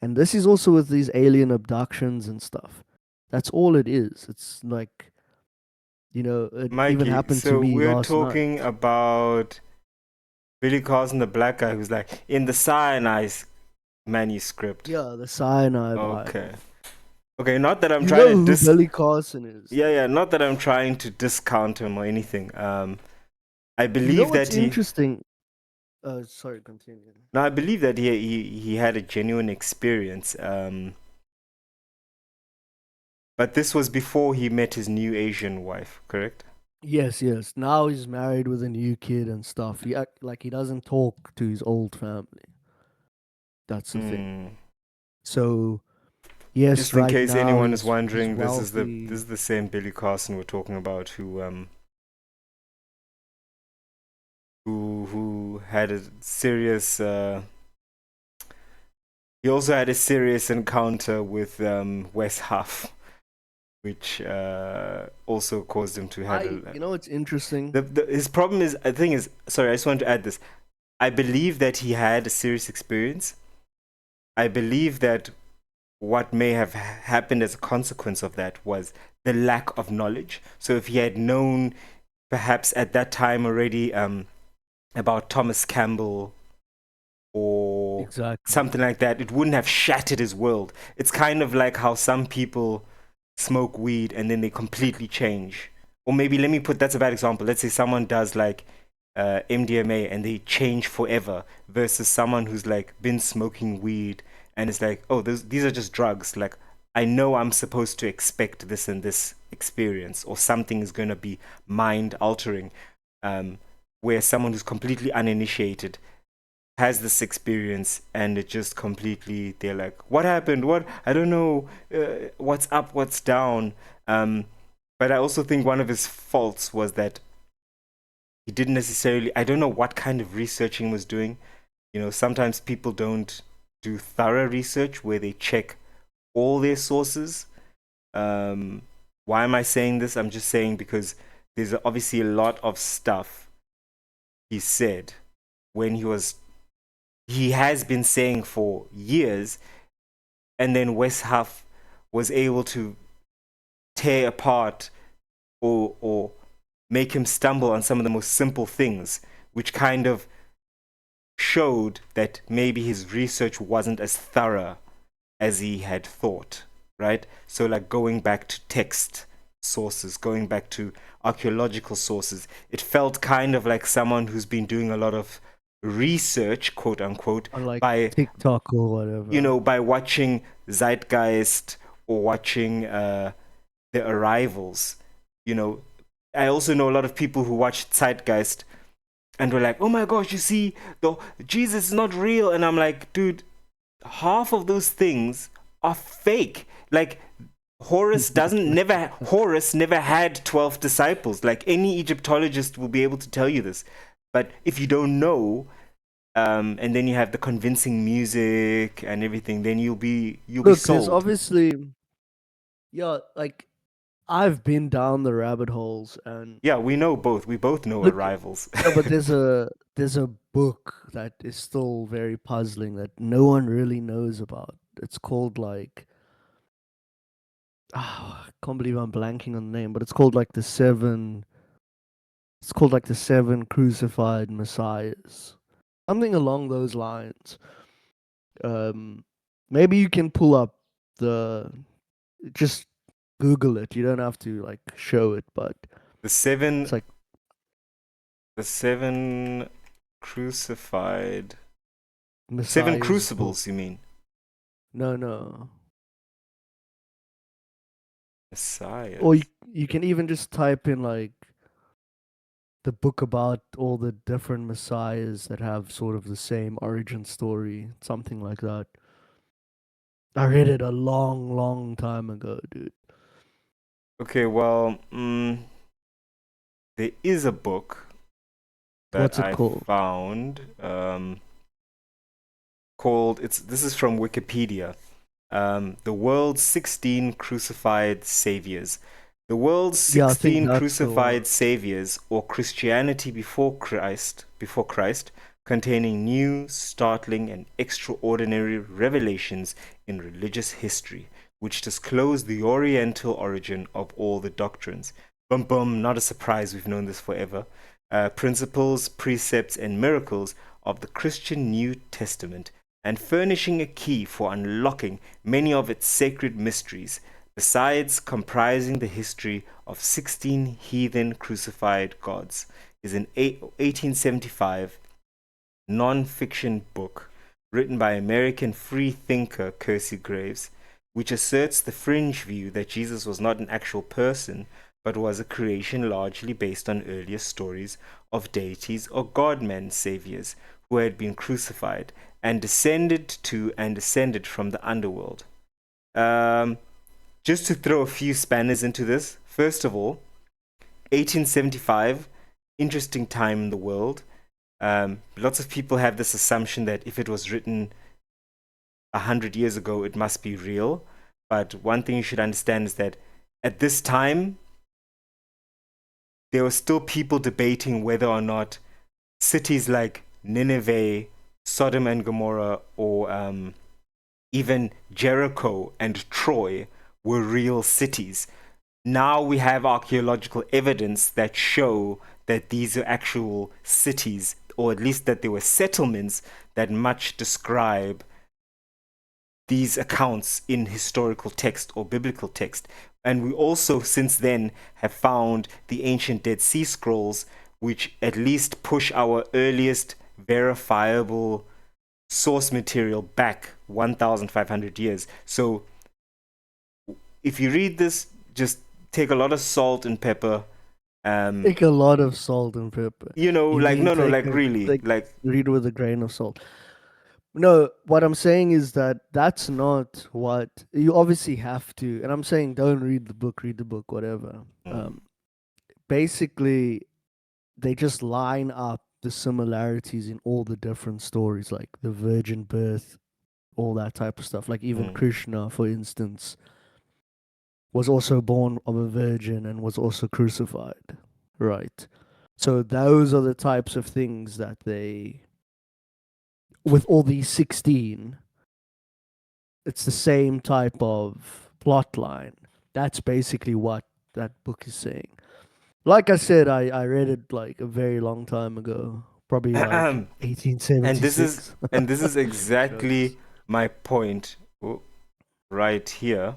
And this is also with these alien abductions and stuff. That's all it is. It's like, it even Mikey, happened to so me we're last talking night. about Billy Carson, the black guy who's like in the cyanide manuscript. Yeah, the Sinai Okay. Bible. Okay, not that I'm You trying know to who Billy Carson is, yeah, though. yeah, not that I'm trying to discount him or anything. I You know believe what's that he interesting? Sorry, continue. no, I believe that he had a genuine experience. But this was before he met his new Asian wife, correct? Yes, yes. Now he's married with a new kid and stuff. He act like he doesn't talk to his old family. That's the thing. Mm. So yes, Just in right case now anyone is he's wondering, this wealthy. is the same Billy Carson we're talking about who had a serious he also had a serious encounter with Wes Huff, which also caused him to have You know what's interesting? his problem is, I think is, sorry, I just want to add this. I believe that he had a serious experience. I believe that what may have happened as a consequence of that was the lack of knowledge. So if he had known perhaps at that time already about Thomas Campbell or Exactly. something like that, it wouldn't have shattered his world. It's kind of like how some people smoke weed and then they completely change. Or maybe let me put, that's a bad example. Let's say someone does like MDMA and they change forever versus someone who's like been smoking weed and it's like, oh, these are just drugs. Like, I know I'm supposed to expect this and this experience, or something is going to be mind altering. Where someone who's completely uninitiated has this experience and it just completely, they're like, what happened? What? I don't know. What's up? What's down? But I also think one of his faults was that he didn't necessarily, I don't know what kind of researching he was doing. You know, sometimes people don't do thorough research where they check all their sources. Why am I saying this? I'm just saying because there's obviously a lot of stuff he said when he has been saying for years, and then Westhuff was able to tear apart or make him stumble on some of the most simple things, which kind of showed that maybe his research wasn't as thorough as he had thought, right? So like going back to text sources, going back to archaeological sources, it felt kind of like someone who's been doing a lot of research, quote unquote, On like by, TikTok or whatever. you know, by watching Zeitgeist or watching The Arrivals. You know, I also know a lot of people who watch Zeitgeist and were like, oh my gosh, you see, the Jesus is not real. And I'm like, dude, half of those things are fake. Like Horus never had 12 disciples. Like any Egyptologist will be able to tell you this. But if you don't know, and then you have the convincing music and everything, then you'll be Look, there's sold. obviously, yeah, like I've been down the rabbit holes, and Yeah, we know both. We both know look, Arrivals. no, but there's a book that is still very puzzling that no one really knows about. It's called like, I can't believe I'm blanking on the name, but it's called like the seven. It's called like the seven crucified messiahs, something along those lines. Um, Maybe you can pull up the, just Google it. You don't have to like show it, but the seven it's like the seven crucified seven Messiah's book. crucibles, you mean? No. Messiah. Or you can even just type in like the book about all the different messiahs that have sort of the same origin story, something like that. I read it a long time ago, dude. Okay, well, there is a book that What's it I called? found called, this is from Wikipedia. The World's 16 Crucified Saviors. The World's Yeah, I think 16 that's the one. Crucified Saviors, or Christianity before Christ, containing new, startling, and extraordinary revelations in religious history, which disclose the oriental origin of all the doctrines. Bum bum, not a surprise, we've known this forever. Principles, precepts, and miracles of the Christian New Testament, and furnishing a key for unlocking many of its sacred mysteries, besides comprising the history of 16 heathen crucified gods, is an 1875 non-fiction book written by American free thinker Kersey Graves, which asserts the fringe view that Jesus was not an actual person, but was a creation largely based on earlier stories of deities or God-man saviors who had been crucified and descended from the underworld. Just to throw a few spanners into this, first of all, 1875, interesting time in the world. Lots of people have this assumption that if it was written 100 years ago, it must be real. But one thing you should understand is that at this time, there were still people debating whether or not cities like Nineveh, Sodom and Gomorrah, or even Jericho and Troy were real cities. Now we have archaeological evidence that show that these are actual cities, or at least that there were settlements that much describe these accounts in historical text or biblical text. And we also, since then, have found the ancient Dead Sea Scrolls, which at least push our earliest verifiable source material back 1,500 years. So if you read this, just take a lot of salt and pepper. Take a lot of salt and pepper. You know, You like, mean no, take like, really, like, read with a grain of salt. No, what I'm saying is that that's not what you obviously have to. And I'm saying don't read the book, whatever. mm, Basically, they just line up the similarities in all the different stories, like the virgin birth, all that type of stuff. Like even mm, Krishna, for instance, was also born of a virgin and was also crucified, right? So those are the types of things that they, with all these 16, it's the same type of plot line. That's basically what that book is saying. Like I said, I read it like a very long time ago, probably like and this is 1876. and this is Jokes. exactly my point right here.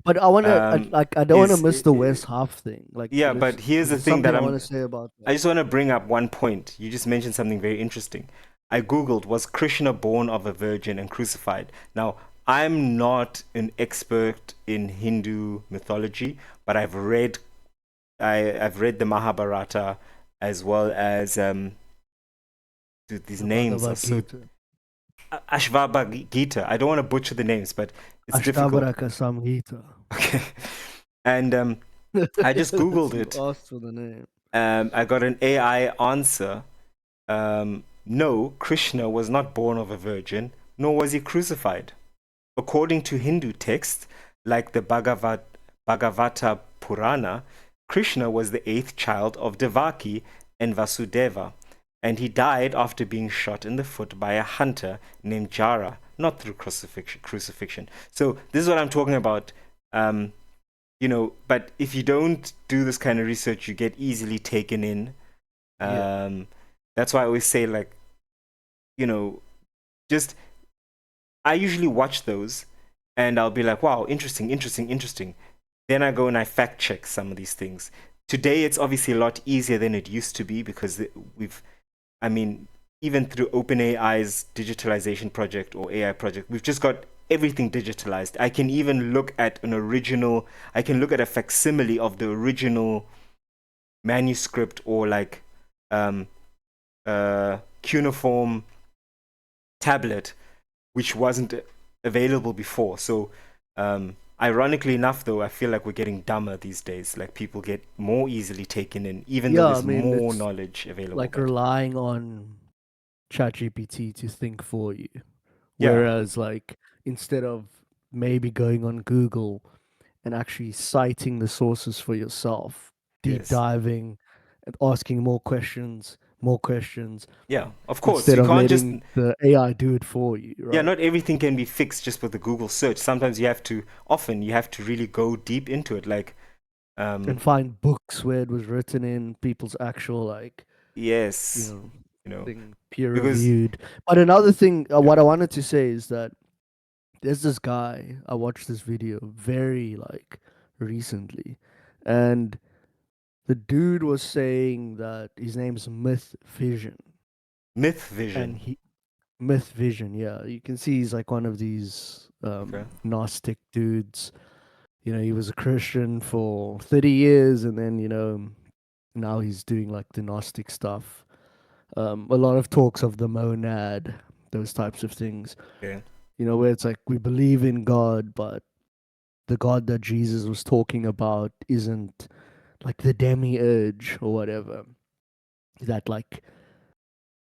But I want to, Um, like, I don't want to is miss the West half thing. Like, Yeah, let's, but here's because the there's thing something that I want to say about I that. just want to bring up one point. You just mentioned something very interesting. I googled, was Krishna born of a virgin and crucified? Now, I'm not an expert in Hindu mythology, but I've read the Mahabharata, as well as dude, these The names are Bhagavad so Gita. Ashvabha Gita. I don't want to butcher the names, but it's difficult. Ashtabharaka Samhita. Okay. And I just googled You it. asked for the name. I got an AI answer. No, Krishna was not born of a virgin, nor was he crucified. According to Hindu texts, like the Bhagavata Purana, Krishna was the eighth child of Devaki and Vasudeva, and he died after being shot in the foot by a hunter named Jara, not through crucifixion. So this is what I'm talking about. Um, but if you don't do this kind of research, you get easily taken in. Yeah. That's why I always say, like, you know, just I usually watch those and I'll be like, wow, interesting, interesting, interesting. Then I go and I fact check some of these things. Today, it's obviously a lot easier than it used to be because I mean, even through OpenAI's digitalization project or AI project, we've just got everything digitalized. I can even look at I can look at a facsimile of the original manuscript or like um, cuneiform tablet, which wasn't available before. So, ironically enough, though, I feel like we're getting dumber these days. Like people get more easily taken in, even though Yeah, I there's mean, more it's knowledge available. like But relying on ChatGPT to think for you. yeah, Whereas, like, instead of maybe going on Google and actually citing the sources for yourself, deep yes, diving and asking more questions, yeah, of course. instead You of can't just letting the AI do it for you, Yeah, right? not everything can be fixed just with the Google search. Sometimes often you have to really go deep into it. Like, um, And find books where it was written in people's actual, like, you yes, know, you know, thing peer because reviewed. But another thing, yeah, what I wanted to say is that there's this guy, I watched this video very like recently, and the dude was saying that his name's Myth Vision, myth and vision. he Myth Vision, yeah, you can see he's like one of these Okay. Gnostic dudes. You know, he was a Christian for 30 years, and then now he's doing like the Gnostic stuff. A lot of talks of the monad, those types of things. Okay. Where it's like we believe in God, but the God that Jesus was talking about isn't like the demiurge or whatever. That like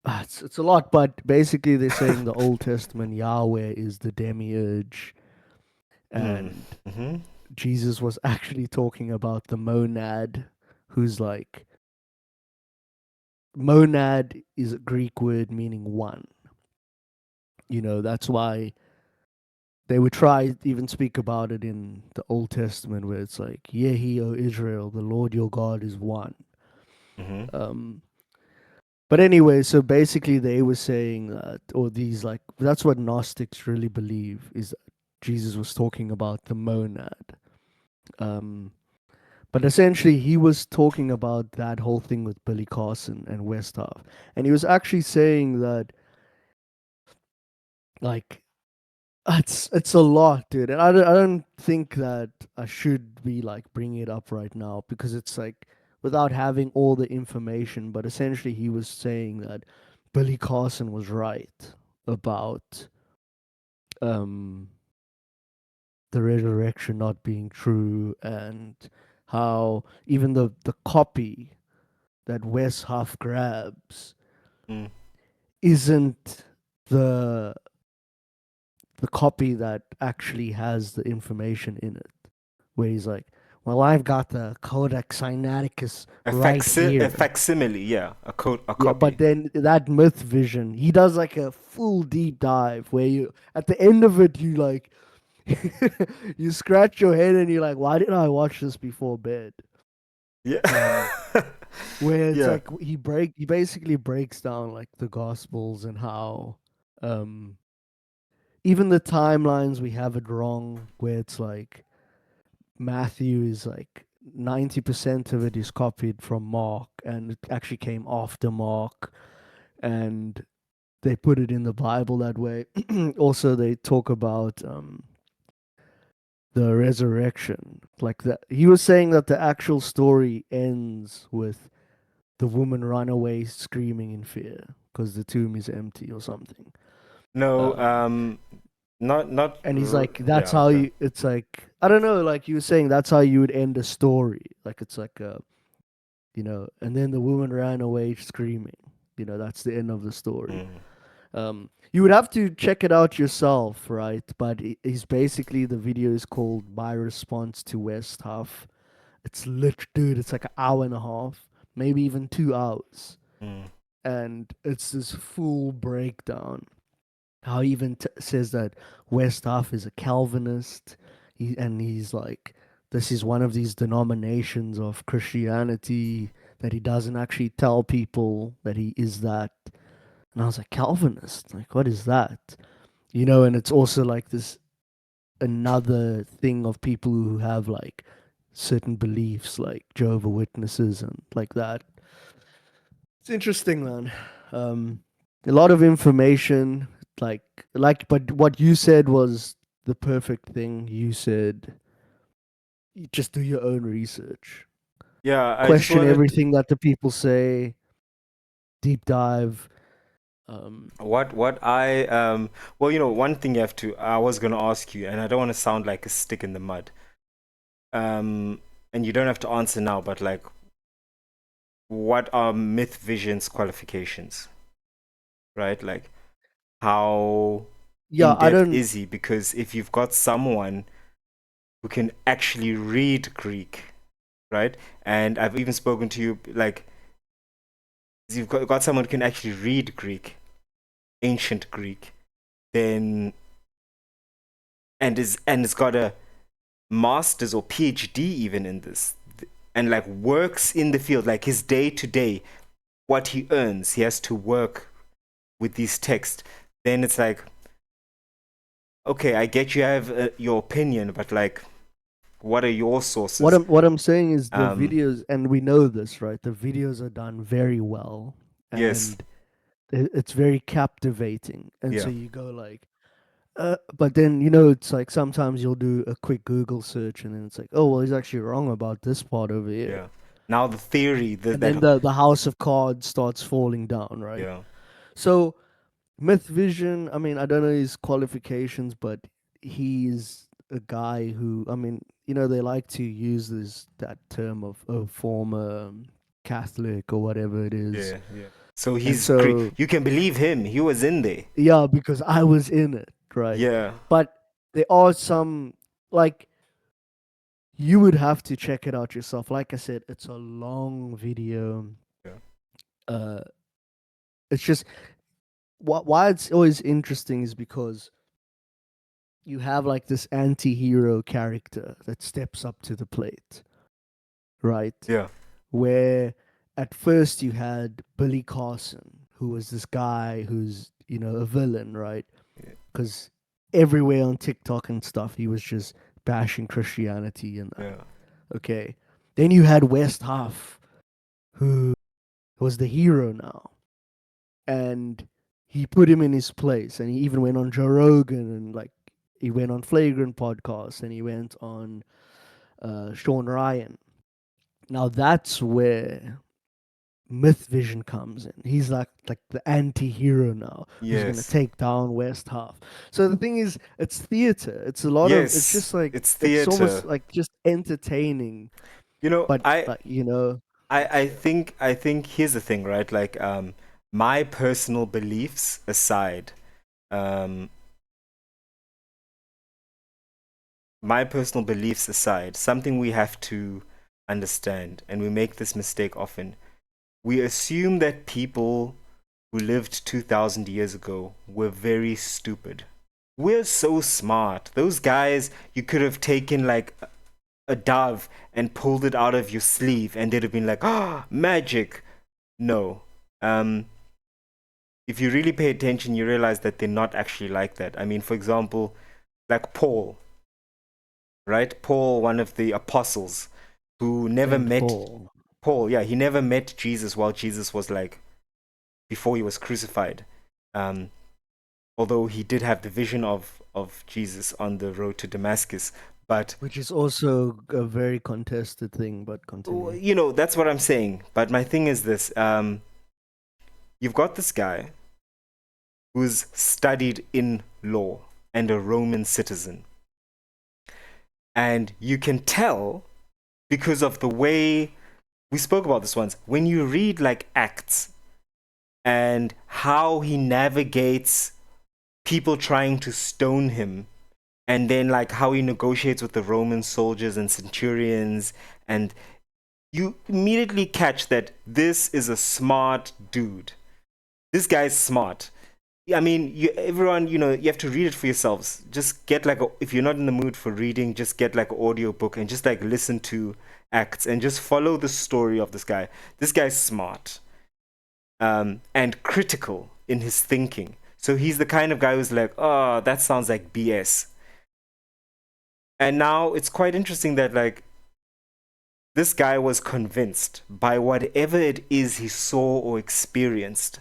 it's a lot, but basically they're saying the Old Testament Yahweh is the demiurge, Mm. and Mm-hmm. Jesus was actually talking about the monad, who's like monad is a Greek word meaning one. That's why they would try to even speak about it in the Old Testament, where it's like, Yehi, O Israel, the Lord your God is one. Mm-hmm. Um, but anyway, so basically they were saying that, or these, like, that's what Gnostics really believe, is that Jesus was talking about the monad. But essentially, he was talking about that whole thing with Billy Carson and Westhoff. And he was actually saying that, like, it's a lot, dude. And I don't think that I should be like bringing it up right now, because it's like without having all the information. But essentially, he was saying that Billy Carson was right about um the resurrection not being true, and how even the copy that Wes Huff grabs Mm. isn't the the copy that actually has the information in it, where he's like, well, I've got the Codex Sinaiticus right A here. facsimile, yeah, a Yeah, but copy. then that myth vision, he does like a full deep dive where you, at the end of it, you like, you scratch your head and you're like, why didn't I watch this before bed? Yeah. Um, where it's Yeah. like he basically breaks down like the Gospels and how, um, even the timelines we have it wrong, where it's like Matthew is like 90% of it is copied from Mark, and it actually came after Mark, and they put it in the Bible that way. Also, they talk about the resurrection, like that. He was saying that the actual story ends with the woman run away screaming in fear because the tomb is empty or something. No, Um, and he's like, yeah, that's how okay. you, it's like, I don't know, like you were saying, that's how you would end a story. Like, it's like and then the woman ran away screaming. That's the end of the story. Mm. You would have to check it out yourself, right? But he's basically, the video is called My Response to West Huff. It's lit, dude. It's like an hour and a half, maybe even 2 hours. Mm. And it's this full breakdown. How he even says that West Huff is a Calvinist. He's like, this is one of these denominations of Christianity that he doesn't actually tell people that he is that. And I was like, Calvinist? Like, what is that? And it's also like this another thing of people who have like certain beliefs, like Jehovah Witnesses and like that. It's interesting, man. A lot of information, like, but what you said was the perfect thing. You said, you just do your own research, Yeah, I just question wanted everything that the people say, deep dive. what I well, one thing I was gonna ask you, and I don't want to sound like a stick in the mud. And you don't have to answer now, but like, what are Myth Vision's qualifications? Right? Like, how Yeah, in I depth don't. is he? Because if you've got someone who can actually read Greek, right? And I've even spoken to you, like, you've got someone who can actually read Greek, ancient Greek, then and it's got a master's or PhD even in this, and like works in the field, like his day to day, what he earns, he has to work with these texts. Then it's like, okay, I get you have your opinion, but like, what are your What sources? I'm saying is the Um, videos, and we know this, right? The videos are done very well, yes, and it's very captivating. And so yeah, you go like, but then it's like sometimes you'll do a quick Google search, and then it's like, oh well, he's actually wrong about this part over here. yeah. Now the theory that And then the house of cards starts falling down, right? yeah, So Myth Vision, I mean, I don't know his qualifications, but he's a guy who, I mean, they like to use that term of former Catholic or whatever it is. yeah. So And he's Greek. so, You can believe him. He was in there. yeah, because I was in it, right? Yeah. But there are some, like, you would have to check it out yourself. Like I said, it's a long video. Yeah. uh, it's just why it's always interesting is because you have like this anti-hero character that steps up to the plate, right? Yeah. Where at first you had Billy Carson, who was this guy who's, a villain, right? Yeah. Because everywhere on TikTok and stuff, he was just bashing Christianity and that. Yeah. Okay. Then you had West Huff, who was the hero now. And he put him in his place. And he even went on Joe Rogan and like he went on Flagrant podcast and he went on Sean Ryan. Now that's where Myth Vision comes in. He's like the anti-hero now, who's gonna Yes. take down West Half. So the thing is, it's theater. It's a lot of. It's Yes. just like It's it's almost theater. like just entertaining, You know, but I like I think here's the thing, right? Like my personal beliefs aside, um something we have to understand, and we make this mistake often. We assume that people who lived 2000 years ago were very stupid. We're so smart. Those guys, you could have taken like a dove and pulled it out of your sleeve and they'd have been like, "Ah, magic." No. Um if you really pay attention, you realize that they're not actually like that. I mean, for example, like Paul, right? Paul, one of the apostles who never Saint met Paul. Paul, yeah, he never met Jesus while Jesus was like before he was crucified. Um, although he did have the vision of Jesus on the road to Damascus. But Which is also a very contested thing, but continue. that's what I'm saying. But my thing is this: you've got this guy who's studied in law and a Roman citizen, and you can tell because of the way we spoke about this once. When you read like Acts and how he navigates people trying to stone him, and then like how he negotiates with the Roman soldiers and centurions, and you immediately catch that this is a smart dude. This guy's smart. I mean, everyone, you have to read it for yourselves. Just get like if you're not in the mood for reading, just get like an audio book and just like listen to Acts and just follow the story of this guy. This guy's smart, and critical in his thinking. So he's the kind of guy who's like, oh, that sounds like BS. And now it's quite interesting that like this guy was convinced by whatever it is he saw or experienced.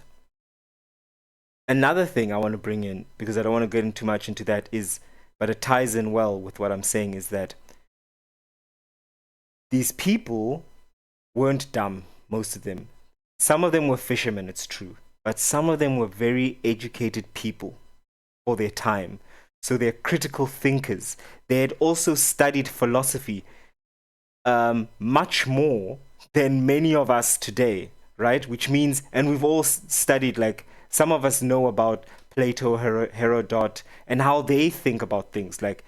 Another thing I want to bring in, because I don't want to get in too much into that, but it ties in well with what I'm saying, is that these people weren't dumb, most of them. Some of them were fishermen, it's true, but some of them were very educated people for their time. So they're critical thinkers. They had also studied philosophy much more than many of us today, right? Which means, and we've all studied, like, some of us know about Plato, Herodot, and how they think about things. Like,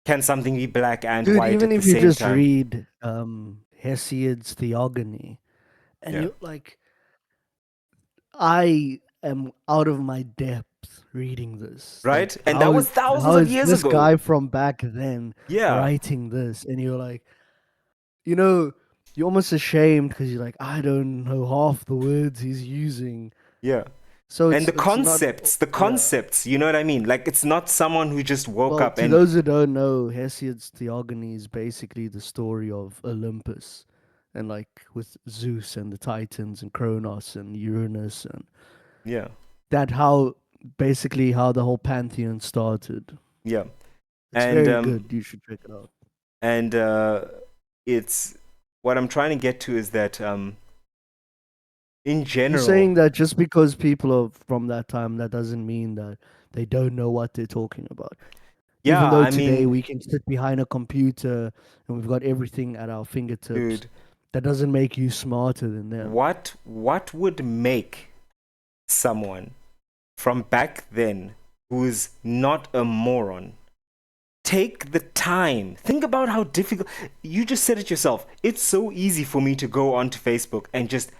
can something be black and Dude, white even at the if you same just time? read Hesiod's Theogony, and Yeah. you like, I am out of my depth reading this. Like, Right? And that was thousands how of is years this ago. guy from back then Yeah. writing this? And you're like, you're almost ashamed because you're like, I don't know half the words he's using. Yeah. So And it's not, the yeah. concepts, you know what I mean? Like, it's not someone who just woke Well, up to and, those who don't know, Hesiod's Theogony is basically the story of Olympus, and like with Zeus and the Titans and Kronos and Uranus, and yeah, that basically how the whole pantheon started. yeah. It's And, very good. You should check it out. and, it's what I'm trying to get to is that, in You're general, saying that just because people are from that time, that doesn't mean that they don't know what they're talking about. Even yeah, though I today mean, we can sit behind a computer and we've got everything at our fingertips, dude, that doesn't make you smarter than them. what would make someone from back then who is not a moron take the time? Think about how difficult. You just said it yourself. It's so easy for me to go onto Facebook and just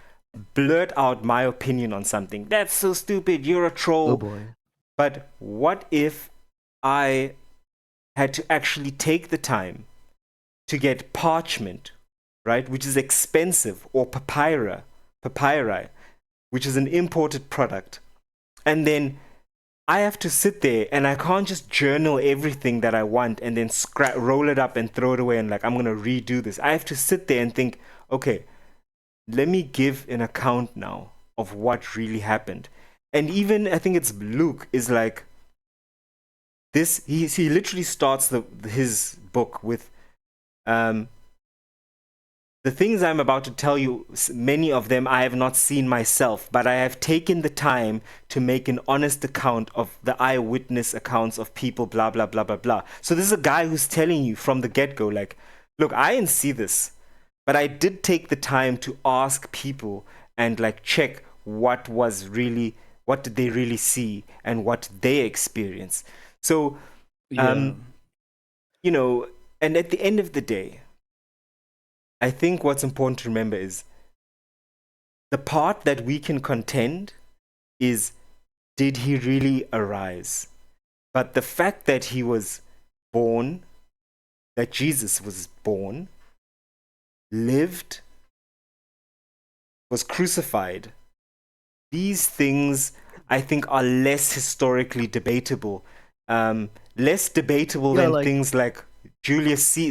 blurt out my opinion on something. That's so stupid. You're a Oh troll. boy. But what if I had to actually take the time to get parchment, right, which is expensive, or papyri, which is an imported product, and then I have to sit there and I can't just journal everything that I want and then roll it up and throw it away and like I'm gonna redo this. I have to sit there and think, okay, let me give an account now of what really happened. And even I think it's Luke is like this. He literally starts his book with um, the things I'm about to tell you, many of them I have not seen myself, but I have taken the time to make an honest account of the eyewitness accounts of people, blah, blah, blah, blah, blah. So this is a guy who's telling you from the get go, like, look, I didn't see this, but I did take the time to ask people and like check what did they really see and what they experience. So, Yeah. you know, and at the end of the day, I think what's important to remember is the part that we can contend is, did he really arise? But the fact that he was born, that Jesus was born, lived, was crucified, these things I think are less historically debatable. Less debatable Yeah, than like things like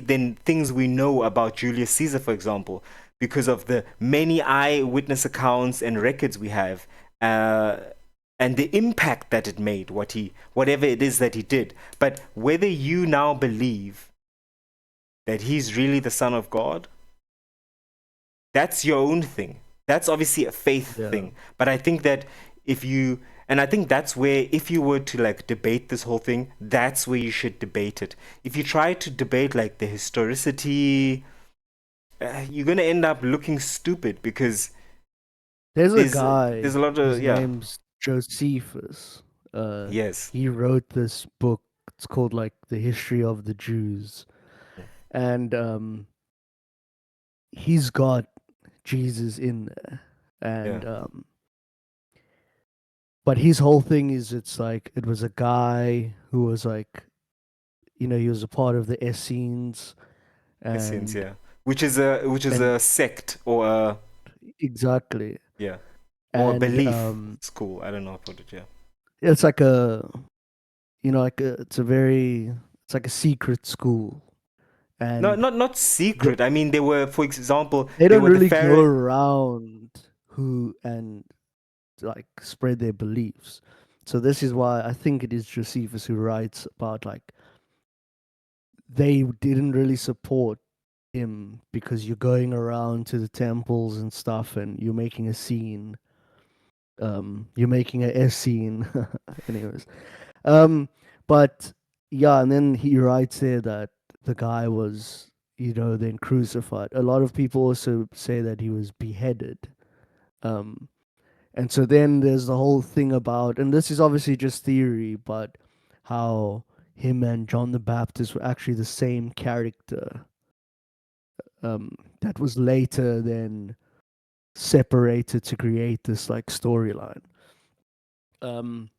than things we know about Julius Caesar, for example, because of the many eyewitness accounts and records we have, uh, and the impact that it made, whatever it is that he did. But whether you now believe that he's really the Son of God, that's your own thing. That's obviously a faith yeah. thing. But I think that if you, and I think that's where, if you were to like debate this whole thing, that's where you should debate it. If you try to debate like the historicity, you're gonna end up looking stupid because There's a there's guy, a lot his of, yeah, name's Josephus. yes, He wrote this book. It's called like The History of the Jews. And he's got Jesus in there. yeah, And but his whole thing is it's like it was a guy who was like, he was a part of the Essenes Essenes, and yeah, which is a sect or a, exactly. yeah, or a And belief school. I don't know how to put it. Yeah, it's like a it's like a secret school. no, And not they, secret. I mean, they were, for example, they they don't were the really go Pharaoh. around who and like spread their beliefs. So this is why I think it is Josephus who writes about like they didn't really support him because you're going around to the temples and stuff and you're making a scene. You're making a S scene. Anyways. Um, but yeah, and then he writes there that the guy was, then crucified. A lot of people also say that he was beheaded. Um, and so then there's the whole thing about, and this is obviously just theory, but how him and John the Baptist were actually the same character. That was later then separated to create this like storyline. Um,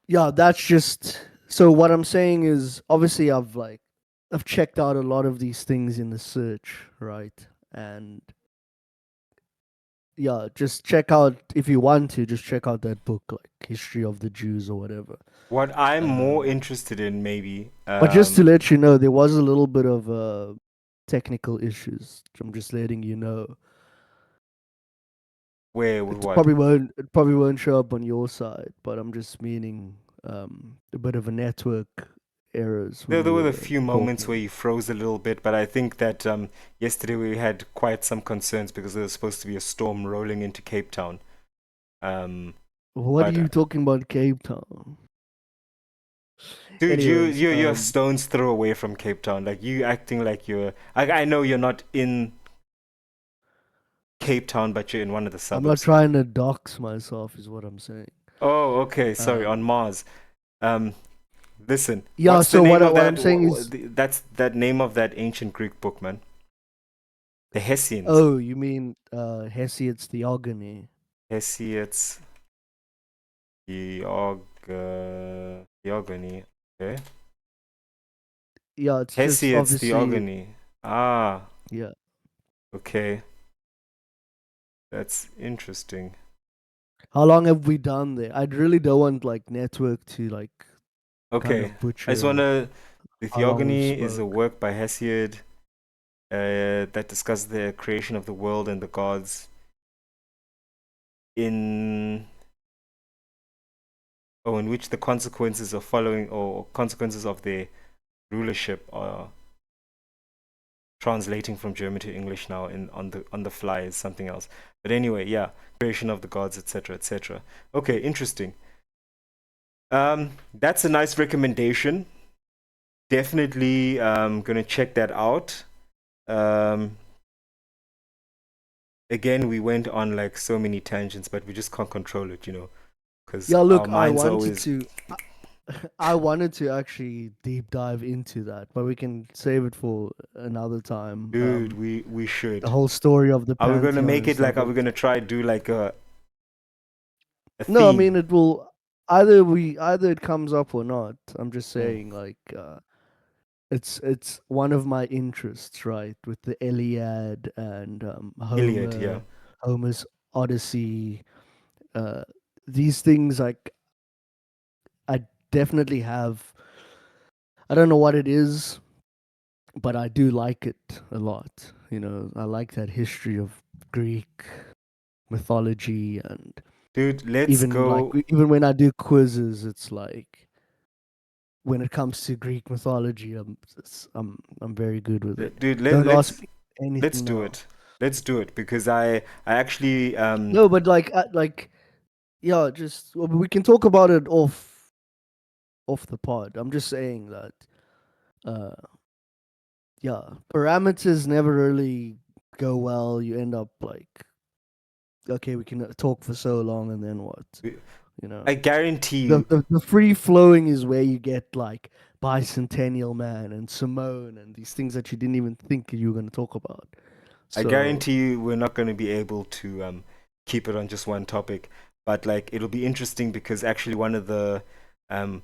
yeah, that's just so what I'm saying is obviously I've checked out a lot of these things in the search, right? And yeah, just check out if you want to, just check out that book like History of the Jews or whatever. What I'm more Um interested in, maybe, but just to let you know, there was a little bit of technical issues. I'm just letting you know. where with what? It probably won't show up on your side, but I'm just meaning a bit of a network errors when There you were a were few moments where talking. you froze a little bit, but I think that yesterday we had quite some concerns because there was supposed to be a storm rolling into Cape Town. Um, What are but you talking about, Cape Town? dude, Anyways, you're stones throw away from Cape Town. Like you acting like you're. I know you're not in Cape Town, but you're in one of the I'm not suburbs. trying to dox myself, is what I'm saying. Oh, okay. Sorry, on Um, Mars. Um, listen. yeah. What's the So name of what that? I'm saying is, That's that name of that ancient Greek book, man. The Hessians. Oh, you mean Hesiod's Theogony? Hesiod's Theogony. Okay. Yeah, it's just Hesiod's obviously, Theogony. Ah, yeah. okay. That's interesting. How long have we done there? I really don't want like network to like kind Okay. of I just want butcher to. The how long we've Theogony is a spoke. work by Hesiod that discusses the creation of the world and the gods in in which the consequences of following or consequences of their rulership are translating from German to English now in on the fly is something else. But anyway, yeah, creation of the gods, etc., etc. Okay, interesting. That's a nice recommendation. Definitely gonna check that out. Um, again, we went on like so many tangents, but we just can't control it, because Yeah, our look, minds are always I wanted to actually deep dive into that, but we can save it for another time. dude. We The should. whole story of the Are we gonna pantheon make and it like? stuff. Are we gonna try do like a No, I theme? mean it will either it comes up or not. I'm just Mm. saying like it's one of my interests, right? With the Iliad and Iliad, yeah. Homer's Odyssey, uh, these things like I definitely have. I don't know what it is, but I do like it a lot. I like that history of Greek mythology, and Dude, let's even like go. even when I do quizzes, it's like when it comes to Greek mythology, I'm very good with it. Dude, Don't ask let's me let's anything do now. it. Let's do it because I actually No, but like yeah, just well, we can talk about it off the pod. I'm just saying that uh yeah, parameters never really go well. You end up like, okay, we can talk for so long, and then what? You know, I guarantee the you. the free flowing is where you get like Bicentennial Man and Simone and these things that you didn't even think you were going to talk about. I So guarantee you we're not going to be able to keep it on just one topic, but like it'll be interesting because actually one of the um,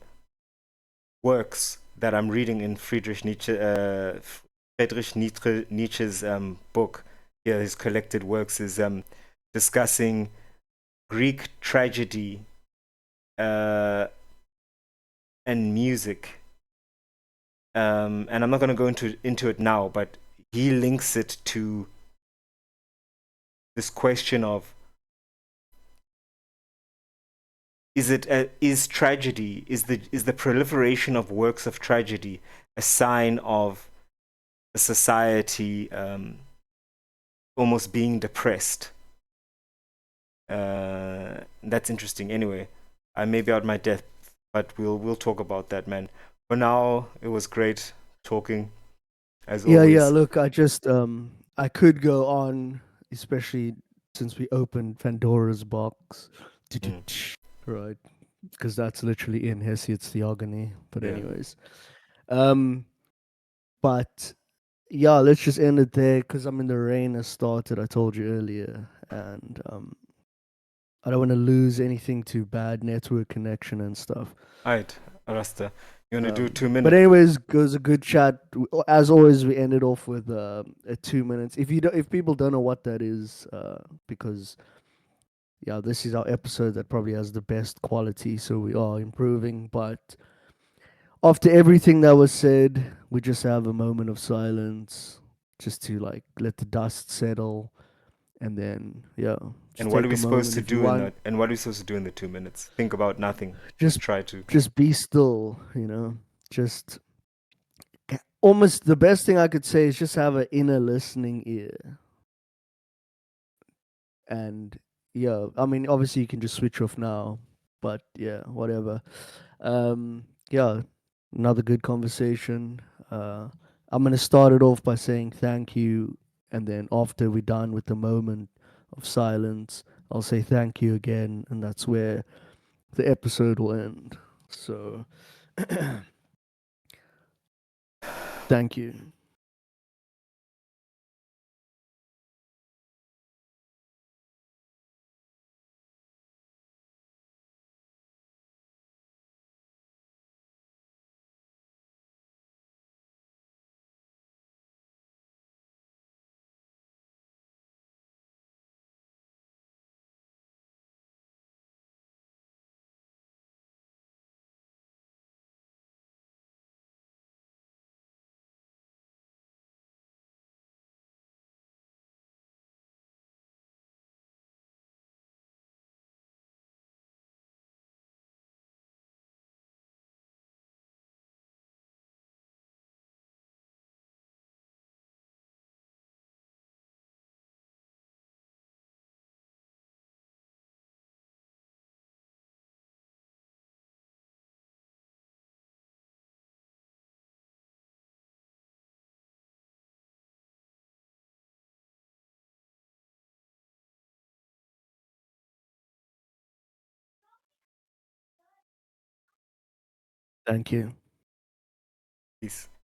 works that I'm reading in Nietzsche's book, yeah, his collected works is discussing Greek tragedy uh, and music. And I'm not going to go into it now, but he links it to this question of is tragedy is the proliferation of works of tragedy a sign of a society almost being depressed? That's interesting. Anyway, I may be out my depth, but we'll talk about that, man. For now, it was great talking as yeah, yeah. always. Look, I could go on, especially since we opened Pandora's box, Mm, right? Because that's literally in Hesiod's Theogony. But yeah. anyways, um, but yeah, let's just end it there because I mean the rain has started. I told you earlier, and I don't want to lose anything to bad network connection and stuff. All right, Rasta. You want to do two But minute? anyways, it was a good chat. As always, we ended off with a 2 minutes. If people don't know what that is, because yeah, this is our episode that probably has the best quality, so we are improving. But after everything that was said, we just have a moment of silence, just to like let the dust settle, and then yeah, just And what are take we a supposed moment to if you do in want. that? And what are we supposed to do in the 2 minutes? Think about nothing. Just Just try to. just be still, just almost the best thing I could say is just have an inner listening ear. And yeah, I mean, obviously you can just switch off now, but yeah, whatever. Yeah, another good conversation. I'm gonna start it off by saying thank you, and then after we're done with the moment of silence, I'll say thank you again, and that's where the episode will end. So, thank you. Thank you. Peace.